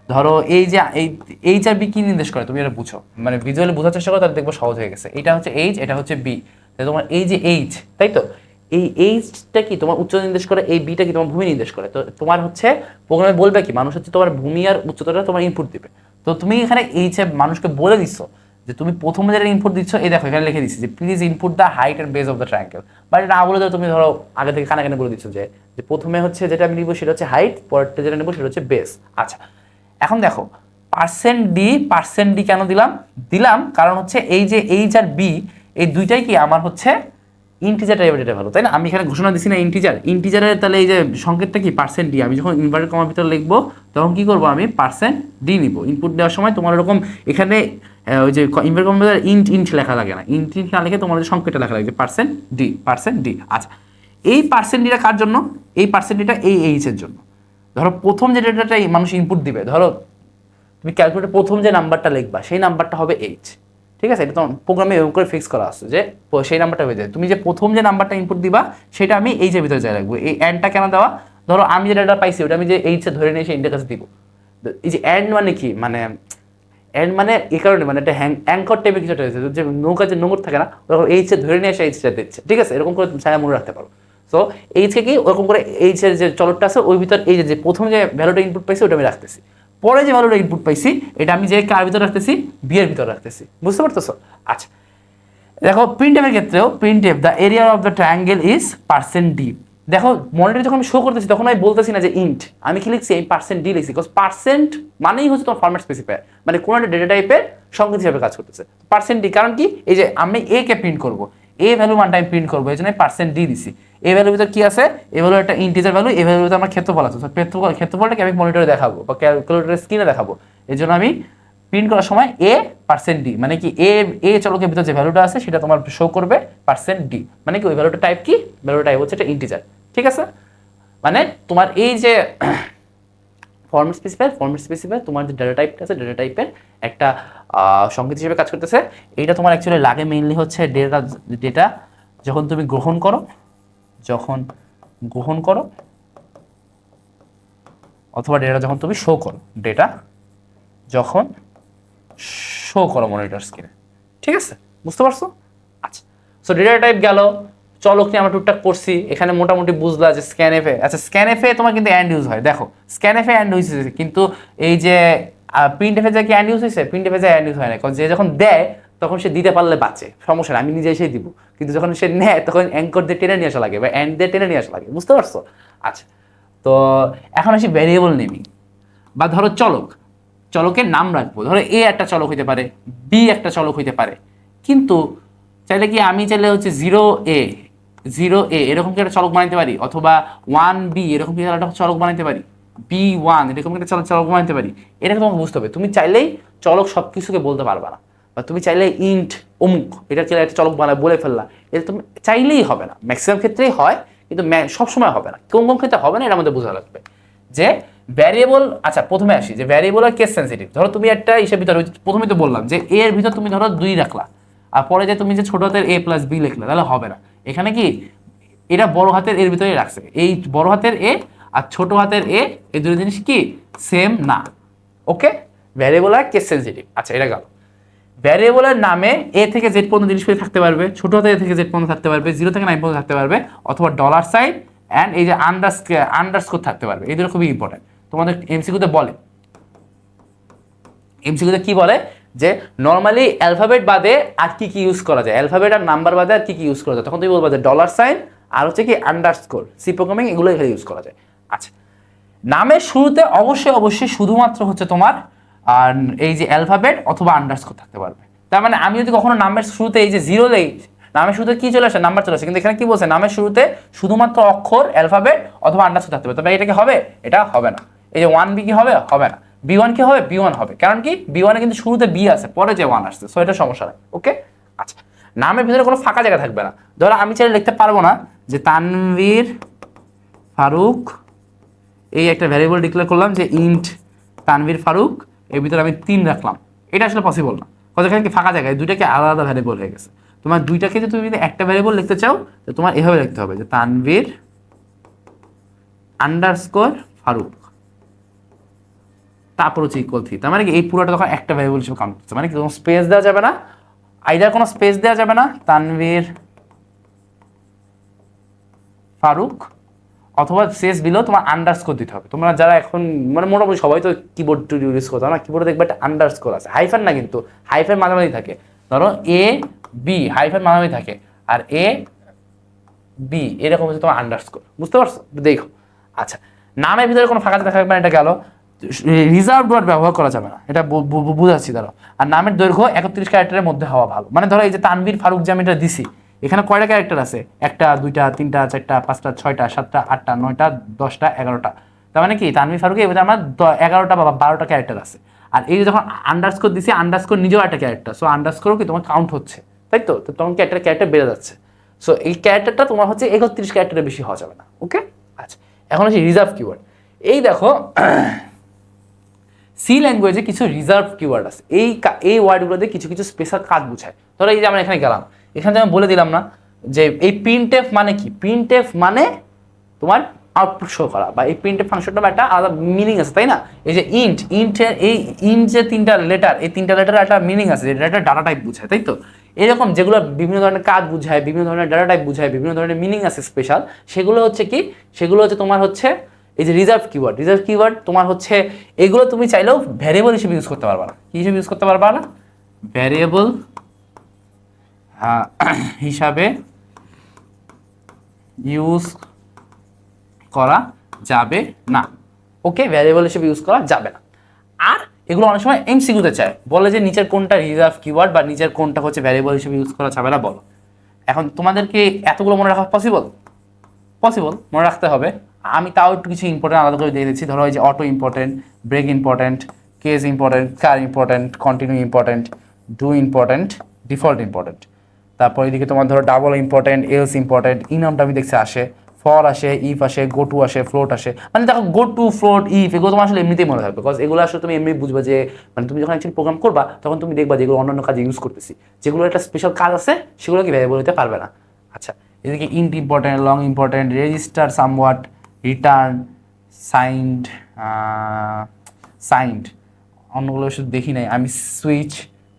ধরো এই যে এই এইচ আর বি কি নির্দেশ করে, তুমি এটা বুঝো, মানে ভিজুয়ালি বোঝার চেষ্টা করো, তাহলে দেখবো সহজ হয়ে গেছে। এটা হচ্ছে এইচ, এটা হচ্ছে বি, তাই তোমার এই যে এইচ, তাই তো এই এইচটা কি তোমার উচ্চতা নির্দেশ করে, এই বিটা কি তোমার ভূমি নির্দেশ করে। তো তোমার হচ্ছে প্রোগ্রামে বলবে কি, মানুষ হচ্ছে তোমার ভূমি আর উচ্চতাটা তোমার ইনপুট দিবে। তো তুমি এখানে এইচ এ মানুষকে বলে দিচ্ছ যে তুমি প্রথমে যেটা ইনপুট দিচ্ছ, এই দেখো এখানে লিখে দিচ্ছি যে please input the height and base of the triangle. But এটা না বলে দাও, তুমি ধরো আগে থেকে কানে বলে দিচ্ছ যে প্রথমে হচ্ছে যেটা আমি নিব সেটা হচ্ছে হাইট, পরেরটা যেটা নেবো সেটা হচ্ছে বেস। আচ্ছা, এখন দেখো %d কেন দিলাম কারণ হচ্ছে এই যে এইচ আর বি, এই দুইটাই কি আমার হচ্ছে ইন্টিজার টাইপের ডেটা ভ্যালু, তাই না। আমি এখানে ঘোষণা দিছি না ইন্টিজারের, তাহলে এই যে সংকেতটা কি %d, আমি যখন ইনভার্টেড কমার ভিতরে লিখবো তখন কি করবো, আমি %d নিব। ইনপুট দেওয়ার সময় তোমার এরকম এখানে ওই যে ইনভার্টেড কমার ভিতরে ইন্ট লেখা লাগে না, ইন্ট না লিখে তোমার যে সংকেতটা লেখা লাগে %d। আচ্ছা, এই %dটা কার জন্য, এই %dটা এই এইচ এর জন্য। ধরো প্রথম যে ডেটাটাই মানুষ ইনপুট দিবে, ধরো তুমি ক্যালকুলেটর প্রথম যে নাম্বারটা লিখবা সেই নাম্বারটা হবে এইচ, ঠিক আছে। এটা তো প্রোগ্রামে এরকম করে ফিক্স করা আছে যে সেই নাম্বারটা হয়ে যায়। তুমি যে প্রথম যে নাম্বারটা ইনপুট দিবা সেটা আমি এইচের ভিতরে যাই রাখবো। এই অ্যান্ডটা কেন দেওয়া, ধরো আমি যে ডেটা পাইছি ওটা আমি যে এইচে ধরে নিয়ে সেই ইন্ডের কাছে দিব। এই যে অ্যান্ড মানে কি, মানে অ্যান্ড মানে এই কারণে, মানে এটা অ্যাঙ্কর টাইপের কিছু একটা হয়েছে, যে নৌকা যে নোংর থাকে না, ওরকম এইচে ধরে নিয়ে এসে এইচটা দিচ্ছে, ঠিক আছে। এরকম করে ছায়া মনে রাখতে পারো। সো এইচকে কি ওরকম করে এইচের যে চলকটা আছে ওই ভিতর এই যে প্রথম যে ভ্যালুটা ইনপুট পাইছি ওটা আমি রাখতেছি, পরে যে ভ্যালুটা ইনপুট পাইছি এটা আমি যে কার ভিতরে রাখতেছি, বি এর ভিতরে রাখতেছি, বুঝতে পারতেছো। আচ্ছা, দেখো প্রিন্টএফের ক্ষেত্রেও printf the area of the triangle is %d। দেখো মনিটরে যখন আমি শো করতেছি তখন আমি বলতেছি না যে ইন্ট, আমি কি লিখছি এই %d লিখছি, বিকজ পার্সেন্ট মানেই হচ্ছে তোমার ফরম্যাট স্পেসিফায়ার, মানে কোনো একটা ডেটা টাইপের সংকেত হিসাবে কাজ করতেছে %d। কারণ কি, এই যে আমি এ কে প্রিন্ট করবো, এ ভ্যালু মানটা আমি প্রিন্ট করবো, এই জন্য পার্সেন্ট ডি দিছি। এ ভ্যালুর ভিতর কি আছে, এ ভ্যালু একটা ইন্টিজার ভ্যালু, এ ভ্যালুর ভিতর আমার ক্ষেত্রফল আছে, ক্ষেত্রফলটাকে আমি মনিটরে দেখাবো বা ক্যালকুলেটরের স্ক্রিনে দেখাবো, এই জন্য আমি প্রিন্ট করার সময় এ পার্সেন্ট ডি, মানে কি এ চলকের ভিতর যে ভ্যালুটা আছে সেটা তোমার শো করবে পার্সেন্ট ডি, মানে কি ওই ভ্যালুটা টাইপ কি, ভ্যালুটা টাইপ হচ্ছে এটা ইন্টিজার, ঠিক আছে। মানে তোমার এই যে ফরম্যাট স্পেসিফায়ার তোমার যে ডেটা টাইপটা আছে, ডেটা টাইপের একটা সংকেত হিসেবে কাজ করতেছে। এইটা তোমার অ্যাকচুয়ালি লাগে মেইনলি হচ্ছে ডেটা যখন তুমি গ্রহণ করো অথবা ডেটা যখন তুমি শো করো, ডেটা যখন শো করো মনিটর স্ক্রিনে, ঠিক আছে, বুঝতে পারছো? আচ্ছা, সো ডেটা টাইপ গেল, চলক নিয়ে আমরা টুকটাক করছি, এখানে মোটামুটি বুঝলা যে স্ক্যানএফে, আচ্ছা স্ক্যানএফে তোমার কিন্তু অ্যান্ড ইউজ হয়, দেখো স্ক্যানএফে অ্যান্ড ইউজ হয়েছে, কিন্তু এই যে প্রিন্টএফে যে কি অ্যান্ড ইউজ হয়েছে, প্রিন্টএফে যে অ্যান্ড ইউজ হয় না, কারণ যে যখন দেয় তখন সে দিতে পারলে বাঁচে, সমস্যা নেই, আমি নিজে এসেই দিব, কিন্তু যখন সে নেয় তখন অ্যাঙ্কর দিয়ে টেনে নিয়ে আসা লাগে বা অ্যান্ড দিয়ে টেনে নিয়ে আসা লাগে, বুঝতে পারছো? আচ্ছা, তো এখন আসি ভ্যারিয়েবল নেমিং, বা ধরো চলকের নাম রাখবো, ধরো এ একটা চলক হইতে পারে, বি একটা চলক হইতে পারে, কিন্তু চাইলে কি আমি চাইলে হচ্ছে 0a এরকম কি একটা চলক বানাইতে পারি, অথবা 1b এরকম কি একটা চলক বানাইতে পারি, b1 এরকম একটা চলক বানাইতে পারি। এটাকে তোমাকে বুঝতে হবে, তুমি চাইলেই চলক সব কিছুকে বলতে পারবা না, বা তুমি চাইলে ইন্ট অমুক এটা চাইলে একটা চলক বলে ফেললা, এটা তুমি চাইলেই হবে না, ম্যাক্সিমাম ক্ষেত্রেই হয় কিন্তু সবসময় হবে না, কোন কোন ক্ষেত্রে হবে না এটা আমাদের বোঝা লাগবে। যে ভ্যারিয়েবল, আচ্ছা প্রথমে আসি যে ভ্যারিয়েবল আর কেস সেন্সিটিভ। ধরো তুমি একটা হিসেবে ভিতরে প্রথমেই তো বললাম যে এর ভিতর তুমি ধরো 2 রাখলা, আর পরে যে তুমি যে ছোট হাতের a প্লাস বি লিখলে, তাহলে হবে না। এখানে কি এটা বড় হাতের এর ভিতরে রাখছে, এই বড় হাতের এ আর ছোট হাতের এ, এই দুটো জিনিস কি সেম না, ওকে। ভ্যারিয়েবল আর কেস সেন্সিটিভ, আচ্ছা এটা গেল। ভ্যারিয়েবলের নামে এ থেকে জেড পর্যন্ত জিনিসগুলি থাকতে পারবে, ছোট হাতে এ থেকে জেড পর্যন্ত থাকতে পারবে, 0 থেকে 9 পর্যন্ত থাকতে পারবে, অথবা ডলার সাইন অ্যান্ড এই যে আন্ডারস্কোর থাকতে পারবে। এই দুটো খুবই ইম্পর্টেন্ট, তোমাদের এমসিকিউতে বলে, এমসিকিউতে কি বলে যে নর্মালি অ্যালফাবেট বাদে আর কি কি ইউজ করা যায়, অ্যালফাবেট আর নাম্বার বাদে আর কি কি ইউজ করা যায়, তখন তুমি বলবা যে ডলার সাইন আর হচ্ছে কি আন্ডারস্কোর, সি প্রোগ্রামিং এগুলো এখানে ইউজ করা যায়। আচ্ছা, নামের শুরুতে অবশ্যই শুধুমাত্র হচ্ছে তোমার আর এই যে অ্যালফাবেট অথবা আন্ডারস্কোর থাকতে পারবে। তার মানে আমি যদি কখনো নামের শুরুতে এই যে 0 দেই, নামের শুরুতে কি চলে আসে, নাম্বার চলে আসে, কিন্তু এখানে কি বলছে, নামের শুরুতে শুধুমাত্র অক্ষর অ্যালফাবেট অথবা আন্ডারস্কোর থাকতে পারে, তবে এটা কি হবে, এটা হবে না। এই যে 1b কি হবে, হবে না। b1 কি হবে, b1 হবে, কারণ কি b1 এ কিন্তু শুরুতে b আছে, পরে যে 1 আসছে, সো এটা সমস্যা নাই, ওকে। আচ্ছা, নামের ভিতরে কোনো ফাঁকা জায়গা থাকবে না। ধরো আমি চাইলে লিখতে পারবো না যে তানভীর ফারুক, এই একটা ভ্যারিয়েবল ডিক্লেয়ার করলাম যে ইন্ট তানভীর ফারুক, এর ভিতরে আমি 3 রাখলাম, এটা আসলে পসিবল না, কারণ এখানে কি ফাঁকা জায়গায় দুইটাকে আলাদা আলাদা ভ্যারিয়েবল হয়ে গেছে। তোমার দুইটাকে যদি তুমি একটা ভ্যারিয়েবল লিখতে চাও, তো তোমার এভাবে লিখতে হবে যে তানভীর আন্ডারস্কোর ফারুক, তারপর হচ্ছে ইকুয়াল 3। তার মানে কি এই পুরোটা তখন একটা ভ্যারিয়েবল হিসেবে কাউন্ট করছে, মানে কি কোনো স্পেস দেওয়া যাবে না, আইদার কোনো স্পেস দেওয়া যাবে না তানভীর ফারুক, অথবা শেষ দিলেও তোমার আন্ডারস্কোর দিতে হবে। তোমরা যারা এখন মানে মোটামুটি সবাই তো কিবোর্ড ইউজ করতে না, কিবোর্ডে দেখবে একটা আন্ডারস্কোর আছে, হাইফান না কিন্তু, হাইফান মাঝামাঝি থাকে, ধরো এ বি হাইফান মাঝামাঝি থাকে, আর এ বি এরকম হচ্ছে তোমার আন্ডারস্কোর, বুঝতে পারছো? দেখো, আচ্ছা, নামের ভিতরে কোনো ফাঁকা থাকবে না, এটা গেল। রিজার্ভ ওয়ার্ড ব্যবহার করা যাবে না, এটা বুঝাচ্ছি ধরো। আর নামের দৈর্ঘ্য 31 ক্যারেক্টারের মধ্যে হওয়া ভালো, মানে ধরো এই যে তানভীর ফারুক যে আমি এটা দিছি, এখানে কয়টা ক্যারেক্টার আছে, 1 2 3 4 5 6 7 8 9 10 11টা, তার মানে কি তানভীর ফারুক এর ভিতরে আমার 11টা বা 12টা ক্যারেক্টার আছে। আর এই যে যখন আন্ডারস্কোর দিছি, আন্ডারস্কোর নিজেও একটা ক্যারেক্টার, সো আন্ডারস্কোরও কি তোমার কাউন্ট হচ্ছে, তাই তো? তো তখন কি একটা ক্যারেক্টার বেড়ে যাচ্ছে, সো এই ক্যারেক্টারটা তোমার হচ্ছে 31 ক্যারেক্টারের বেশি হওয়া যাবে না, ওকে। আচ্ছা, এখন হচ্ছে রিজার্ভ কিওয়ার্ড। এই দেখো সি ল্যাঙ্গুয়েজে কিছু রিজার্ভ কিওয়ার্ড আছে, এই ওয়ার্ডগুলোতে কিছু কিছু স্পেশাল কাজ বোঝায়। ধরো এই যে আমরা এখানে গেলাম, এখানে আমি বলে দিলাম না যে এই প্রিন্টএফ মানে কি, প্রিন্টএফ মানে তোমার আউটপুট শো করা, বা এই প্রিন্টএফ ফাংশনটার একটা আলাদা মিনিং আছে, তাই না? এই যে ইন্টের এই ইন্ট যে 3টা লেটার, এই 3টা লেটার একটা মিনিং আছে, যেটা একটা ডাটা টাইপ বোঝায়, তাই তো? এরকম যেগুলো বিভিন্ন ধরনের কাজ বোঝায়, বিভিন্ন ধরনের ডাটা টাইপ বোঝায়, বিভিন্ন ধরনের মিনিং আছে স্পেশাল, সেগুলো হচ্ছে কি, সেগুলো হচ্ছে তোমার হচ্ছে এই যে রিজার্ভ কিওয়ার্ড তোমার হচ্ছে এগুলো তুমি চাইলেও ভ্যারিয়েবল হিসেবে ইউজ করতে পারবা না। কি হিসেবে ইউজ করতে পারবা না? ভ্যারিয়েবল হিসাবে ইউজ করা যাবে না, ওকে, ভ্যারিয়েবল হিসেবে ইউজ করা যাবে না। আর এগুলো অনেক সময় এমসিকিউতে চায়, বলে যে নিচের কোনটা রিজার্ভ কিওয়ার্ড বা নিচের কোনটা হচ্ছে ভ্যারিয়েবল হিসেবে ইউজ করা যাবে না, বলো। এখন তোমাদেরকে এতগুলো মনে রাখা পসিবল? মনে রাখতে হবে। আমি তাও একটু কিছু ইম্পর্টেন্ট আলাদা করে দিয়ে দিচ্ছি। ধরো এই যে auto important, break important, case important, char important, continue important, do important, default important. তারপর এদিকে তোমার ধরো ডাবল ইম্পর্টেন্ট, এলস ইম্পর্টেন্ট, ইনামটা আমি দেখছি আসে, ফর আসে, ইফ আসে, গো টু আসে, ফ্লোট আসে। মানে দেখো গো টু, ফ্লোট, ইফ এগুলো তোমার আসলে এমনিতেই মনে থাকবে, বিকজ এগুলো আসলে তুমি এমনি বুঝবে যে মানে তুমি যখন একচুয়ালি প্রোগ্রাম করবা তখন তুমি দেখবা যেগুলো অন্যান্য কাজে ইউজ করতেছি, যেগুলো একটা স্পেশাল কাজ আছে সেগুলো কি ভ্যারিয়েবল হতে পারবে না। আচ্ছা, এদিকে int important, long important, register somewhat, return, signed, signed অন্যগুলো শুধু দেখি নাই আমি, সুইচ,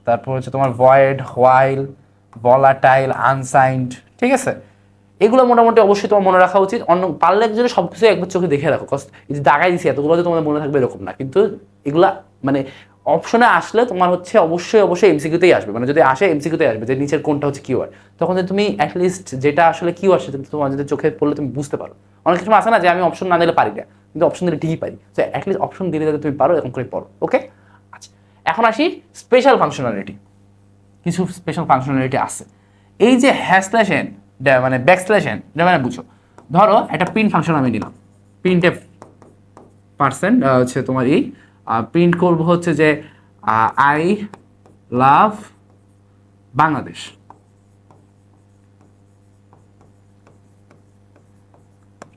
তারপর হচ্ছে তোমার ভয়েড, হোয়াইল, ভলাটাইল, আনসাইন্ড। ঠিক আছে, এগুলো মোটামুটি অবশ্যই তোমার মনে রাখা উচিত। অন্য পারলে যদি সব কিছু একবার চোখে দেখে রাখো, কজ এই যে দাগাই দিছি এতগুলো যে তোমাদের মনে থাকবে এরকম না, কিন্তু এগুলা মানে অপশনে আসলে তোমার হচ্ছে অবশ্যই এমসিকিউতেই আসবে, মানে যদি আসে এমসিকিউতেই আসবে যে নিচের কোনটা হচ্ছে কিওয়ার্ড, তখন যদি তুমি অ্যাটলিস্ট যেটা আসলে কিওয়ার্ড সেটা তোমার যদি চোখে পড়লে তুমি বুঝতে পারো। অনেক কিছু আছে না যে আমি অপশন না দিলে পারি না, কিন্তু অপশন দিলে ঠিকই পারি, তো অ্যাটলিস্ট অপশন দিলে যাতে তুমি পারো এরকম করে পড়ো। ওকে, আচ্ছা, এখন আসি স্পেশাল ফাংশনালিটি। কিছু স্পেশাল ফাংশনালিটি আছে। এই যে হ্যাশ এন মানে ব্যাকস্ল্যাশ এন, এটা মানে বুঝো, ধরো একটা প্রিন্ট ফাংশন আমি নিলাম, প্রিন্ট এফ পার্সেন্ট হচ্ছে তোমার এই প্রিন্ট করবো হচ্ছে যে আই লাভ বাংলাদেশ।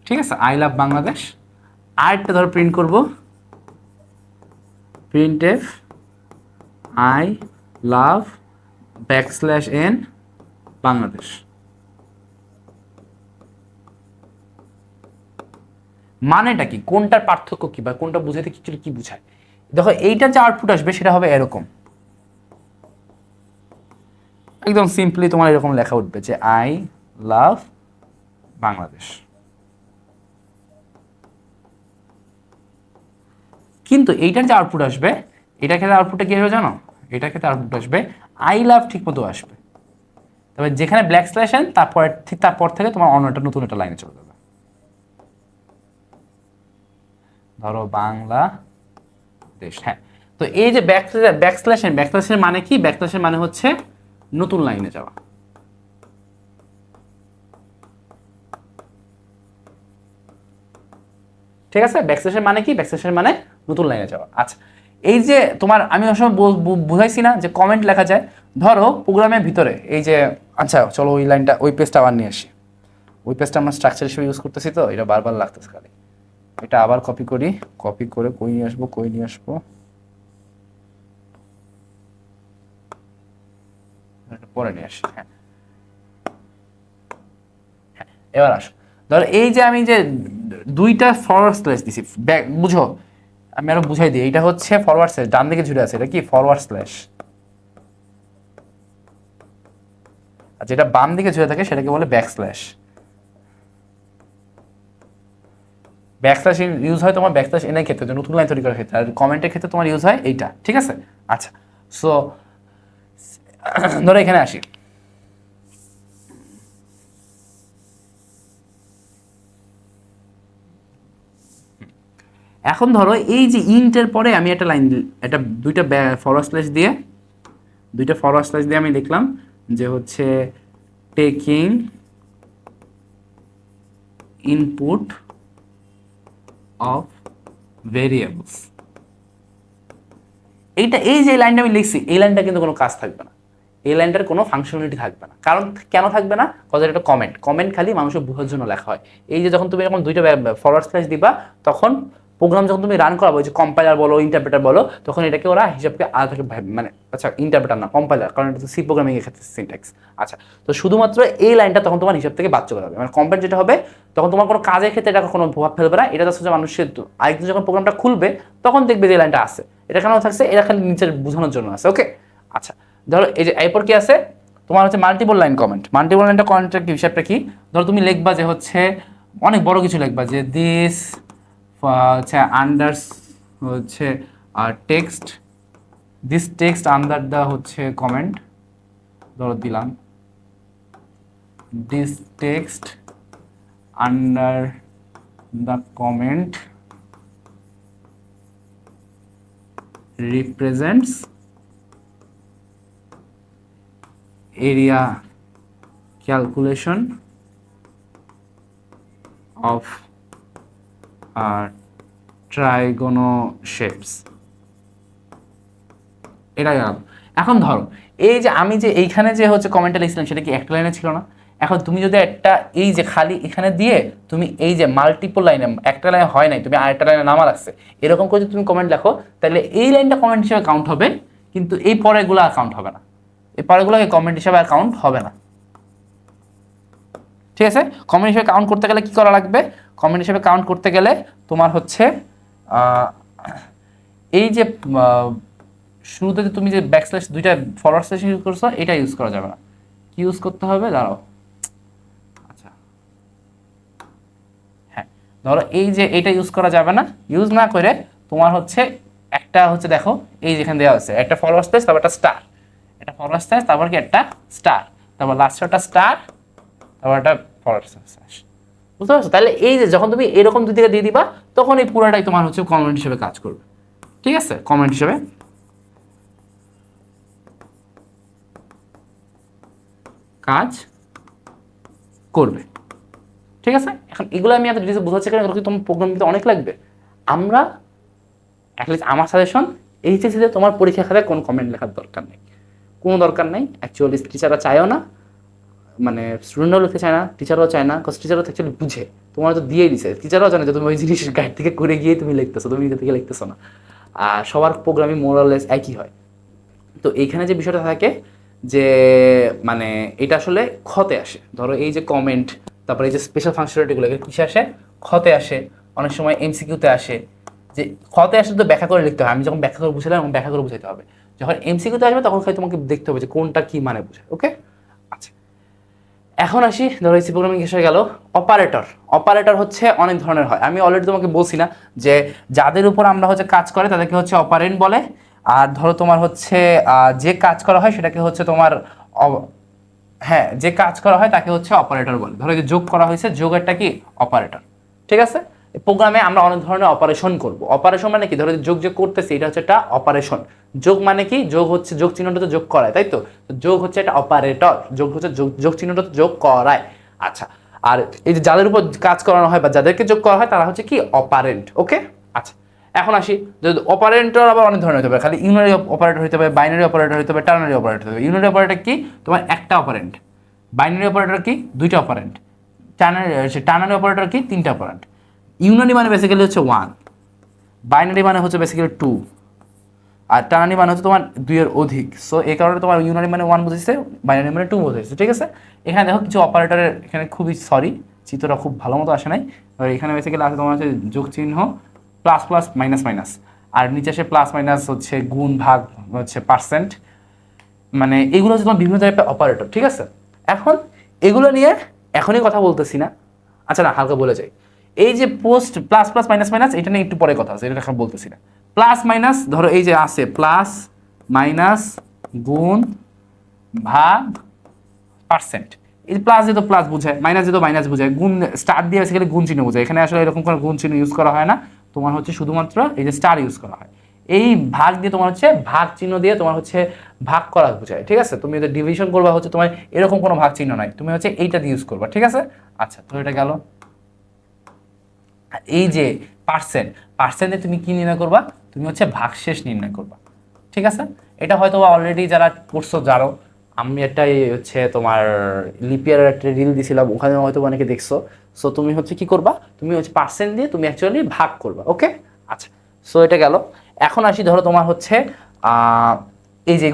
ঠিক আছে, আই লাভ বাংলাদেশ। আরেকটা ধরো প্রিন্ট করব print F I love backslash N Bangladesh. মানেটা কি, কোনটার পার্থক্য কি, বা কোনটা বুঝাতে কি বুঝায়? দেখো এইটার যে আউটপুট আসবে সেটা হবে এরকম, একদম সিম্পলি তোমার এরকম লেখা উঠবে যে আই লাভ বাংলাদেশ। কিন্তু এইটার যে আউটপুট আসবে, এটার ক্ষেত্রে আউটপুটটা কি হবে জানো? এটার ক্ষেত্রে আউটপুট আসবে আই লাভ ঠিক মতো আসবে, তবে যেখানে ব্ল্যাক স্ল্যাশ এন তারপর থেকে তোমার অন্য একটা নতুন একটা লাইনে চলে যাবে। ধরো বাংলাদেশ, হ্যাঁ। তো এই যে ব্যাকস্ল্যাশের মানে কি? ব্যাকস্ল্যাশের মানে হচ্ছে নতুন লাইনে যাওয়া। ঠিক আছে, ব্যাকস্ল্যাশের মানে কি? ব্যাকস্ল্যাশের মানে নতুন লাইনে যাওয়া। আচ্ছা, এই যে তোমার আমি অসময় বুঝাইছি না যে কমেন্ট লেখা যায়, ধরো প্রোগ্রামের ভিতরে এই যে, আচ্ছা চলো ওই লাইনটা ওই পেজটা আবার নিয়ে আসি। ওই পেজটা আমরা স্ট্রাকচার হিসেবে ইউজ করতেছি, তো এটা বারবার লাগতেছে খালি। এটা আবার কপি করে কই নিয়ে আসবো পরে নিয়ে আসি। হ্যাঁ, এবার আসো, ধরো এই যে আমি যে দুইটা ফরওয়ার্ড স্ল্যাশ দিছি, বুঝো আমি আরো বুঝাই দিই, এটা হচ্ছে ফরওয়ার্ড স্ল্যাশ, ডান দিকে ঝুলে আছে, এটা কি ফরওয়ার্ড স্ল্যাশ, আর যেটা বাম দিকে ঝুলে থাকে সেটাকে বলে ব্যাক স্ল্যাশ। ব্যাকস্ল্যাশ ইউজ হয় তোমার ব্যাকস্ল্যাশ এনের ক্ষেত্রে, যে নতুন লাইন তৈরি করার ক্ষেত্রে, আর কমেন্টের ক্ষেত্রে তোমার ইউজ হয় এইটা। ঠিক আছে, আচ্ছা, সো ধরো এখানে আসি, এখন ধরো এই যে ইন্টের পরে আমি একটা লাইন, একটা দুইটা ফরওয়ার্ড স্ল্যাশ দিয়ে আমি লিখলাম যে হচ্ছে টেকিং ইনপুট অফ ভেরিয়েবলস। এই যে লাইনটা আমি লিখছি, এই লাইনটা কিন্তু কোনো কাজ থাকবে না, এই লাইনটার কোনো ফাংশনালিটি থাকবে না। কারণ কেন থাকবে না? কজ এটা একটা কমেন্ট খালি মানুষের বোঝার জন্য লেখা হয়। এই যে যখন তুমি এরকম দুইটা ফরওয়ার্ড স্ল্যাশ দিবা, তখন প্রোগ্রাম যখন তুমি রান করাবো, যে কম্পাইলার বলো ইন্টারপ্রেটার বলো, তখন এটাকে ওরা হিসাবকে আলাদা থেকে মানে, আচ্ছা ইন্টারপ্রেটার না কম্পাইলার, কারণ এটা তো সি প্রোগ্রামিং এর ক্ষেত্রে সিনট্যাক্স। আচ্ছা, তো শুধুমাত্র এই লাইনটা তখন তোমার হিসাব থেকে বাদ চলে যাবে, মানে কম্পাইল যেটা হবে তখন তোমার কোনো কাজের ক্ষেত্রে এটা কোনো প্রভাব ফেলবে না। এটা হচ্ছে মানুষের আরেকদিন যখন প্রোগ্রামটা খুলবে তখন দেখবে যে লাইনটা আছে, এটা কেন থাকছে, এটা খালি নিচের বোঝানোর জন্য আছে। ওকে, আচ্ছা, ধরো এই যে এরপর কি আছে তোমার হচ্ছে মাল্টিপল লাইন কমেন্টের কি হিসাবটা কি? ধরো তুমি লিখবা যে হচ্ছে অনেক বড় কিছু লিখবা যে দিস হচ্ছে আন্ডার হচ্ছে টেক্সট আন্ডার দা হচ্ছে কমেন্ট, ধরো দিলাম this text under the comment represents area calculation of trigono shapes, এটা গেল। এখন ধরো এই যে আমি যে এইখানে যে হচ্ছে কমেন্টটা লিখছিলাম সেটা কি একটা লাইনে ছিল না? এখন তুমি যদি একটা এই যে খালি এখানে দিয়ে তুমি এই যে মাল্টিপল লাইনে, একটা লাইনে হয় নাই, তুমি আরেকটা লাইনে নামা রাখছে, এরকম করে যদি তুমি কমেন্ট লেখো তাহলে এই লাইনটা কমেন্ট হিসেবে কাউন্ট হবে, কিন্তু এই পরেগুলো আর কাউন্ট হবে না, এই পরেগুলোকে কমেন্ট হিসেবে আর কাউন্ট হবে না। ঠিক আছে, কমেন্ট হিসেবে কাউন্ট করতে গেলে কি করা লাগবে? কমেন্ট হিসেবে কাউন্ট করতে গেলে তোমার হচ্ছে এই যে শুরুতে যে তুমি যে ব্যাকস্ল্যাশ দুইটা ফরওয়ার্ড স্ল্যাশ ইউজ করছো এটা ইউজ করা যাবে না। কি ইউজ করতে হবে দাঁড়াও, আচ্ছা হ্যাঁ, ধরো এই যে এটা ইউজ করা যাবে না, ইউজ না করে তোমার হচ্ছে একটা হচ্ছে দেখো এই যেখানে দেওয়া আছে একটা ফরওয়ার্ড স্ল্যাশ তারপর একটা স্টার, একটা ফরওয়ার্ড স্ল্যাশ তারপর কি একটা স্টার, তারপর লাস্টে একটা স্টার, তারপর একটা ফরওয়ার্ড স্ল্যাশ। বুঝতে পারছো? তাহলে এই যে যখন তুমি এরকম দুই দিকে দিয়ে দিবা তখন এই পুরোটাই তোমার হচ্ছে কমেন্ট হিসেবে কাজ করবে। ঠিক আছে, কমেন্ট হিসেবে কাজ করবে। ঠিক আছে, এখন এগুলো আমি এত ডিটেলসে বোঝাচ্ছি কারণ এগুলো কি তোমার প্রোগ্রাম দিতে অনেক লাগবে। আমরা অ্যাটলিস্ট আমার সাজেশন এইচএসসিতে তোমার পরীক্ষা খাতায় কোনো কমেন্ট লেখার দরকার নেই, কোনো দরকার নেই। অ্যাকচুয়ালি টিচাররা চায়ও না, মানে স্টুডেন্টরাও লিখতে চায় না, টিচাররাও চায় না, বিকজ টিচাররা অ্যাকচুয়ালি বুঝে তোমার তো দিয়েই দিছে, টিচাররাও জানে যে তুমি ওই জিনিস গাইড থেকে করে গিয়ে তুমি লিখতেছো, তুমি নিজে থেকে লিখতেছো না। আর সবার প্রোগ্রামিং মোরালেস একই হয়। তো এইখানে যে বিষয়টা থাকে যে মানে এটা আসলে খতে আসে, ধরো এই যে কমেন্ট, তারপরে এই যে স্পেশাল ফাংশনালিটিগুলো কিসে আসে? খতে আসে, অনেক সময় এমসিকিউতে আসে। যে খতে আসলে তো ব্যাখ্যা করে লিখতে হয়, আমি যখন ব্যাখ্যা করে বুঝালাম এবং ব্যাখ্যা করে বুঝাইতে হবে। যখন এমসিকিউতে আসবে তখন খালি তোমাকে দেখতে হবে যে কোনটা কি মানে বুঝে। ওকে, আচ্ছা এখন আসি, ধরো এই সি প্রোগ্রামিং এসে গেল। অপারেটর, অপারেটর হচ্ছে অনেক ধরনের হয়, আমি অলরেডি তোমাকে বলছি না যে যাদের উপর আমরা হচ্ছে কাজ করে তাদেরকে হচ্ছে অপারেন্ট বলে। আর ধরো তোমার হচ্ছে যে কাজ করা হয় সেটাকে হচ্ছে তোমার হ্যাঁ, যে কাজ করা হয় তাকে হচ্ছে অপারেটর বলে। ধরো যে যোগ করা হয়েছে, যোগেরটা কি? অপারেটর। ঠিক আছে, প্রোগ্রামে আমরা অনেক ধরনের অপারেশন করব। অপারেশন মানে কি? ধরো যোগ যে করতেছি এটা হচ্ছে একটা অপারেশন। যোগ মানে কি? যোগ হচ্ছে যোগ চিহ্নটা তো যোগ করায়, তাই তো? যোগ হচ্ছে একটা অপারেটর, যোগ হচ্ছে যোগ চিহ্নটা তো যোগ করায়। আচ্ছা, আর এই যে যাদের উপর কাজ করানো হয় বা যাদেরকে যোগ করা হয় তারা হচ্ছে কি? অপারেন্ট। ওকে, আচ্ছা এখন আসি, যদি অপারেটর আবার অনেক ধরনের হতে পারে, খালি ইউনারি অপারেটর হতে পারে, বাইনারি অপারেটর হতে পারে, টার্নারি অপারেটর হতে পারে। ইউনারি অপারেটর কি? তোমার একটা অপারেন্ট। বাইনারি অপারেটর কি? দুইটা অপারেন্ট। টার্নারি অপারেটর কি? তিনটা অপারেন্ট। ইউনারি মানে বেসিক্যালি হচ্ছে 1, বাইনারি মানে হচ্ছে বেসিক্যালি 2, আর টার্নারি মানে হচ্ছে তোমার 2 এর অধিক। সো এই কারণে তোমার ইউনারি মানে 1 বুঝেছে, বাইনারি মানে 2 বুঝেছে। ঠিক আছে, এখানে দেখো কিছু অপারেটরের এখানে খুবই সরি চিত্রটা খুব ভালো মতো আসে নাই। এখানে বেসিক্যালি আছে তোমার হচ্ছে যোগ চিহ্ন, প্লাস প্লাস মাইনাস মাইনাস, আর নিচে আসে প্লাস মাইনাস হচ্ছে গুণ ভাগ হচ্ছে পার্সেন্ট, মানে এগুলো হচ্ছে তোমার বিভিন্ন টাইপের অপারেটর। ঠিক আছে, এখন এগুলো নিয়ে এখনই কথা বলতেছি না। আচ্ছা না, হালকা বলে যাই, এই যে post plus plus minus minus এটা নিয়ে একটু পরে কথা আছে, এটা এখন বলতেছি না। প্লাস মাইনাস ধরো এই যে আছে প্লাস মাইনাস গুণ ভাগ পার্সেন্ট, এই যে প্লাস যেহেতু প্লাস বোঝায়, মাইনাস যেহেতু মাইনাস বোঝায়, গুণ স্টার দিয়ে বেসিক্যালি গুণ চিহ্ন বোঝায়। এখানে আসলে এরকম কোনো গুণ চিহ্ন ইউজ করা হয় না, তোমার হচ্ছে শুধুমাত্র এই যে স্টার ইউজ করা হয়। এই ভাগ দিয়ে তোমার হচ্ছে ভাগ চিহ্ন দিয়ে তোমার হচ্ছে ভাগ করা বোঝায়। ঠিক আছে, তুমি যদি ডিভিশন করবা হচ্ছে তোমার এরকম কোনো ভাগ চিহ্ন নাই, তুমি হচ্ছে এইটা দিয়ে ইউজ করবা। ঠিক আছে, আচ্ছা তো এটা গেল। এই যে পার্সেন্ট, পার্সেন্টে তুমি কি নির্ণয় করবা? তুমি হচ্ছে ভাগশেষ নির্ণয় করবা। ঠিক আছে, এটা হয়তো অলরেডি যারা করছো জানো, আমি একটাই হচ্ছে তোমার লিপিয়ারের একটা রিল দিছিলাম, ওখানে হয়তো অনেকে দেখছো। সো তুমি হচ্ছে কি করবা? তুমি হচ্ছে পার্সেন্ট দিয়ে তুমি অ্যাকচুয়ালি ভাগ করবা। ওকে, আচ্ছা সো এটা গেল। এখন আসি, ধরো তোমার হচ্ছে এই যে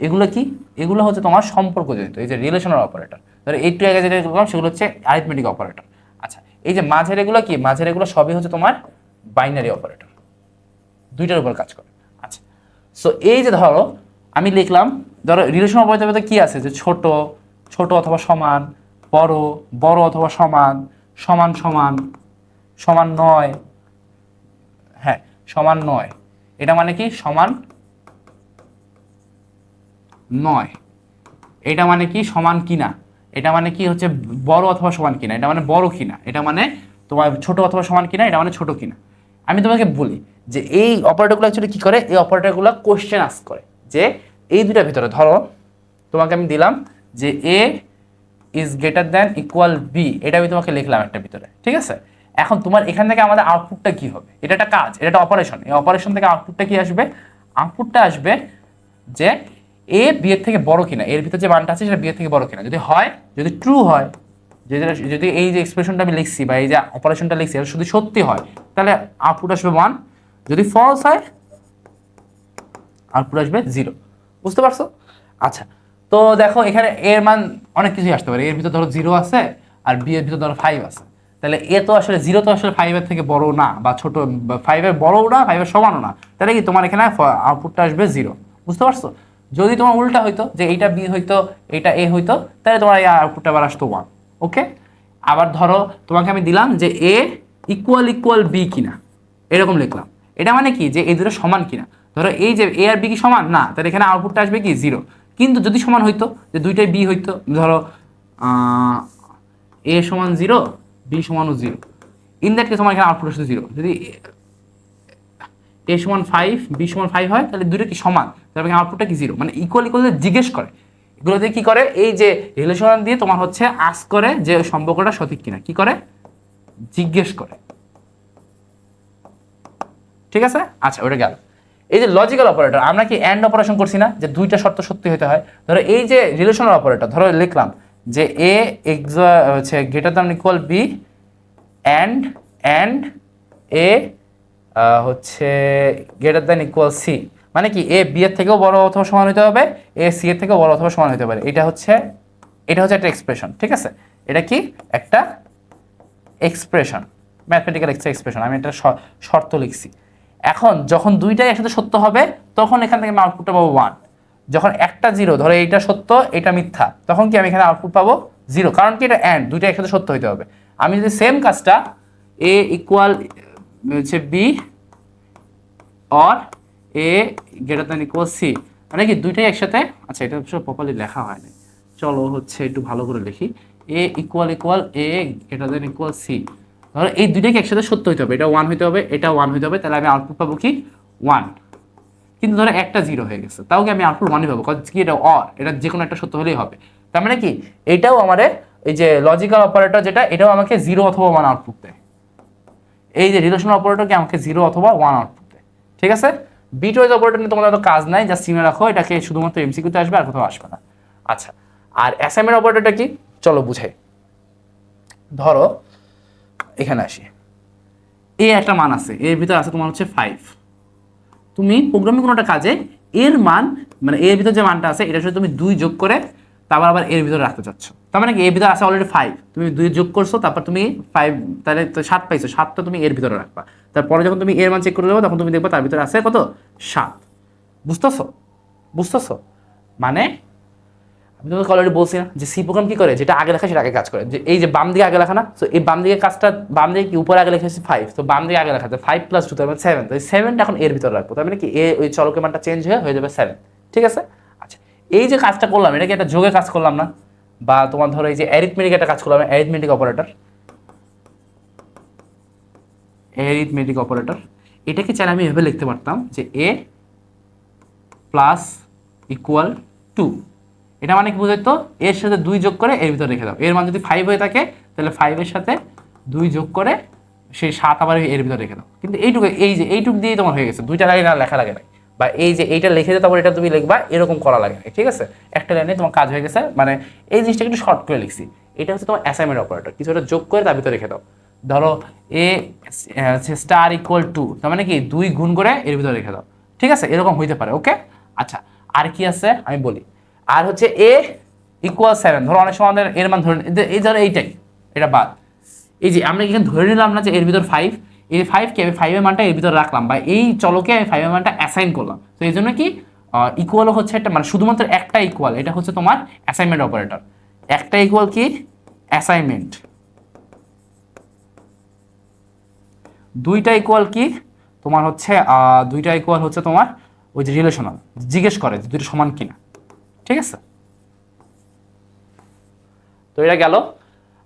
এগুলো কি? এগুলো হচ্ছে তোমার সম্পর্ক জড়িত, এই যে রিলেশনাল অপারেটর। ধরো একটু আগে যেটা বললাম সেগুলো হচ্ছে অ্যারিথমেটিক অপারেটর। আচ্ছা, এই যে মাঝের এগুলো কি? মাঝের এগুলো সবই হচ্ছে তোমার বাইনারি অপারেটর, দুইটার উপর কাজ করে। আচ্ছা, সো এই যে ধরো আমি লিখলাম, ধরো রিলেশন অপারেটর কি আছে? যে ছোট, ছোট অথবা সমান, বড়, বড় অথবা সমান, সমান সমান, সমান নয়, হ্যাঁ সমান নয়, এটা মানে কি? সমান নয়। এটা মানে কি? সমান কিনা। এটা মানে কি? হচ্ছে বড় অথবা সমান কিনা, এটা মানে বড় কিনা। এটা মানে তোমার ছোট অথবা সমান কিনা, এটা মানে ছোট কিনা। আমি তোমাকে বলি যে এই অপারেটরগুলো অ্যাকচুয়ালি কি করে? এই অপারেটরগুলো কোশ্চেন আস্ক করে যে এই দুটার ভিতরে, ধরো তোমাকে আমি দিলাম যে A is greater than equal B, এটা আমি তোমাকে লিখলাম একটা ভিতরে, ঠিক আছে। এখন তোমার এখান থেকে আমাদের আউটপুটটা কি হবে, এটা একটা কাজ, এটা একটা অপারেশন, এই অপারেশন থেকে আউটপুটটা কি আসবে, আউটপুটটা আসবে যে এ বি এর থেকে বড় কিনা, এর ভিতরে যে মানটা আছে সেটা বি এর থেকে বড় কিনা। যদি হয়, যদি ট্রু হয়, যদি এই যে এক্সপ্রেশনটা আমি লিখছি বা এই যে অপারেশনটা লিখছি এটা যদি সত্যি হয় তাহলে আউটপুট আসবে 1, যদি ফলস হয় আউটপুট আসবে 0। বুঝতে পারছো? আচ্ছা, তো দেখো এখানে এর মান অনেক কিছুই আসতে পারে, এর ভিতর ধরো 0 আছে আর বি এর ভিতর ধরো 5 আছে, তাহলে এ তো আসলে 0 তো আসলে 5 এর থেকে বড় না বা ছোট, 5 এর বড়ও না 5 এর সমানও না, তাহলে কি তোমার এখানে আউটপুটটা আসবে 0। বুঝতে পারছো? যদি তোমার উল্টা হইতো যে এইটা বি হইতো এইটা এ হইতো, তাহলে তোমার এই আউটপুটটা আবার আসতো 1। ওকে, আবার ধরো তোমাকে আমি দিলাম যে এ ইকুয়াল বি কিনা, এরকম লিখলাম, এটা মানে কি যে এই দুটো সমান কিনা। ধরো এই যে এ আর বি কি সমান না, তাহলে এখানে আউটপুটটা আসবে কি 0। কিন্তু যদি সমান হইতো, যে দুইটাই বি হইতো, ধরো এ সমান 0 বি সমানও 0, ইন দ্যাট কেস তোমার এখানে আউটপুট আসছে 0। যদি এ সমান 5 বি সমান 5 হয় তাহলে দুটো কি সমান, তাহলে আউটপুটটা কি 0, মানে ইকুয়াল জিজ্ঞেস করে। এগুলোতে কি করে, এই যে রিলেশন দিয়ে তোমার হচ্ছে আস্ক করে যে সম্পর্কটা সঠিক কিনা, কি করে জিজ্ঞেস করে। ঠিক আছে, আচ্ছা ওটা গেল। এই যে লজিক্যাল অপারেটর, আমরা কি অ্যান্ড অপারেশন করছি না, যে দুইটা শর্ত সত্যি হতে হয়। ধরো এই যে রিলেশনাল অপারেটর, ধরো লিখলাম যে এ হচ্ছে greater than equal B and A হচ্ছে গ্রেটার দ্যান ইকুয়াল সি, মানে কি এ বি এর থেকেও বড় অথবা সমান হতে হবে, এ সি এর থেকেও বড় অথবা সমান হতে পারে। এটা হচ্ছে একটা এক্সপ্রেশন, ঠিক আছে। এটা কি একটা এক্সপ্রেশন, ম্যাথমেটিক্যাল এক্সপ্রেশন, আমি একটা শর্ত লিখছি। এখন যখন দুইটাই একসাথে সত্য হবে তখন এখান থেকে আমি আউটপুটটা পাবো 1। যখন একটা 0, ধরো এইটা সত্য এটা মিথ্যা, তখন কি আমি এখানে আউটপুট পাবো 0, কারণ কি এটা অ্যান্ড, দুইটা একসাথে সত্য হতে হবে। আমি যদি সেম কাজটা এ ইকুয়াল হচ্ছে B or A greater than equal C, মানে কি দুইটাই একসাথে, আচ্ছা এটা প্রপারলি লেখা হয় না, চলো হচ্ছে একটু ভালো করে লিখি, এ ইকুয়াল এ গ্রেটার দ্যান ইকুয়াল সি। ধরো এই দুইটাকে একসাথে সত্য হতে হবে, এটা 1 হতে হবে, এটা 1 হতে হবে, তাহলে আমি আউটপুট পাবো কি 1। কিন্তু ধরো একটা 0 হয়ে গেছে, তাও কি আমি আউটপুট 1ই পাবো, কারণ কি এটা অর, এটা যে কোনো একটা সত্য হলেই হবে। তার মানে কি এটাও আমার এই যে লজিক্যাল অপারেটর যেটা, এটাও আমাকে 0 অথবা 1 আউটপুট দেয়। এই যে রিলেশনাল অপারেটরকে আমাকে 0 অথবা 1 আউটপুট দেয়। ঠিক আছে, বিটওয়াইজ অপারেটর নিয়ে তোমাদের তো কাজ নাই, জাস্ট চিনে রাখো, এটাকে শুধুমাত্র এমসিকিউতে আসবে আর কোথাও আসবে না। আচ্ছা, আর অ্যাসাইনমেন্ট অপারেটরটা কি, চলো বুঝাই। ধরো এখানে আসি, এ একটা মান আছে, এর ভিতরে আছে তোমার হচ্ছে 5। তুমি প্রোগ্রামিং কোনো একটা কাজে এর মান, মানে এর ভিতরে যে মানটা আছে এটার সাথে তুমি 2 যোগ করে তারপর আবার এর ভিতরে রাখতে চাচ্ছ, তার মানে কি এর ভিতরে আছে অলরেডি 5, তুমি 2 যোগ করছো, তারপর তুমি 5, তাহলে 7 পাইছো, 7টা তুমি এর ভিতরে রাখবা। তারপরে যখন তুমি এর মান চেক করে দেবো তখন তুমি দেখবা তার ভিতরে আছে কত, 7। বুঝতেছো? মানে আমি তোমাকে অলরেডি বলছি না যে সি প্রোগ্রাম কি করে, যেটা আগে লেখা সেটা আগে কাজ করে। যে এই যে বাম দিকে আগে লেখা না, তো এই বাম দিকে কাজটা, বাম দিকে কি উপরে আগে লেখা 5, তো বাম দিকে আগে লেখা 5 + 2 তার মানে 7, তো এই 7টা এখন এর ভিতরে রাখবো, তার মানে কি এ ওই চলকের মানটা চেঞ্জ হয়ে যাবে 7। ঠিক আছে, আচ্ছা এই যে কাজটা করলাম এটা কি একটা যোগের কাজ করলাম না, বা তোমার ধরো এই যে অ্যারিথমেটিক একটা কাজ করলাম, অ্যারিথমেটিক অপারেটর, এটাকে চাইলে আমি এভাবে লিখতে পারতাম যে a + = 2। এটা মানে কি বোঝাইতো, এর সাথে 2 যোগ করে এর ভিতরে রেখে দাও, এর মান যদি 5 হয়ে থাকে তাহলে 5 এর সাথে 2 যোগ করে সেই 7 আবার এর ভিতরে রেখে দাও। কিন্তু এইটুকু, এই যে এইটুকু দিয়েই তোমার হয়ে গেছে, দুইটা লাইন আর লেখা লাগে না, বা এই যে এইটা লিখে দিতে, তারপর এটা তুমি লিখবা, এরকম করা লাগে না। ঠিক আছে, একটা লাইনে তোমার কাজ হয়ে গেছে। মানে এই জিনিসটা একটু শর্ট করে লিখছি, এটা হচ্ছে তোমার অ্যাসাইনমেন্ট অপারেটর, কিছু একটা যোগ করে তার ভিতরে রেখে দাও। ধরো এ * 2, তার মানে কি 2 গুণ করে এর ভিতরে রেখে দাও। ঠিক আছে, এরকম হইতে পারে। ওকে, আচ্ছা আর কি আছে আমি বলি। আর হচ্ছে a = 7, ধরো অনেক সময় আমাদের এর মান ধরে, এই ধরো এইটাই, এটা বাদ, এই যে আমরা এখানে ধরে নিলাম না যে এর ভিতর 5, এই 5 কে আমি 5 এর মানটা এর ভিতর রাখলাম, বা এই চলকে আমি 5 এর মানটা অ্যাসাইন করলাম। তো এই জন্য কি ইকুয়াল হচ্ছে একটা, মানে শুধুমাত্র একটা ইকুয়াল, এটা হচ্ছে তোমার অ্যাসাইনমেন্ট অপারেটর। একটা ইকুয়াল কি অ্যাসাইনমেন্ট, দুইটা ইকুয়াল কি তোমার হচ্ছে দুইটা ইকুয়াল হচ্ছে তোমার ওই যে রিলেশনাল, জিজ্ঞেস করে যে দুইটা সমান কিনা। ঠিক আছে, তো এটা গেল।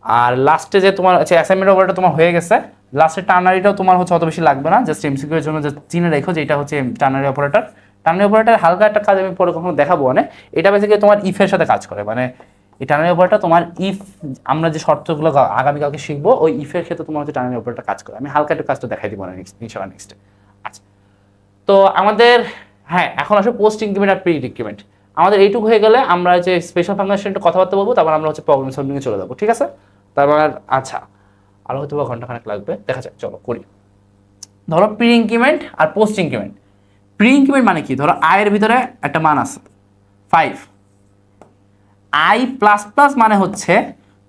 আর লাস্টে যে তোমার হচ্ছে অ্যাসাইনমেন্ট অপারেটর তোমার হয়ে গেছে, লাস্টের টার্নারিটাও তোমার হচ্ছে অত বেশি লাগবে না, জাস্ট এমসিকিউ এর জন্য যে চিনে রেখো যে এটা হচ্ছে টার্নারি অপারেটর। টার্নারি অপারেটর হালকা একটা কাজ আমি পরে কখনো দেখাবো, মানে এটা বেসিক্যালি তোমার ইফের সাথে কাজ করে, মানে এই টার্নারি অপারেটর তোমার ইফ আমরা যে শর্তগুলো আগামীকালকে শিখবো ওই ইফের ক্ষেত্রে তোমার হচ্ছে টার্নারি অপারেটর কাজ করে। আমি হালকা একটু কাজটা দেখাই দিব না ইনশাআল্লাহ নেক্সটে। আচ্ছা, তো আমাদের হ্যাঁ এখন আসলে পোস্ট ইনক্রিমেন্ট আর প্রি ডিক্রিমেন্ট। আমাদের এইটুকু হয়ে গেলে আমরা যে স্পেশাল ফাংশনটা কথাবার্তা বলবো, তারপর আমরা হচ্ছে প্রবলেম সলভিংয়ে চলে যাবো, ঠিক আছে? তারপর আচ্ছা আরও হয়তো ঘন্টাখানেক লাগবে, দেখা যাক, চলো করি। ধরো প্রি ইনক্রিমেন্ট আর পোস্ট ইনক্রিমেন্ট। প্রি ইনক্রিমেন্ট মানে কি? ধরো আয়ের ভিতরে একটা মান আছে 5, আই প্লাস প্লাস মানে হচ্ছে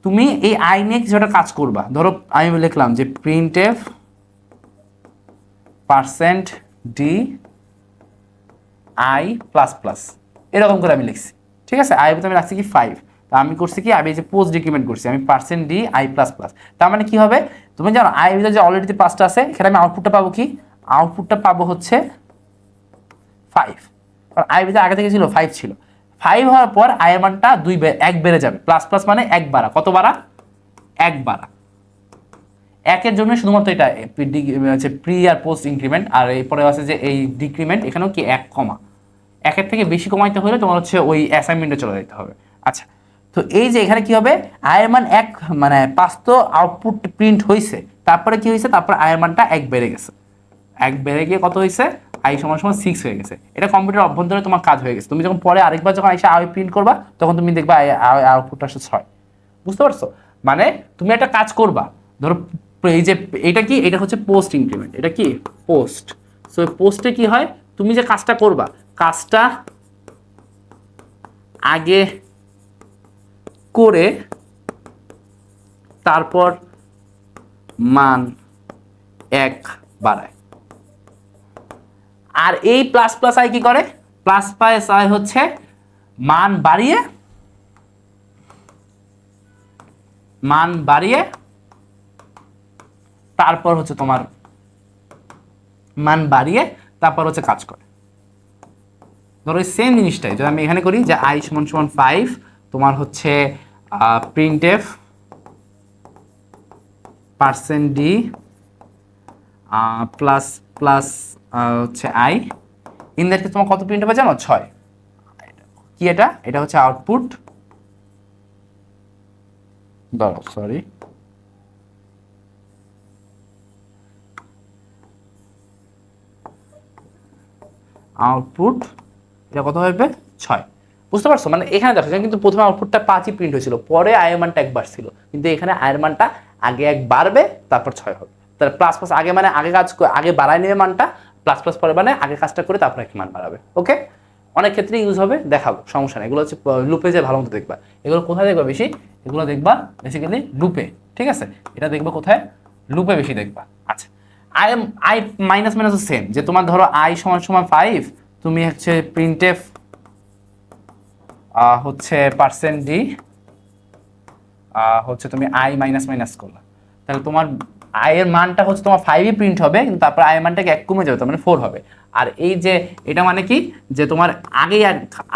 তুমি এই আই নিয়ে কিছু একটা কাজ করবা। ধরো আমি লিখলাম যে printf percent D I plus plus, এরকম করে আমি লিখছি, ঠিক আছে? আই ভিতরে আমি রাখছি কি 5, তো আমি করছি কি আমি যে পোস্ট ডিক্রিমেন্ট করছি আমি percent D I plus plus. তার মানে কি হবে? তুমি জানো আই ভিতরে যে অলরেডি 5টা আছে, এখানে আমি আউটপুটটা পাবো কি? আউটপুটটা পাবো হচ্ছে 5, কারণ আই ভিতরে আগে থেকে ছিল 5 ছিল। 5 হওয়ার পর আয়ের মানটা 1 বেড়ে যাবে। প্লাস প্লাস মানে 1 বাড়া, কত বাড়া? 1 বাড়া। একের জন্য শুধুমাত্র এটা হচ্ছে প্রি আর পোস্ট ইনক্রিমেন্ট, আর এরপরে আছে যে এই ডিক্রিমেন্ট, এখানেও কি 1 কমা। 1-এর থেকে বেশি কমাইতে হলে তোমার হচ্ছে ওই অ্যাসাইনমেন্টে চলে যেতে হবে। আচ্ছা, তো এই যে এখানে কি হবে? আয়ের মান 1 মানে 5 তো আউটপুট প্রিন্ট হয়েছে, তারপরে কি হয়েছে? তারপরে আয়ের মানটা 1 বেড়ে গেছে। 1 বেড়ে গিয়ে কত হয়েছে? আই সমান সমান 6 হয়ে গেছে। এটা কম্পিউটার অভ্যন্তরে তোমার কাজ হয়ে গেছে। তুমি যখন পরে আরেকবার যখন আইসা আই প্রিন্ট করবা তখন তুমি দেখবা আউটপুটটা আসছে 6। বুঝতে পারছো? মানে তুমি একটা কাজ করবা, ধরো এই যে এটা কি, এটা হচ্ছে পোস্ট ইনক্রিমেন্ট, এটা কি পোস্ট। সো পোস্টে কি হয়? তুমি যে কাজটা করবা, কাজটা আগে করে তারপর মান 1 বাড়ায়। আর এই প্লাস প্লাস আই কি করে? প্লাস প্লাস আই হচ্ছে মান বাড়িয়ে তারপর হচ্ছে তোমার মান বাড়িয়ে তারপর হচ্ছে কাজ করে। ধরো সেম জিনিসটাই যদি আমি এখানে করি যে আই সমান সমান 5, তোমার হচ্ছে printf percent D plus plus হচ্ছে আই, ইন দ্যাট তোমার কত প্রিন্ট হবে জানো? 6। কি এটা? এটা হচ্ছে আউটপুট, ধরো সরি আউটপুট, এটা কত হবে? 6। বুঝতে পারছো? মানে এখানে দেখো কিন্তু প্রথমে আউটপুটটা 5ই প্রিন্ট হয়েছিল, পরে আয়ের মানটা 1 বাড়ছিল, কিন্তু এখানে আয়ের মানটা আগে 1 বাড়বে তারপর 6 হবে। তাহলে প্লাস প্লাস আগে মানে আগে বাড়ায় নেবে মানটা, প্লাস প্লাস পরে মানে আগে কাজটা করে তারপর এক মান বাড়াবে। ওকে, অনেক ক্ষেত্রে ইউজ হবে, দেখাবো, সমস্যা নেই। এগুলো হচ্ছে লুপে যে ভালো মতো দেখবা। এগুলো কোথায় দেখবা বেশি? এগুলো দেখবা বেসিক্যালি লুপে, ঠিক আছে? এটা দেখবা কোথায়? লুপে বেশি দেখবা। আচ্ছা, আই মাইনাস মাইনাস সেম, যে তোমার ধরো আই সমান সমান 5, তুমি হচ্ছে প্রিন্টএফ হচ্ছে পার্সেন্ট ডি হচ্ছে তুমি আই মাইনাস মাইনাস করলা, তাহলে তোমার আয়ের মানটা হচ্ছে তোমার 5ই প্রিন্ট হবে, কিন্তু তারপর আয়ের মানটাকে 1 কমে যাবে, তার মানে 4 হবে। আর এই যে এটা মানে কি, যে তোমার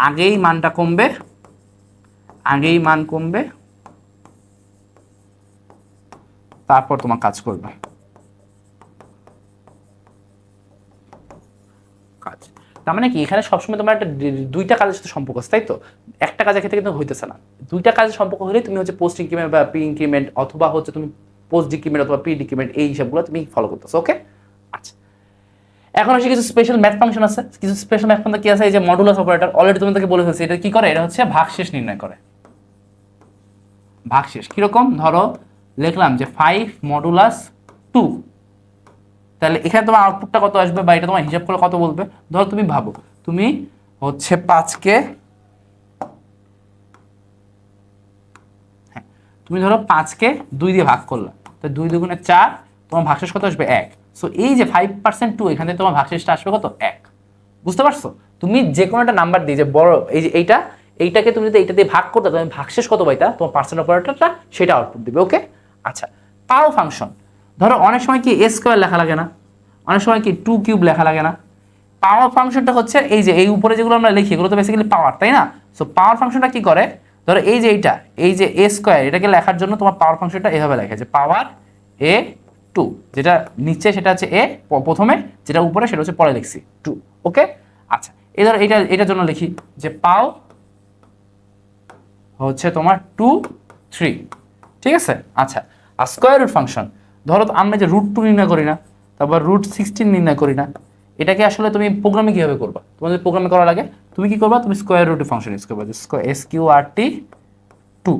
আগেই মানটা কমবে, আগেই মান কমবে, তারপর তোমার কাজ করবে কাজ। তার মানে কি এখানে সবসময় তোমার একটা দুইটা কাজের সাথে সম্পর্ক আছে, তাই তো? একটা কাজের ক্ষেত্রে কিন্তু হইতেছে না। দুইটা কাজের সম্পর্ক হলে তুমি হচ্ছে পোস্ট ইনক্রিমেন্ট বা প্রি ইনক্রিমেন্ট, অথবা হচ্ছে তুমি পোস্ট ডিক্রিমেন্ট অথবা প্রি ডিক্রিমেন্ট, এই হিসাবগুলো তুমি ফলো করতেছো। ওকে, আচ্ছা, এখন আসে কিছু স্পেশাল ম্যাথ ফাংশন আছে। কিছু স্পেশাল ম্যাথ ফাংশন কি আছে? এই যে মডুলাস অপারেটর, অলরেডি তোমাদেরকে বলে ফেলছি। এটা কি করে? এটা হচ্ছে ভাগশেষ নির্ণয় করে। ভাগশেষ কিরকম? ধরো লিখলাম যে 5 মডুলাস 2, তাহলে এখানে তোমার আউটপুটটা কত আসবে, বা এটা তোমার হিসাব করে কত বলবে? ধরো তুমি ভাবো, তুমি হচ্ছে 5কে, হ্যাঁ তুমি ধরো 5কে 2 দিয়ে ভাগ করলা, তো 2 দুগুণে 4, তোমার ভাগশেষ কত আসবে? 1। সো এই যে 5% 2, এখানে তোমার ভাগশেষটা আসবে কত? 1। বুঝতে পারছো? তুমি যে কোনো একটা নাম্বার দিয়ে, যে বড় এই যে এইটাকে তুমি যদি এইটা দিয়ে ভাগ করতে, তুমি ভাগশেষ কত পাইতা? তোমার পার্সেন্ট অপারেটরটা সেটা আউটপুট দিবে। ওকে, আচ্ছা, পাও ফাংশন। ধরো অনেক সময় কি a স্কয়ার লেখা লাগে না, অনেক সময় কি 2 কিউব লেখা লাগে না। পাওয়ার ফাংশনটা হচ্ছে এই যে এই উপরে যেগুলো আমরা লিখি, এগুলো তো বেসিক্যালি পাওয়ার, তাই না? সো পাওয়ার ফাংশনটা কি করে? ধরো এই যে এই যে a স্কয়ার, এটাকে লেখার জন্য তোমার পাওয়ার ফাংশনটা এভাবে লেখা, যে পাওয়ার a2, যেটা নিচে সেটা হচ্ছে a প্রথমে, যেটা উপরে সেটা হচ্ছে পরে লিখছি 2। ওকে, আচ্ছা, এই ধরো এটার জন্য লিখি যে পাও হচ্ছে তোমার 2 3, ঠিক আছে। আচ্ছা, আর স্কোয়ার রুট ফাংশন, ধরো তো আমরা যে √2 নির্ণয় করি না, তারপর √16 নির্ণয় করি না, এটাকে আসলে তুমি প্রোগ্রামে কিভাবে করবা? তোমার যদি প্রোগ্রামে করা লাগে তুমি কি করবা, তুমি স্কোয়ার রুট ফাংশন ইউজ করবা, SQRT 2,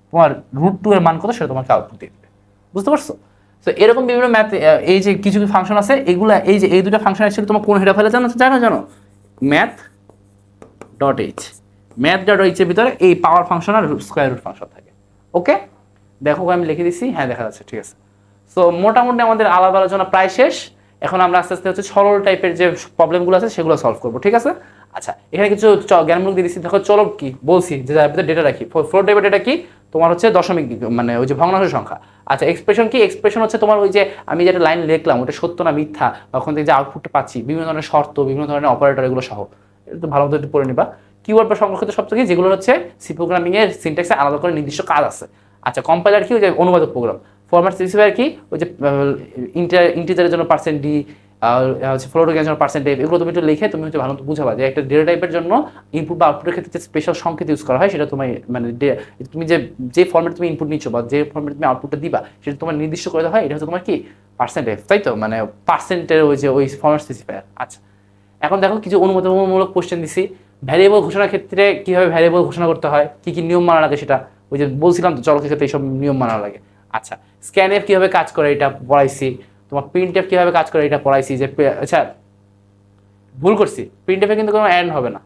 তোমার √2 এর মান কত সেটা তোমাকে আউটপুট দিয়ে দেবে, বুঝতে পারছো? তো এরকম বিভিন্ন ম্যাথ, এই যে কিছু কিছু ফাংশন আছে, এগুলা এই যে এই দুটো ফাংশন অ্যাকচুয়ালি তোমার কোন হেডার ফাইলে জানো math.h, math.h এর ভিতরে এই পাওয়ার ফাংশন আর স্কোয়ার রুট ফাংশন থাকে। ওকে, দেখো আমি লিখে দিচ্ছি, হ্যাঁ দেখা যাচ্ছে, ঠিক আছে। সো মোটামুটি আমাদের আলাদা আলোচনা প্রায় শেষ। এখন আমরা আস্তে আস্তে হচ্ছে সরল টাইপের যে প্রবলেমগুলো আছে সেগুলো সলভ করবো, ঠিক আছে। আচ্ছা, এখানে কিছু জ্ঞানমূলক দিয়ে দিচ্ছি, দেখো চলো কি বলছি যে যার ভিতরে ডেটা রাখি, ফ্লোট টাইপের ডেটা কি তোমার হচ্ছে দশমিক, মানে ওই যে ভগ্নাংশ সংখ্যা। আচ্ছা, এক্সপ্রেশন কি, এক্সপ্রেশন হচ্ছে তোমার ওই যে আমি যেটা লাইন লিখলাম ওটা সত্য না মিথ্যা, ওখান থেকে যে আউটপুটটা পাচ্ছি বিভিন্ন ধরনের শর্ত, বিভিন্ন ধরনের অপারেটর, এগুলো সহ এটা তো ভালো মতো একটু পড়ে নিবা। কিওয়ার্ড বা সংরক্ষিত শব্দ কি, যেগুলো হচ্ছে সি প্রোগ্রামিং এর সিনট্যাক্সে আলাদা করে নির্দিষ্ট কাজ আছে। আচ্ছা, কম্পাইলার কি, ওই যে অনুবাদক প্রোগ্রাম। ফরম্যাট স্পেসিফায়ার কি, ওই যে ইন্টিজারের জন্য %d, হচ্ছে ফ্লোটের জন্য %f, এগুলো তুমি একটু লিখে তুমি হচ্ছে ভালো মতো বুঝাবা যে একটা ডেটা টাইপের জন্য ইনপুট বা আউটপুটের ক্ষেত্রে যে স্পেশাল সংকেত ইউজ করা হয় সেটা তোমার মানে তুমি যে ফর্মেট তুমি ইনপুট নিচ্ছ বা যে ফর্মেট তুমি আউটপুটটা দিবা সেটা তোমার নির্দিষ্ট করে দেওয়া হয়, এটা হচ্ছে তোমার কি %f, তাই তো, মানে পার্সেন্টের ওই যে ওই ফরম্যাট স্পেসিফায়ার। আচ্ছা, এখন দেখো কিছু অনুমোদনমূলক কোশ্চেন দিছি। ভ্যারিয়েবল ঘোষণার ক্ষেত্রে কিভাবে ভ্যারিয়েবল ঘোষণা করতে হয়, কি কি নিয়ম মানা লাগে সেটা ওই যে বলছিলাম তো, চলকের ক্ষেত্রে এইসব নিয়ম মানা লাগে। আচ্ছা, স্ক্যানএফ কিভাবে কাজ করে এটা পড়াইছি, তোমার প্রিন্টএফ কিভাবে কাজ করে এটা পড়াইছি। যে আচ্ছা ভুল করছি, প্রিন্টএফে কিন্তু কোনো অ্যান্ড হবে না,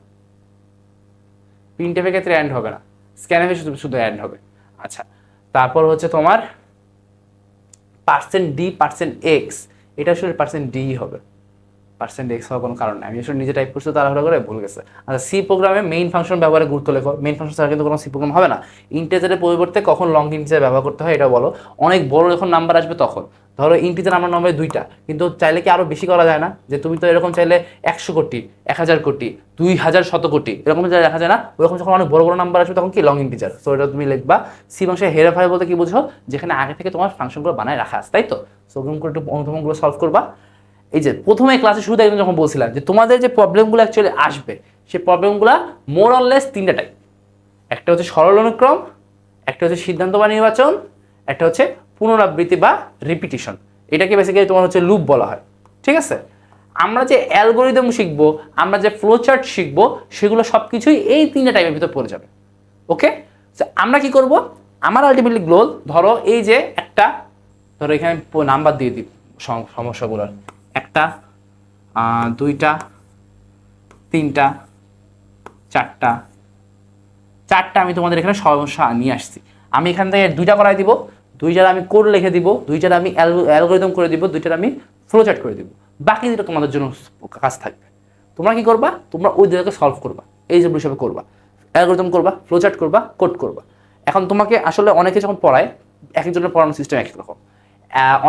প্রিন্টএফের ক্ষেত্রে অ্যান্ড হবে না, স্ক্যানএফে শুধু শুধু অ্যান্ড হবে। আচ্ছা, তারপর হচ্ছে তোমার %d %x, এটা আসলে %d হবে, %x হওয়ার কোনো কারণ নেই, আমি আসলে নিজে টাইপ করছি তাড়াহুড়ো করে ভুল গেছে। আচ্ছা, সি প্রোগ্রামে মেইন ফাংশন ব্যবহারে গুরুত্ব লেখো, মেইন ফাংশন ছাড়া কিন্তু কোনো সি প্রোগ্রাম হবে না। ইন্টিজারের পরিবর্তে কখন লং ইন্টিজার ব্যবহার করতে হয় এটা বলো। অনেক বড় যখন নাম্বার আসবে তখন, ধরো ইন্টিজার আমার নম্বরে 2টা, কিন্তু চাইলে কি আরো বেশি করা যায় না, যে তুমি তো এরকম চাইলে 100 কোটি 1000 কোটি 2000 শত কোটি এরকম দেখা যায় না, ওরকম যখন অনেক বড় বড় নাম্বার আসবে তখন কি লং ইন্টিজার। সো এটা তুমি লিখবা। সি ভাষায় হেরা ফাইল বলতে কি বুঝো, যেখানে আগে থেকে তোমার ফাংশনগুলো বানায় রাখা আছে, তাই তো। সো ওরকম করে একটু অনুধাবনগুলো সলভ করবা। এই যে প্রথমে ক্লাসে শুরুতে একদম যখন বলছিলাম যে তোমাদের যে প্রবলেমগুলো অ্যাকচুয়ালি আসবে সেই প্রবলেমগুলো মোর অর লেস 3টা টাইপ। একটা হচ্ছে সরল অনুক্রম, একটা হচ্ছে সিদ্ধান্ত বা নির্বাচন, একটা হচ্ছে পুনরাবৃত্তি বা রিপিটিশন। এটাকে বেসিক্যালি তোমার হচ্ছে লুপ বলা হয়, ঠিক আছে। আমরা যে অ্যালগোরিদম শিখবো, আমরা যে ফ্লো চার্ট শিখবো, সেগুলো সব কিছুই এই 3টা টাইপের ভিতর পড়ে যাবে। ওকে, আমরা কি করব, আমার আলটিমেটলি গোল, ধরো এই যে একটা, ধরো এখানে নাম্বার দিয়ে দিই সমস্যাগুলোর, 1টা 2টা 3টা 4টা আমি তোমাদের এখানে সমস্যা নিয়ে আসছি। আমি এখান থেকে 2টা করাই দিব, 2টার আমি কোড লিখে দিব, 2টার আমি অ্যালগোরিদম করে দিব, 2টার আমি ফ্লোচার্ট করে দিব। বাকি যেটা তোমাদের জন্য কাজ থাকবে, তোমরা কি করবা, তোমরা ওই দুটাকে সলভ করবা, এই যে হিসাবে করবা, অ্যালগোরিদম করবা, ফ্লোচার্ট করবা, কোড করবা। এখন তোমাকে আসলে অনেকে যখন পড়ায়, এক একজনের পড়ানোর সিস্টেম এক রকম।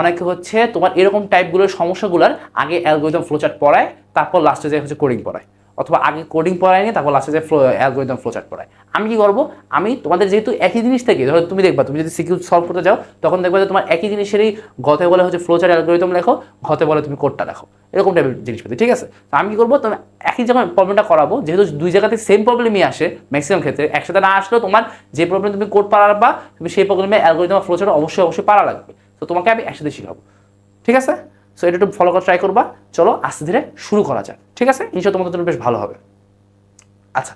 অনেকে হচ্ছে তোমার এরকম টাইপগুলোর সমস্যাগুলোর আগে অ্যালগোরিদম ফ্লোচার্ট পড়ায়, তারপর লাস্টে যে হচ্ছে কোডিং পড়ায়, অথবা আগে কোডিং পড়ায় নিয়ে তারপর লাস্টে যে অ্যালগোরিদম ফ্লোচার্ট পড়ায়। আমি কি করবো, আমি তোমাদের যেহেতু একই জিনিস থেকে, ধরো তুমি দেখবা তুমি যদি সিকিউ সলভ করতে যাও তখন দেখবা যে তোমার একই জিনিসেরই গতে বলে হচ্ছে ফ্লোচার্ট অ্যালগোরিদম লেখো, ঘতে বলে তুমি কোডটা লেখো, এরকম টাইপের জিনিসপাতি, ঠিক আছে। তো আমি কি করবো, তুমি একই যখন প্রবলেমটা করাবো, যেহেতু দুই জায়গাতে সেম প্রবলেমই আসে ম্যাক্সিমাম ক্ষেত্রে, একসাথে না আসলেও তোমার যে প্রবলেম তুমি কোড পারবা, তুমি সেই প্রবলেমে অ্যালগোরিদম ফ্লোচার্ট অবশ্যই পারা লাগবে। তো তোমাকে আমি একসাথে শিখাবো, ঠিক আছে। সো এটা একটু ফলো করা ট্রাই করবা। চলো আস্তে ধীরে শুরু করা যাক, ঠিক আছে, ইনশাআল্লাহ তোমাদের জন্য বেশ ভালো হবে। আচ্ছা,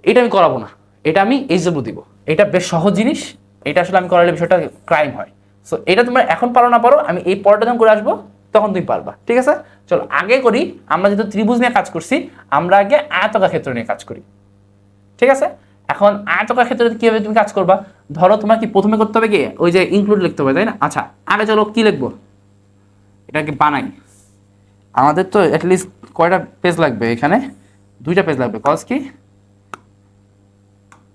এটা আমি করাবো না, এটা আমি এইচডব্লিউ দিব, এটা বেশ সহজ জিনিস, এটা আসলে আমি করালে বিষয়টা ক্রাইম হয়। সো এটা তোমরা এখন পারো না পারো, আমি এই পর্যায়ে যখন করে আসবো তখন তুমি পারবা, ঠিক আছে। চলো আগে করি, আমরা যেহেতু ত্রিভুজ নিয়ে কাজ করছি, আমরা আগে আয়তকার ক্ষেত্র নিয়ে কাজ করি, ঠিক আছে। এখন আয়তকার ক্ষেত্রে কিভাবে তুমি কাজ করবা, ধরো তোমার কি প্রথমে করতে হবে কি, ওই যে ইনক্লুড লিখতে হবে, তাই না। আচ্ছা, আগে চলো কি লিখবো, এটাকে বানাই। আমাদের তো অ্যাটলিস্ট কয়টা পেজ লাগবে, এখানে 2টা পেজ লাগবে, কজ কি,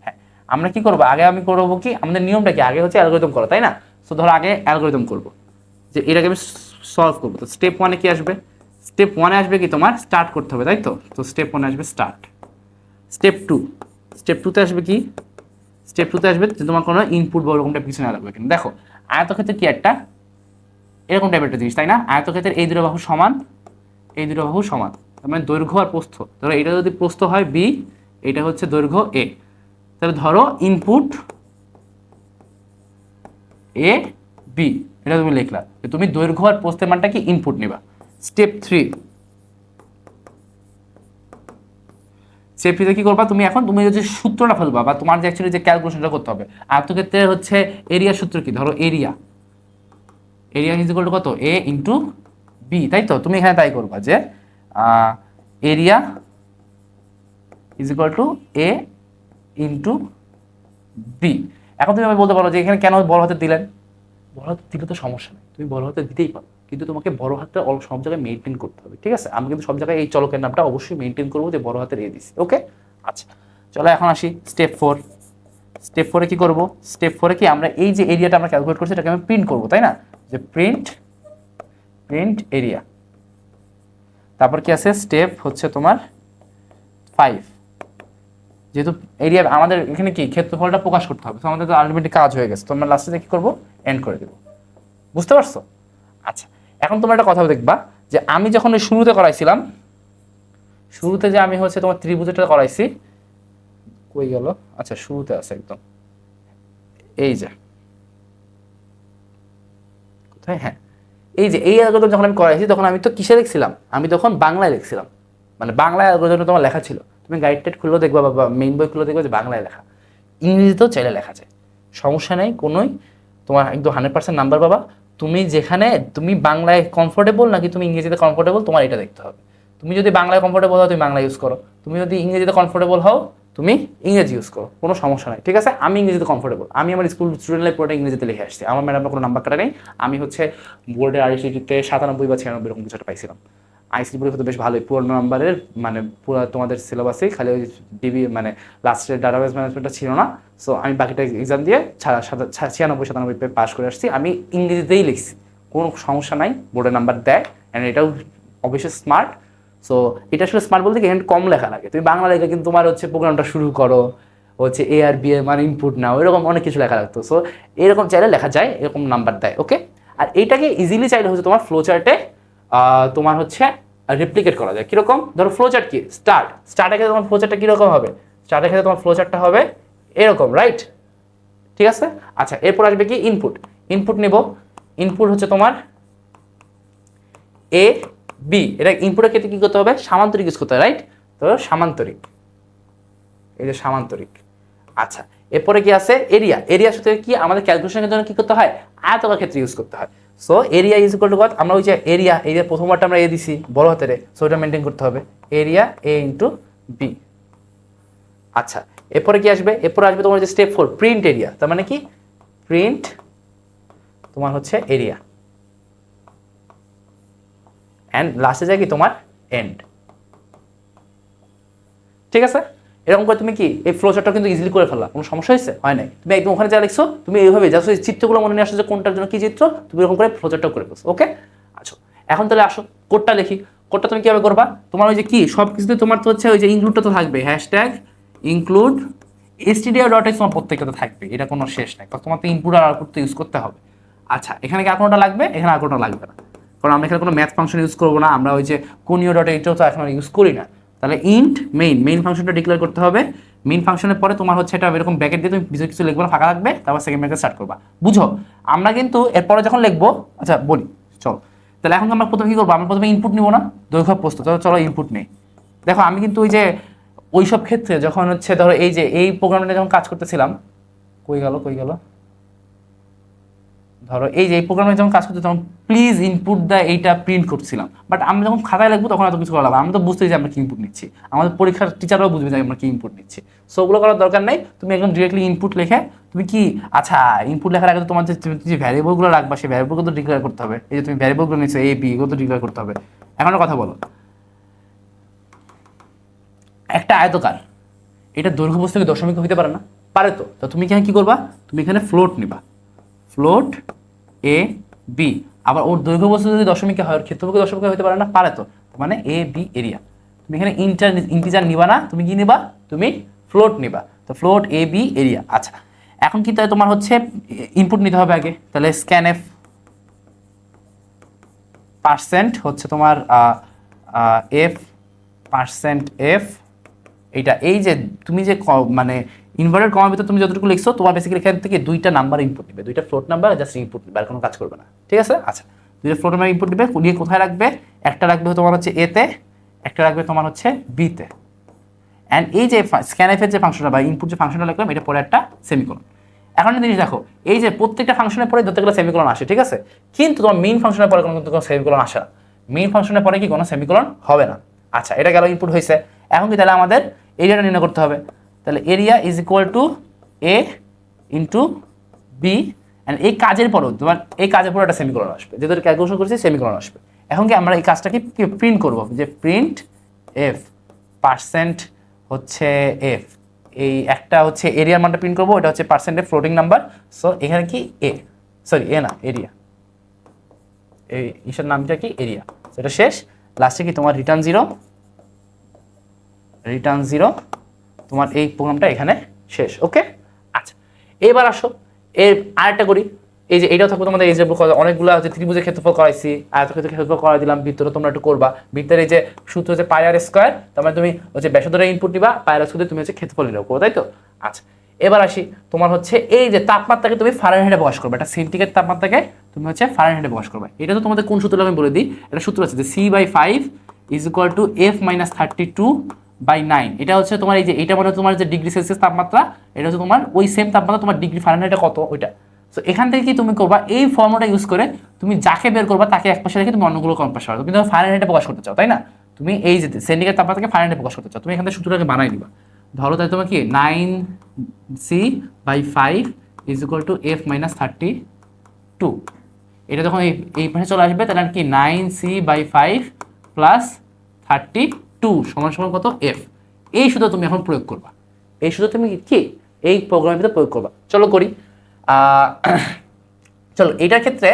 হ্যাঁ আমরা কি করবো, আগে আমি করবো কি, আমাদের নিয়মটা কি, আগে হচ্ছে অ্যালগোরিদম করা, তাই না। সো ধরো আগে অ্যালগোরিদম করবো, যে এটাকে আমি সলভ করবো। তো স্টেপ 1-এ কি আসবে, স্টেপ 1-এ আসবে কি তোমার স্টার্ট করতে হবে, তাই তো। তো স্টেপ 1-এ আসবে স্টার্ট। স্টেপ 2-তে আসবে কি, স্টেপ 2-তে আসবে যে তোমার কোনো ইনপুট বা ওরকম টাইপ কিছু না লাগবে। কিন্তু দেখো আয়তক্ষেত্রে কি একটা এরকম টাইপের একটা জিনিস, তাই না। আয়তক্ষেত্রের এই দুটো বাহু সমান, এই দুটো বাহু সমান, তার মানে দৈর্ঘ্য আর প্রস্থ, ধরো এটা যদি প্রস্থ হয় b, এটা হচ্ছে দৈর্ঘ্য a, তাহলে ধরো ইনপুট এ বি, এটা তুমি লিখলা যে তুমি দৈর্ঘ্য আর প্রস্থের মানটা কি ইনপুট নিবা। স্টেপ 3, স্টেপ 3 কি করবা তুমি, এখন তুমি যে সূত্রটা ফেলবা বা তোমার যে অ্যাকচুয়ালি যে ক্যালকুলেশনটা করতে হবে। আয়তক্ষেত্রে হচ্ছে এরিয়ার সূত্র কি, ধরো এরিয়া ইজ ইকুয়াল টু কত, এ ইন্টু বি, তাই তো? তুমি এখানে তাই করবা যে area is equal to A into B. এখন তুমি আমি বলতে পারো যে এখানে কেন বড় হাতে দিলেন, বড় হাতে দিলে তো সমস্যা নেই, তুমি বড় হাতে দিতেই পারো, কিন্তু তোমাকে বড় হাতটা সব জায়গায় মেনটেন করতে হবে, ঠিক আছে? আমি কিন্তু সব জায়গায় এই চলকের নামটা অবশ্যই মেনটেন করবো যে বড় হাতের এ দিছি, ওকে? আচ্ছা চলো এখন আসি স্টেপ 4। স্টেপ 4 কি করব, স্টেপ 4 কি আমরা এই যে এরিয়াটা আমরা ক্যালকুলেট করছি এটাকে আমি প্রিন্ট করবো, তাই না? যে প্রিন্ট এরিয়া। তারপর কি আছে, স্টেপ হচ্ছে তোমার 5, যেহেতু এরিয়া আমাদের এখানে কি ক্ষেত্রফলটা প্রকাশ করতে হবে, তো আমাদের তো আলটিমেটলি কাজ হয়ে গেছে, তো আমরা লাস্টে কি করবো, এন্ড করে দেবো। বুঝতে পারছো? আচ্ছা এখন তোমরা একটা কথা দেখবা যে আমি যখন ওই শুরুতে করাইছিলাম, শুরুতে যে আমি হচ্ছে তোমার ত্রিভুজটা করাইছি, কই গেল, আচ্ছা শুরুতে আছে একদম, এই যে কোথায়, হ্যাঁ এই যে এই অ্যালগরিদম যখন আমি করাইছি তখন আমি তো কিসে লিখছিলাম, আমি তখন বাংলায় লিখছিলাম, মানে বাংলায় অ্যালগরিদম তোমার লেখা ছিল। তুমি গাইড টাইড খুললেও দেখবা বা মেইন বই খুলে দেখবা যে বাংলায় লেখা, ইংরেজিতেও চাইলে লেখা যায়, সমস্যা নেই কোনোই, তোমার একদম 100% নাম্বার পাবা। তুমি যেখানে তুমি বাংলায় কমফোর্টেবল নাকি তুমি ইংরেজিতে কমফোর্টেবল, তোমার এটা দেখতে হবে। তুমি যদি বাংলায় কমফোর্টেবল হও তুমি বাংলা ইউজ করো, তুমি যদি ইংরেজিতে কমফোর্টেবল হও তুমি ইংরেজি ইউজ করো, কোনো সমস্যা নাই, ঠিক আছে? আমি ইংরেজিতে কমফোর্টেবল, আমি আমার স্কুল স্টুডেন্ট লাইফ পুরোটা ইংরেজিতে লিখে আসছি, আমার ম্যাডামের কোনো নাম্বার কাটা নেই। আমি হচ্ছে বোর্ডের আইসিটিতে 97 বা 96 এরকম কিছু একটা পাইছিলাম। আইসিটি পরীক্ষা তো বেশ ভালোই, পুরোনো নাম্বারের, মানে পুরো তোমাদের সিলেবাসেই, খালি ওই ডিবি মানে লাস্টের ডাটাবেস ম্যানেজমেন্টটা ছিল না। সো আমি বাকিটা এক্সাম দিয়ে 96-97 পাস করে আসছি, আমি ইংরেজিতেই লিখছি, কোনো সমস্যা নাই, বোর্ডের নাম্বার দেয়। অ্যান্ড এটাও অবশ্যই স্মার্ট। সো এটা আসলে স্মার্ট বলতে কি এখানে কম লেখা লাগে, তুমি বাংলা লেখা কিন্তু তোমার হচ্ছে প্রোগ্রামটা শুরু করো, হচ্ছে এ আর বি এর মানে ইনপুট নাও, এরকম অনেক কিছু লেখা লাগতো। সো এরকম চাইলে লেখা যায়, এরকম নাম্বার দেয়, ওকে? আর এইটাকে ইজিলি চাইলে হচ্ছে তোমার ফ্লো চার্টে তোমার হচ্ছে রেপ্লিকেট করা যায়। কীরকম, ধরো ফ্লো চার্ট কি, স্টার্টের ক্ষেত্রে তোমার ফ্লো চার্টটা কীরকম হবে, স্টার্টের ক্ষেত্রে তোমার ফ্লো চার্টটা হবে এরকম, রাইট? ঠিক আছে। আচ্ছা এরপর আসবে কি ইনপুট নিব, ইনপুট হচ্ছে তোমার এ বি, এটা ইনপুটের ক্ষেত্রে কী করতে হবে, সামান্তরিক ইউজ করতে হবে, রাইট? তো সামান্তরিক, এই যে সামান্তরিক। আচ্ছা এরপরে কি আছে, এরিয়ার সাথে কি আমাদের ক্যালকুলেশনের জন্য কি করতে হয়, আয়তকার ক্ষেত্রে ইউজ করতে হয়। So area is equal two কত, আমরা ওই যে এরিয়া প্রথমবারটা আমরা এ দিছি বড় হাতের, সো এটা মেনটেন করতে হবে, এরিয়া এ ইন্টু বি। আচ্ছা এরপরে কি আসবে, এরপরে আসবে তোমার যে স্টেপ 4 প্রিন্ট এরিয়া, তার মানে কি প্রিন্ট তোমার হচ্ছে এরিয়া, অ্যান্ড লাস্টে যায় কি তোমার এন্ড। ঠিক আছে, এরকম করে তুমি কি এই ফ্লো চার্টটা কিন্তু ইজিলি করে ফেললা, কোনো সমস্যা হয়েছে, হয় নাই? তুমি একদম ওখানে যা লিখছো তুমি এইভাবে জাস্ট ওই চিত্রগুলো মনে নিয়ে আসছো যে কোনটার জন্য কি চিত্র, তুমি এরকম করে ফ্লো চার্টটাও করে ফেলছো, ওকে? আচ্ছা এখন তাহলে আসো কোডটা লিখি। কোডটা তুমি কীভাবে করবা, তোমার ওই যে কি সব কিছুতে তোমার তো হচ্ছে ওই যে ইনক্লুডটা তো থাকবে, হ্যাশট্যাগ ইনক্লুড stdio.h তোমার প্রত্যেকটা থাকবে, এটা কোনো শেষ নাই, তোমার তো ইনপুট আর আউটপুট তো ইউজ করতে হবে। আচ্ছা এখানে কি আর কোনোটা লাগবে, এখানে আর কোনোটা লাগবে না, কারণ আমরা এখানে কোনো ম্যাথ ফাংশন ইউজ করবো না, আমরা ওই যে কোনিও ডট এইটাও তো এখন ইউজ করি না। তাহলে ইন্ট মেইন ফাংশনটা ডিক্লেয়ার করতে হবে। মেইন ফাংশনের পরে তোমার হচ্ছে এটা এরকম ব্র্যাকেট দিয়ে তুমি কিছু লিখবে না, ফাঁকা রাখবে, তারপর সেকেন্ড ব্র্যাকেট স্টার্ট করবা। বুঝো, আমরা কিন্তু এরপরে যখন লিখবো, আচ্ছা বলি চলো, তাহলে এখন আমরা প্রথমে কি করবো, আমরা প্রথমে ইনপুট নিবো না, দৈর্ঘ্য প্রস্থ, চলো ইনপুট নেই। দেখো আমি কিন্তু ওই যে ওইসব ক্ষেত্রে যখন হচ্ছে ধরো এই যে এই প্রোগ্রামটা যখন কাজ করতেছিলাম, কই গেল ধরো এই যে এই প্রোগ্রামে যখন কাজ করতে তখন প্লিজ ইনপুট দা এইটা প্রিন্ট করছিলাম, বাট আমরা যখন খাতায় লিখবো তখন এত কিছু করা লাগবে, আমরা তো বুঝতেই যে আমরা কি ইনপুট নিচ্ছি, আমাদের পরীক্ষার টিচাররাও বুঝবে যে আমরা কি ইনপুট নিচ্ছি। সো ওগুলো করার দরকার নেই, তুমি একদম ডিরেক্টলি ইনপুট লিখে তুমি কি, আচ্ছা ইনপুট লেখার আগে তোমার যে ভ্যারিয়েবলগুলো রাখবা সেই ভ্যারিয়েবলগুলো তো ডিক্লেয়ার করতে হবে, এই যে তুমি ভ্যারিয়েবলগুলো নিচ্ছো এ বি, এগুলো তো ডিক্লেয়ার করতে হবে। এখন একটা কথা বলো, একটা আয়তকার এটা দৈর্ঘ্য বস্তু কি দশমিক হইতে পারে না, পারে তো? তো তুমি এখানে কি করবা, তুমি এখানে ফ্লোট নিবা, ফ্লোট এ বি, আবার ওর দৈর্ঘ্য বস্তু যদি দশমিকে হয়, ওর ক্ষেত্রফলকে দশমিকে হইতে পারে না, পারে তো? মানে এ বি এরিয়া, তুমি এখানে ইন্টিজার নিবা না, তুমি কি নিবা, তুমি ফ্লোট নিবা, তো ফ্লোট এ বি এরিয়া। আচ্ছা এখন কি তাহলে তোমার হচ্ছে ইনপুট নিতে হবে আগে, তাহলে স্ক্যানএফ পার্সেন্ট হচ্ছে তোমার এফ পার্সেন্ট এফ, এইটা এই যে তুমি যে মানে ইনভার্টেড কমার ভিতরে তুমি যতটুকু লিখছো তোমার বেসিক্যালি এখান থেকে দুইটা নাম্বার ইনপুট নেবে, দুইটা ফ্লোট নাম্বার জাস্ট ইনপুট নেবে, আর কোনো কাজ করবে না। ঠিক আছে, আচ্ছা দুইটা ফ্লোট নাম্বার ইনপুট নেবে, নিয়ে কোথায় রাখবে, একটা রাখবে তোমার হচ্ছে এতে, একটা রাখবে তোমার হচ্ছে বিতে। অ্যান্ড এই যে স্ক্যানএফ এর যে ফাংশনটা বা ইনপুট যে ফাংশনটা লিখলাম এটা পরে একটা সেমিকোলন। এখন একটা জিনিস দেখো, এই যে প্রত্যেকটা ফাংশনের পরে যতগুলো সেমিকোলন আসে, ঠিক আছে, কিন্তু তোমার মেইন ফাংশনের পরে কোনো সেমিকোলন আসে না, মেইন ফাংশনের পরে কি কোনো সেমিকোলন হবে না। আচ্ছা এটা গেল ইনপুট হয়েছে, এখন কি তাহলে আমাদের এরিয়াটা নির্ণয় করতে হবে। তাহলে area is equal to A into B, and এই কাজের পরও তোমার এই কাজের পরে একটা সেমিকোলন আসবে, যেহেতু ক্যালকুলেশন করেছি সেমিকোলন আসবে। এখন কি আমরা এই কাজটাকে প্রিন্ট করবো, যে প্রিন্ট এফ পার্সেন্ট হচ্ছে এফ, এই একটা হচ্ছে এরিয়ার মানটা প্রিন্ট করবো, এটা হচ্ছে পার্সেন্টের ফ্লোটিং নাম্বার। সো এখানে কি এ, সরি এ না এরিয়া, এই ইসের নামটা কি এরিয়া, সেটা শেষ। লাস্টে কি তোমার রিটার্ন জিরো, তোমার এই প্রোগ্রামটা এখানে শেষ। ওকে, আচ্ছা এবার আসো এর আরেকটা করি। এই যে এটাও থাকবে তোমাদের, এই যে অনেকগুলো হচ্ছে ত্রিভুজের ক্ষেত্রফল করাইছি, আয়তক্ষেত্রের ক্ষেত্রফল করাই দিলাম, বৃত্তটা তোমরা একটু করবা। বৃত্তের এই যে সূত্র হচ্ছে পাই আর স্কয়ার, তার মানে তুমি হচ্ছে ব্যাসার্ধটা ইনপুট দিবা, পাই আর স্কয়ার তুমি হচ্ছে ক্ষেত্রফল নির্ণয় করবে, তাই তো। আচ্ছা এবার আসি, তোমার হচ্ছে এই যে তাপমাত্রাকে তুমি ফারেনহাইটে প্রকাশ করবে, একটা সেন্টিগ্রেড তাপমাত্রাকে তুমি হচ্ছে ফারেনহাইটে প্রকাশ করবে। এটা তো তোমাদের কোন সূত্র আমি বলে দিই, এটা সূত্র আছে যে C/5 is equal two F-32/9। এটা হচ্ছে তোমার এই যে এটা মানে তোমার যে ডিগ্রি সেলসিয়াস তাপমাত্রা, এটা হচ্ছে তোমার ওই সেম তাপমাত্রা তোমার ডিগ্রি ফারেনহাইটে কত ওইটা। সো এখান থেকে কি তুমি করবা, এই ফর্মুলা ইউজ করে তুমি যাকে বের করবা তাকে এক পাশে রেখে তুমি অন্যগুলো কম পাশে রাখো। তুমি তো ফারেনহাইটে প্রকাশ করতে চাও, তাই না, তুমি এই যে সেন্টিগ্রেড তাপমাত্রাকে ফারেনহাইটে প্রকাশ করতে চাও, তুমি এখান থেকে সূত্রটাকে বানাই দিবা। ধরো তাই তোমার কি 9C/5 is equal two F-32। এটা যখন এই পাশে চলে আসবে তাহলে কি 9C/5 প্লাস 32 সমান সমান কত এফ। এই সূত্র তুমি এখন প্রয়োগ করবা, এই সূত্র তুমি কি এই প্রোগ্রামের ভিতরে প্রয়োগ করবা। চলো করি, চলো এটার ক্ষেত্রে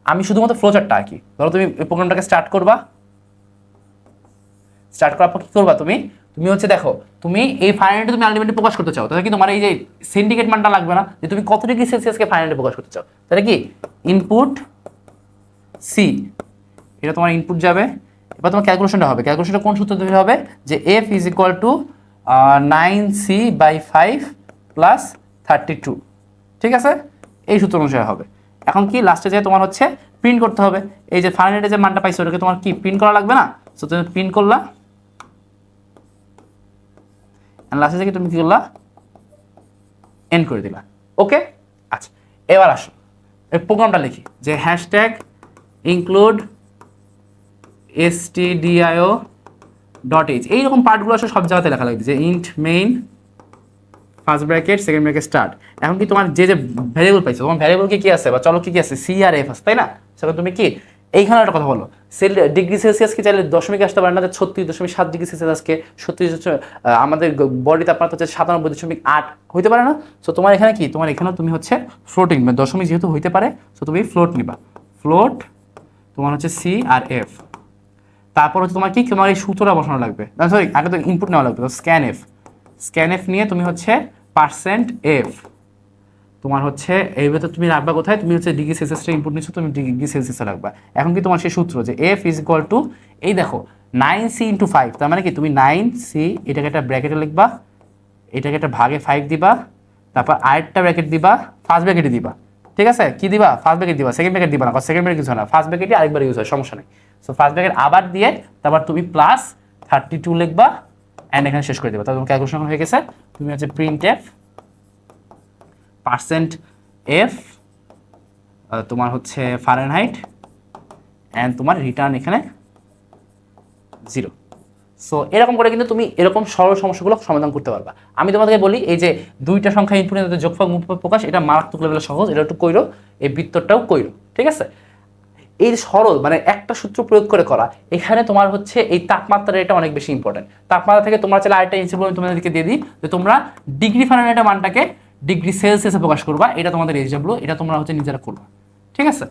আমি শুধুমাত্র ফ্লোচার্টটা আঁকি। ধরো তুমি এই প্রোগ্রামটাকে স্টার্ট করার পর কি করবা, তুমি হচ্ছে দেখো তুমি এই ফারেনহাইটে তুমি আলটিমেটলি প্রকাশ করতে চাও, তাহলে কি তোমার এই যে সেন্টিগ্রেড মানটা লাগবে না, যে তুমি কত ডিগ্রি সেলসিয়াসকে ফারেনহাইটে প্রকাশ করতে চাও, তাহলে কি ইনপুট সি, এটা তোমার ইনপুট যাবে। এবার তোমার ক্যালকুলেশনটা হবে, ক্যালকুলেশনটা কোন সূত্র ধরে হবে, যে F is equal two 9C/5 plus 32, ঠিক আছে, এই সূত্র অনুসারে হবে। এখন কি লাস্টে যে তোমার হচ্ছে প্রিন্ট করতে হবে, এই যে ফারেনহাইটে যে মানটা পাইছো ওটাকে তোমার কি প্রিন্ট করা লাগবে না, সো তুমি প্রিন্ট করলা, লাস্টে থেকে তুমি কি করলা এন্ড করে দিলা। ওকে, আচ্ছা এবার আসো এই প্রোগ্রামটা লিখি, যে হ্যাশট্যাগ ইনক্লুড stdio.h, এইরকম পার্টগুলো আসলে সব জায়গাতে লেখা লাগবে, যে int main first bracket second bracket start. এখন কি তোমার যে ভ্যারিয়েবল পাইছো, তোমার ভ্যারিয়েবল কি আছে বা চলো কি আছে, সি আর এফ আছে, তাই না। সেখানে তুমি কি এইখানে একটা কথা বলো, ডিগ্রি সেলসিয়াস কি চাইলে দশমিকে আসতে পারে না, 36.7 ডিগ্রি সেলসিয়াস আজকে 36, আমাদের বডি তাপমাত্রা হচ্ছে 97.8 হইতে পারে না। সো তোমার এখানে কি, তোমার এখানেও তুমি হচ্ছে ফ্লোটিং মানে দশমিক যেহেতু হইতে পারে, সো তুমি ফ্লোট নিবা, ফ্লোট তোমার হচ্ছে সি আর এফ। তারপর হচ্ছে তোমার কি তোমার এই সূত্রটা বসানো লাগবে, না সরি আগে তো ইনপুট নেওয়া লাগবে, তো স্ক্যান এফ নিয়ে তুমি হচ্ছে পার্সেন্ট এফ, তোমার হচ্ছে এই ভেতর তুমি রাখবা কোথায়, তুমি হচ্ছে ডিগ্রি সেলসিয়াসটা ইনপুট নিচ্ছ, তুমি ডিগ্রি সেলসিয়াসে রাখবা। এখন কি তোমার সেই সূত্র, যে এফ ইজ ইকুয়াল টু এই দেখো 9C/5, তার মানে কি তুমি 9C এটাকে একটা ব্র্যাকেটে লিখবা, এটাকে একটা ভাগে 5 দিবা, তারপর আরেকটা ব্র্যাকেট দিবা, ফার্স্ট ব্র্যাকেটে দিবা, ঠিক আছে, কি দিবা ফার্স্ট ব্র্যাকেট দিবা, সেকেন্ড ব্র্যাকেট দিবা না, কারণ সেকেন্ড ব্র্যাকেট কিছু হয় না, ফার্স্ট ব্র্যাকেটই আরেকবার ইউজ হয়, সমস্যা নেই। সো ফার্স্ট ব্র্যাকেট আবার দিয়ে তারপর তুমি প্লাস 32 লিখবা, অ্যান্ড এখানে শেষ করে দেবা। তাহলে তোমার ক্যালকুলেশন হয়ে গেছে, তুমি হচ্ছে প্রিন্ট এফ পার্সেন্ট এফ তোমার হচ্ছে ফারেনহাইট, অ্যান্ড তোমার রিটার্ন এখানে 0। সো এরকম করে কিন্তু তুমি এরকম সরল সমস্যাগুলো সমাধান করতে পারবা। আমি তোমাদেরকে বলি, এই যে দুইটা সংখ্যা ইনপুটের যোগফল মুখফল প্রকাশ, এটা মারাত্মক লেভেলে সহজ, এটা একটু কইরো, এই বৃত্তটাও কইরো, ঠিক আছে। এই সরল মানে একটা সূত্র প্রয়োগ করে করা, এখানে তোমার হচ্ছে এই তাপমাত্রার এটা অনেক বেশি ইম্পর্টেন্ট। তাপমাত্রা থেকে তোমরা চাইলে আরেকটা ইনসিডেন্ট আমি তোমাদেরকে দিয়ে দিই, যে তোমরা ডিগ্রি ফারেনহাইটের মানটাকে ডিগ্রি সেলসিয়াসে প্রকাশ করবা, এটা তোমাদের এক্সাম্পল, এটা তোমরা হচ্ছে নিজেরা করবা, ঠিক আছে।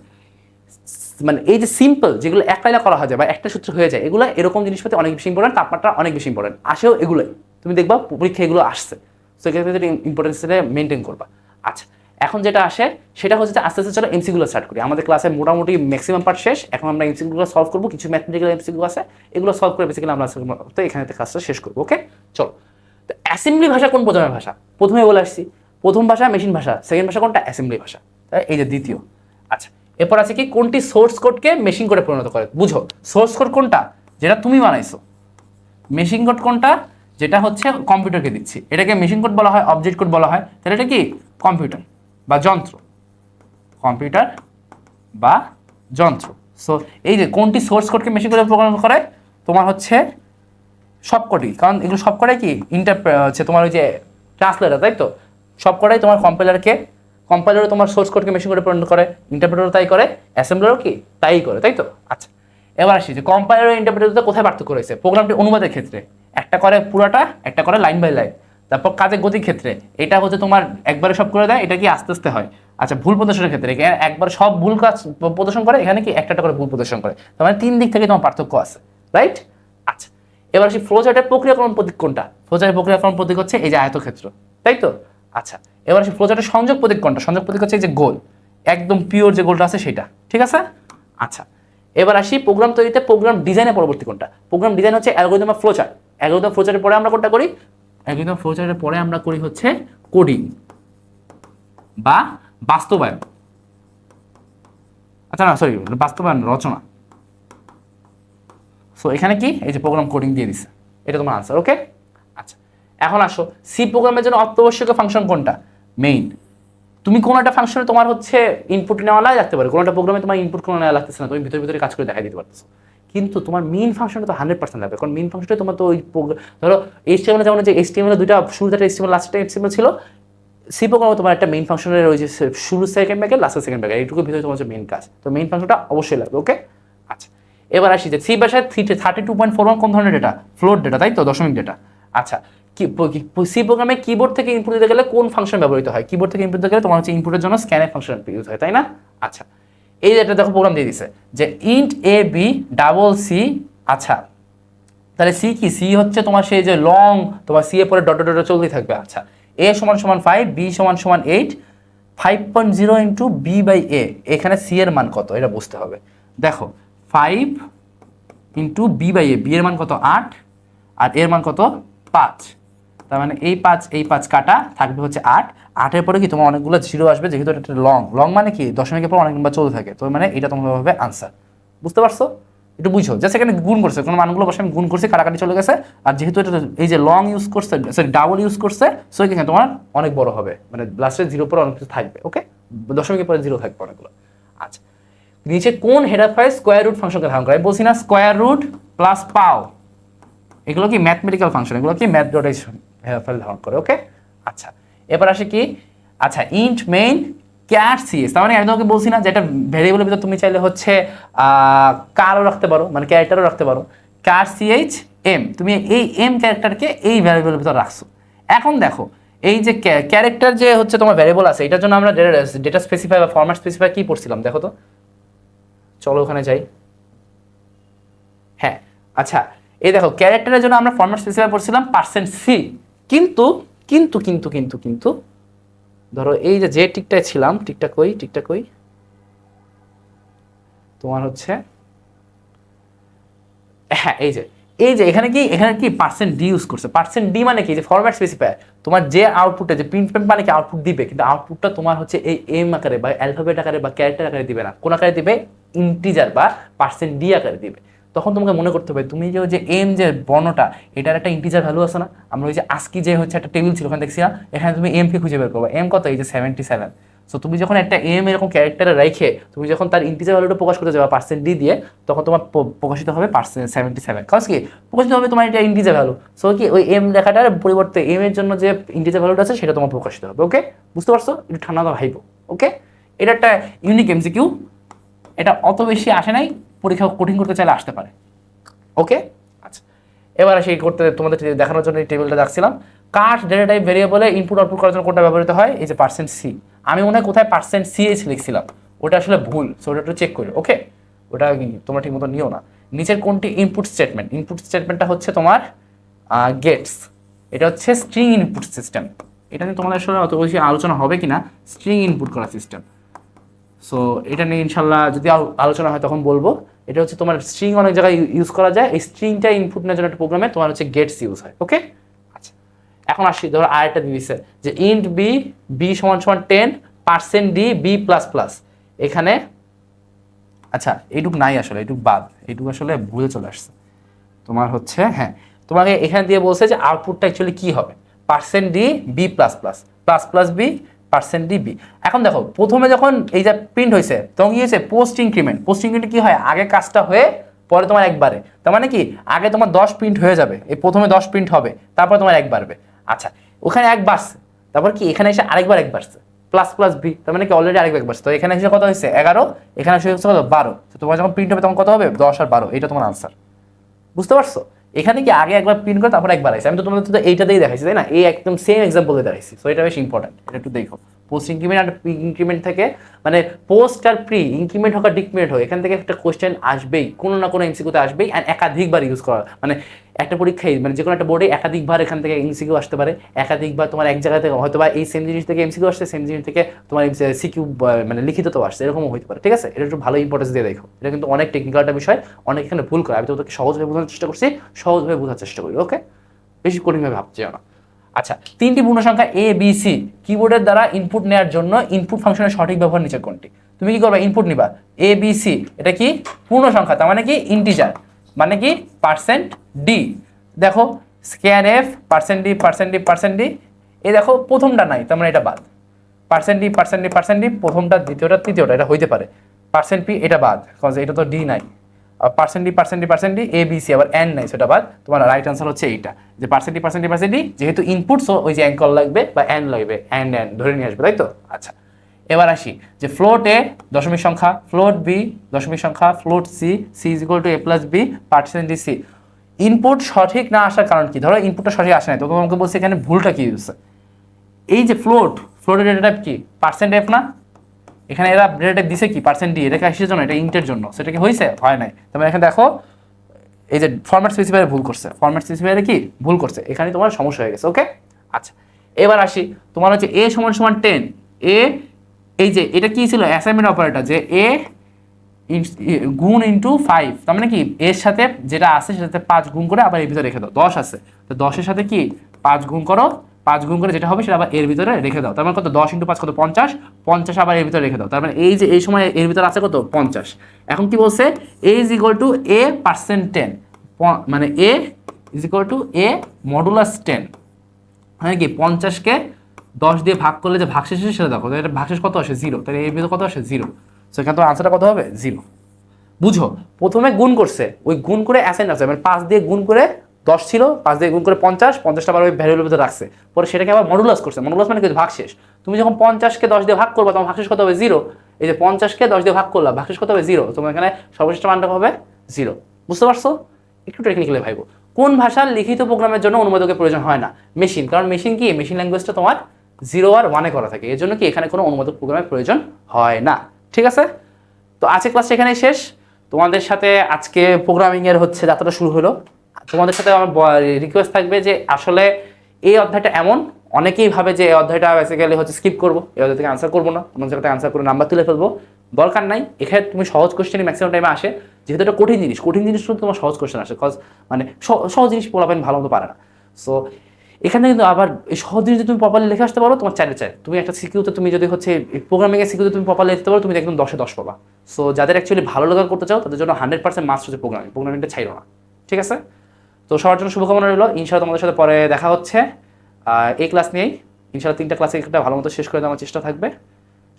মানে এই যে সিম্পল যেগুলো এক লাইনে করা হয় যায় বা একটা সূত্র হয়ে যায়, এগুলো এরকম জিনিসপাতি অনেক বেশি ইম্পর্টেন্ট, তাপমাত্রা অনেক বেশি ইম্পর্টেন্ট, আসেও এগুলোই, তুমি দেখবা পরীক্ষা এগুলো আসছে, সো এক্ষেত্রে ইম্পর্টেন্সটা মেনটেন করবা। আচ্ছা এখন যেটা আসে সেটা হচ্ছে যে আস্তে আস্তে চলো এমসিগুলো স্টার্ট করি। আমাদের ক্লাসে মোটামুটি ম্যাক্সিমাম পার্ট শেষ, এখন আমরা এমসিগুলো সলভ করবো, কিছু ম্যাথমেটিক্যাল এমসিকিউ আছে, এগুলো সলভ করে বেসিক্যালি আমরা তো এখানে ক্লাসটা শেষ করবো। ওকে চলো, তো অ্যাসেম্বলি ভাষা কোন প্রজন্মের ভাষা? প্রথমে বলে আসছি, প্রথম ভাষা মেশিন ভাষা, সেকেন্ড ভাষা কোনটা? অ্যাসেম্বলি ভাষা। তাই এই যে দ্বিতীয়। আচ্ছা, এরপর আছে কি, কোনটি সোর্স কোডকে মেশিন কোডে পরিণত করে? বুঝো, সোর্স কোড কোনটা? যেটা তুমি বানাইছো। মেশিন কোড কোনটা? যেটা হচ্ছে কম্পিউটারকে দিচ্ছি। এটাকে মেশিন কোড বলা হয়, অবজেক্ট কোড বলা হয়। তাহলে এটা কি? কম্পিউটার বা যন্ত্র, কম্পিউটার বা যন্ত্র। সো এই যে কোনটি সোর্স কোডকে মেশিন কোডে পরিণত করে? তোমার হচ্ছে সবকটি, কারণ এগুলো সবকটাই কি হচ্ছে তোমার ওই যে ট্রান্সলেটার, তাই তো? সবকটাই তোমার কম্পাইলারও তোমার সোর্স কোডকে মেশিন কোডে পরিণত করে, ইন্টারপ্রেটারও তাই করে, অ্যাসেম্বলারও কি তাই করে, তাই তো? আচ্ছা, এবার আসি যে কম্পাইলার ও ইন্টারপ্রেটারতে কোথায় পার্থক্য রয়েছে? প্রোগ্রামটি অনুবাদের ক্ষেত্রে একটা করে পুরাটা, একটা করে লাইন বাই লাইন। তারপর কাজের গতির ক্ষেত্রে এটা হচ্ছে তোমার একবারে সব করে দেয়, এটা কি আস্তে আস্তে হয়। আচ্ছা, ভুল প্রদর্শনের ক্ষেত্রে একবার সব ভুল কাজ প্রদর্শন করে, এখানে কি একটা করে ভুল প্রদর্শন করে। তার মানে 3 দিক থেকে তোমার পার্থক্য আছে, রাইট? আচ্ছা, এবার আসি ফ্লোচার্টের প্রক্রিয়াকরণ প্রতীক কোনটা? ফ্লোচার্টের প্রক্রিয়াকরণ প্রতীক হচ্ছে এই যে আয়তক্ষেত্র, তাই তো? আচ্ছা, এবার আসি ফ্লোচার্টের সংযোগ প্রতীক কোনটা? সংযোগ প্রতীক হচ্ছে এই যে গোল, একদম পিওর যে গোলটা আছে সেটা, ঠিক আছে? আচ্ছা, এবার আসি প্রোগ্রাম তৈরিতে প্রোগ্রাম ডিজাইনের পরবর্তী কোনটা? প্রোগ্রাম ডিজাইন হচ্ছে অ্যালগরিদম বা ফ্লোচার্ট। অ্যালগরিদম ফ্লোচার্টের পরে আমরা কোনটা করি? অ্যালগরিদম ফ্লোচার্টের পরে আমরা করি হচ্ছে কোডিং বা বাস্তবায়ন। আচ্ছা না, সরি, বাস্তবায়ন, রচনা। সো এখানে কি, এই যে প্রোগ্রাম কোডিং দিয়ে দিছে, এটা তোমার আনসার। ওকে, আচ্ছা, এখন আসো সি প্রোগ্রামের জন্য অত্যাবশ্যকীয় ফাংশন কোনটা? মেইন। তুমি কোনো একটা ফাংশনে তোমার হচ্ছে ইনপুট নেওয়া লাগতে পারে, কোনো একটা প্রোগ্রামে তোমার ইনপুট কোনো নেওয়া লাগতেছে না, তুমি ভিতরে ভিতরে কাজ করে দেখাই দিতে পারতেছো। কিন্তু তোমার মেইন ফাংশনটা তো 100% লাগবে, কারণ মেইন ফাংশনটা তোমার তো ওই ধরো এইচটিএমএল, যেমন যে এইচটিএমএল দুইটা শুরুতে একটা এইচটিএমএল লাস্টে এইচটিএমএল ছিল, সি প্রোগ্রামে তোমার একটা মেইন ফাংশনের ওই যে শুরু সেকেন্ড ব্যাকের লাস্টের সেকেন্ড ব্যাকের এইটুকু ভিতরে তোমার হচ্ছে মেইন কাজ। তো মেইন ফাংশনটা অবশ্যই লাগবে। ওকে, আচ্ছা, এবার আসি যে সি ভাষায় 32.41 কোন ধরনের ডেটা? ফ্লোট ডেটা, তাই তো? দশমিক ডেটা। আচ্ছা, সি প্রোগ্রামে কিবোর্ড থেকে ইনপুট দিতে গেলে কোন ফাংশন ব্যবহৃত হয়? কিবোর্ড থেকে ইনপুট দিতে গেলে তোমার হচ্ছে ইনপুটের জন্য স্ক্যানের ফাংশন ইউজ হয়, তাই না? আচ্ছা, এই যেটা দেখো প্রোগ্রাম দিয়ে দিছে যে int A B double C. আচ্ছা, তাহলে সি কি? সি হচ্ছে তোমার সেই যে লং, তোমার সি এর পরে ডট ডট চলতেই থাকবে। আচ্ছা, এ সমান সমান 5, বি সমান সমান 8, 5.0 ইন্টু বি বাই এ। এখানে সি এর মান কত এটা বুঝতে হবে। দেখো 5 into B by A, B এর মান কত? 8, আর এর মান কত? 5। তার মানে এই 5 কাটা থাকবে হচ্ছে 8। 8-এর পরে কি তোমার অনেকগুলো জিরো আসবে, যেহেতু এটা লং মানে কি দশমিকের পর অনেক নাম্বার চলতে থাকে, তো মানে এটা তোমার হবে আনসার। বুঝতে পারছো? একটু বুঝো, জাস্ট এখানে গুণ করছে, কোনো মানগুলো বসে আমি গুণ করছি, কাটাকাটি চলে গেছে। আর যেহেতু এটা এই যে লং ইউজ করছে, সরি ডাবল ইউজ করছে, সো এখানে তোমার অনেক বড় হবে, মানে লাস্টে জিরো পরে অনেক কিছু থাকবে। ওকে, দশমিকের পরে জিরো থাকবে অনেকগুলো। আচ্ছা, নিচে কোন হেডার ফাইল স্কোয়ার রুট ফাংশনকে ধারণ করে? বলছি না স্কোয়ার রুট প্লাস পাও, এগুলো কি ম্যাথমেটিক্যাল ফাংশন, এগুলো কি ম্যাথ ডট হেডার ফাইল ধারণ করে। ওকে, আচ্ছা, এবার আসে কি, আচ্ছা, ইন্ট মেইন ক্যার সিএস। তার মানে আমি তোমাকে বলছি না যে একটা ভেরিয়েবলের ভিতর তুমি চাইলে হচ্ছে কারও রাখতে পারো, মানে ক্যারেক্টারও রাখতে পারো। কার সিএইচ এম, তুমি এই এম ক্যারেক্টারকে এই ভ্যারিয়েবলের ভিতর রাখছো। এখন দেখো এই যে ক্যারেক্টার যে হচ্ছে তোমার ভ্যারিয়েবল আছে, এটার জন্য আমরা ডেটা স্পেসিফাই বা ফরম্যাট স্পেসিফাই কি পড়ছিলাম দেখো তো, চলো ওখানে যাই। হ্যাঁ, আচ্ছা, এই দেখো ক্যারেক্টারের জন্য আমরা ফরম্যাট স্পেসিফাই পড়ছিলাম %c। কিন্তু কিন্তু কিন্তু কিন্তু কিন্তু ধরো এই যে টিকটায় ছিলাম, টিকটা কই তোমার হচ্ছে, হ্যাঁ, এই যে এখানে কি %d ইউজ করছে। %d মানে কি? যে ফরম্যাট স্পেসিফায়ার, তোমার যে আউটপুটে যে প্রিন্ট মানে কি আউটপুট দিবে, কিন্তু আউটপুটটা তোমার হচ্ছে এই এম আকারে বা অ্যালফাবেট আকারে বা ক্যারেক্টার আকারে দিবে না, কোন আকারে দিবে? ইন্টিজার বা %d আকারে দিবে। তখন তোমাকে মনে করতে হবে তুমি যে এম যে বর্ণটা, এটার একটা ইন্টিজার ভ্যালু আছে না? আমরা ওই যে আজকি যে হচ্ছে একটা টেবিল ছিল ওখানে দেখছি না, এখানে তুমি এম কে খুঁজে বের করবে। এম কত? এই যে 77। সো তুমি যখন একটা এম এরকম ক্যারেক্টারে রেখে তুমি যখন তার ইন্টিজার ভ্যালুটা প্রকাশ করতে যাবে %d দিয়ে, তখন তোমার প্রকাশিত হবে 77। কারণ কি প্রকাশিত হবে তোমার এটা ইন্টিজার ভ্যালু। সো কি ওই এম লেখাটার পরিবর্তে এম এর জন্য যে ইন্টিজার ভ্যালুটা আছে সেটা তোমার প্রকাশিত হবে। ওকে, বুঝতে পারছো? একটু ঠান্ডা ভাইবো। ওকে, এটা একটা ইউনিক এমসিকিউ, এটা অত বেশি আসে নাই, পরীক্ষা কঠিন করতে চাইলে আসতে পারে। ওকে, আচ্ছা, এবার সেই করতে তোমাদের দেখানোর জন্য এই টেবিলটা রাখছিলাম। কার ডেটা টাইপ ভেরিয়েবলে ইনপুট আউটপুট করার জন্য কোনটা ব্যবহৃত হয়? এই যে %c। আমি মনে হয় কোথায় %ch লিখছিলাম, ওটা আসলে ভুল, সো ওটা একটু চেক করো। ওকে, ওটা তোমরা ঠিক মতো নিও না। নিচের কোনটি ইনপুট স্টেটমেন্ট? ইনপুট স্টেটমেন্টটা হচ্ছে তোমার গেটস। এটা হচ্ছে স্ট্রিং ইনপুট সিস্টেম। এটা নিয়ে তোমাদের আসলে অত বেশি আলোচনা হবে কিনা, স্ট্রিং ইনপুট করা সিস্টেম। সো এটা নিয়ে ইনশাল্লাহ যদি আলোচনা হয় তখন বলবো। এটা হচ্ছে তোমার স্ট্রিং অনেক জায়গায় ইউজ করা যায়, এই স্ট্রিংটা ইনপুট নেওয়ার জন্য একটা প্রোগ্রামে তোমার হচ্ছে গেটস ইউজ হয়। ওকে, আচ্ছা, এখন আসি, ধরো আরেকটা দিয়ে দিছে যে ইন্ট বি, বি সমান সমান 10% ডি বি প্লাস প্লাস। এখানে আচ্ছা এইটুক নাই আসলে, এইটুক বাদ, এইটুক আসলে ভুলে চলে আসছে তোমার হচ্ছে। হ্যাঁ, তোমাকে এখানে দিয়ে বলছে যে আউটপুটটা অ্যাকচুয়ালি কি হবে, percent D B plus plus, plus plus B percent D B. এখন দেখো প্রথমে যখন এই যে প্রিন্ট হয়েছে তখন কি হয়েছে, পোস্ট ইনক্রিমেন্ট। পোস্ট ইনক্রিমেন্ট কি হয়, আগে কাজটা হয়ে পরে তোমার একবারে, তার মানে কি আগে তোমার 10 প্রিন্ট হয়ে যাবে, এই প্রথমে 10 প্রিন্ট হবে, তারপর তোমার এক বাড়বে। আচ্ছা ওখানে এক বাড়ছে, তারপর কি এখানে এসে আরেকবার এক বাড়ছে, প্লাস প্লাস বি, তার মানে কি অলরেডি আরেকবার এক বাড়ছে। তো এখানে এসে কত হয়েছে 11, এখানে এসে হচ্ছে কত 12। তো তোমার যখন প্রিন্ট হবে তখন কত হবে 10 আর 12, এটা তোমার আনসার। বুঝতে পারছো? এখানে কি আগে একবার প্রিন্ট করে তারপর একবার আইছে, আমি তো তোমাদের তো এইটাতেই দেখাইছি তাই না, এই একদম সেম এক্সাম্পল দিয়ে দেখাইছি। সো এটা বেশ ইম্পর্টেন্ট, এটা একটু দেখো। পোস্ট ইনক্রিমেন্ট আর প্রি ইনক্রিমেন্ট থেকে, মানে পোস্ট আর প্রি ইনক্রিমেন্ট হোক আর ডিক্রিমেন্ট হোক, এখান থেকে একটা কোশ্চেন আসবেই, কোনো না কোনো এমসিকিউতে আসবেই, আর একাধিকবার ইউজ করা, মানে একটা পরীক্ষায় মানে যে কোনো একটা বোর্ডে একাধিকবার এখান থেকে এমসিকিউ আসতে পারে, একাধিকবার তোমার এক জায়গা থেকে হয়তো বা এই সেম জিনিস থেকে এমসিকিউ আসছে, সেম জিনিস থেকে তোমার সিকিউ মানে লিখিত তো আসছে, এরকমও হতে পারে। ঠিক আছে, এটা একটু ভালো ইম্পর্টেন্স দিয়ে দেখো, এটা কিন্তু অনেক টেকনিক্যাল একটা বিষয়, অনেক এখানে ভুল করে। আমি তোমাদেরকে সহজভাবে বোঝানোর চেষ্টা করছি, সহজভাবে বোঝার চেষ্টা করি, ওকে? বেশি কঠিনভাবে ভাবছি না। আচ্ছা, 3টি পূর্ণ সংখ্যা এ বি সি কিবোর্ডের দ্বারা ইনপুট নেওয়ার জন্য ইনপুট ফাংশনের সঠিক ব্যবহার নিচে কোনটি? তুমি কি করবে, ইনপুট নিবা এ বি সি, এটা কি পূর্ণ সংখ্যা, তার মানে কি ইন্টিজার, মানে কি পার্সেন্ট ডি। দেখো scan F percent D percent D percent D, এই দেখো প্রথমটা নাই, তার মানে এটা বাদ। Percent D percent D percent D, প্রথমটা দ্বিতীয়টা তৃতীয়টা এটা হইতে পারে। পার্সেন্ট পি এটা বাদ, কজ এটা তো ডি নাই। Percent D percent D percent D, A B C আবার এন নাই, সেটা বাদ। তোমার রাইট আনসার হচ্ছে এইটা, যে percent D percent D percent D, যেহেতু ইনপুট সো ওই যে অ্যাঙ্কল লাগবে বা এন লাগবে, এন এন ধরে নিয়ে আসবে, তাই তো? আচ্ছা এবার আসি যে ফ্লোট এ দশমিক সংখ্যা, ফ্লোট বি দশমিক সংখ্যা, float C, C is equal to A plus B percent D C. Input সঠিক না আসার কারণ কি? ধরো ইনপুটটা সঠিক আসে নাই, তো তোমাকে বলছে এখানে ভুলটা কি হচ্ছে। এই যে ফ্লোটের ডেটা টাইপ কি পার্সেন্ট এফ না, এখানে এরা ডেটা টাইপ দিছে কি পার্সেন্ট ডি, এটা কিসের জন্য, এটা ইন্টের জন্য, সেটা কি হয়েছে, হয় নাই। তবে এখানে দেখো এই যে ফরম্যাট স্পেসিফায়ারে ভুল করছে, ফরম্যাট স্পেসিফায়ারে কি ভুল করছে, এখানে তোমার সমস্যা হয়ে গেছে, ওকে? আচ্ছা এবার আসি, তোমার হচ্ছে এ সমান সমান 10, এ এই যে এটা কি ছিল অ্যাসাইনমেন্ট অপারেটর, যে এ গুণ ইন্টু 5, তার মানে কি এর সাথে যেটা আছে সেটাতে 5 গুণ করে আবার এর ভিতরে রেখে দাও, 10 আছে তো 10-এর সাথে কি 5 গুণ করো, 5 গুণ করে যেটা হবে সেটা আবার এর ভিতরে রেখে দাও, তার মানে কত 10 ইন্টু 5 কত 50, 50 আবার এর ভিতরে রেখে দাও, তার মানে এই যে এই সময় এর ভিতরে আছে কত 50। এখন কি বলছে, A is equal to A percent 10, মানে A is equal to A modulus 10, মানে কি 50-কে 10 দিয়ে ভাগ করলে যে ভাগশেষ আসে সেটা দেখো, এটা ভাগশেষ কত আসে 0, তাহলে এর ভিতরে কত আসে 0, সেখানে তো আনসারটা কত হবে 0। বুঝো, প্রথমে গুণ করছে, ওই গুণ করে অ্যাসাইন আছে, মানে 5 দিয়ে গুণ করে 10 ছিল, 5 দিয়ে গুণ করে 50, 50টা আবার ওই ভ্যালুর ভিতরে রাখছে, পরে সেটাকে আবার মডুলাস করছে। মডুলাস মানে কি ভাগশেষ, তুমি যখন 50-কে 10 দিয়ে ভাগ করবে তখন ভাগশেষ কত হবে 0, এই যে 50-কে 10 দিয়ে ভাগ করলাম ভাগশেষ কত হবে 0, তোমার এখানে সর্বশেষ মানটা হবে 0। বুঝতে পারছো? একটু টেকনিক্যালি ভাইবো। কোন ভাষার লিখিত প্রোগ্রামের জন্য অনুবাদকের প্রয়োজন হয় না? মেশিন, কারণ মেশিন কি, মেশিন ল্যাঙ্গুয়েজটা তোমার 0 আর 1-এ করা থাকে, এর জন্য কি এখানে কোনো অনুবাদক প্রোগ্রামের প্রয়োজন হয় না। ঠিক আছে, তো আজকে ক্লাস এখানেই শেষ। তোমাদের সাথে আজকে প্রোগ্রামিংয়ের হচ্ছে যাত্রাটা শুরু হলো। তোমাদের সাথে আমার রিকোয়েস্ট থাকবে যে আসলে এই অধ্যায়টা এমন, অনেকেই ভাবে যে এই অধ্যায়টা বেসিক্যালি হচ্ছে স্কিপ করবো, এই অধ্যায় থেকে আনসার করবো না, অন্য জায়গাতে আনসার করে নাম্বার তুলে ফেলবো, দরকার নাই। এখানে তুমি সহজ কোশ্চেনই ম্যাক্সিমাম টাইমে আসে, যেহেতু এটা কঠিন জিনিস, কঠিন জিনিস শুধু তোমার সহজ কোশ্চেন আসে, কজ মানে সহজ জিনিস পোলাপেন ভালো মতো পারে না। সো এখানে কিন্তু আবার এই সহজ জিনিস যদি তুমি প্রপারলি লিখে আসতে পারো, তোমার চাইলে তুমি একটা সিকিউতে তুমি যদি হচ্ছে প্রোগ্রামিংয়ের সিকিউতে তুমি প্রপারলি লিখতে পারো, তুমি একদম 10-এ 10 পাবা। সো যাদের অ্যাকচুয়ালি ভালো লাগা করতে চাও তাদের জন্য 100% মাস্ট হচ্ছে প্রোগ্রামিংটা ছাইরো না। ঠিক আছে, তো সবার জন্য শুভকামনা রইলো। ইনশাআল্লাহ তোমাদের সাথে পরে দেখা হচ্ছে এই ক্লাস নিয়েই। ইনশাআল্লাহ 3টা ক্লাসে একটা ভালো মতো শেষ করে দেওয়ার চেষ্টা থাকবে।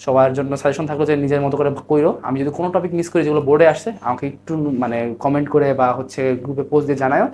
সবার জন্য সাজেশন থাকলো যে নিজের মতো করে কইরো। আমি যদি কোনো টপিক মিস করি যেগুলো বোর্ডে আসছে আমাকে একটু মানে কমেন্ট করে বা হচ্ছে গ্রুপে পোস্ট দিয়ে জানাও।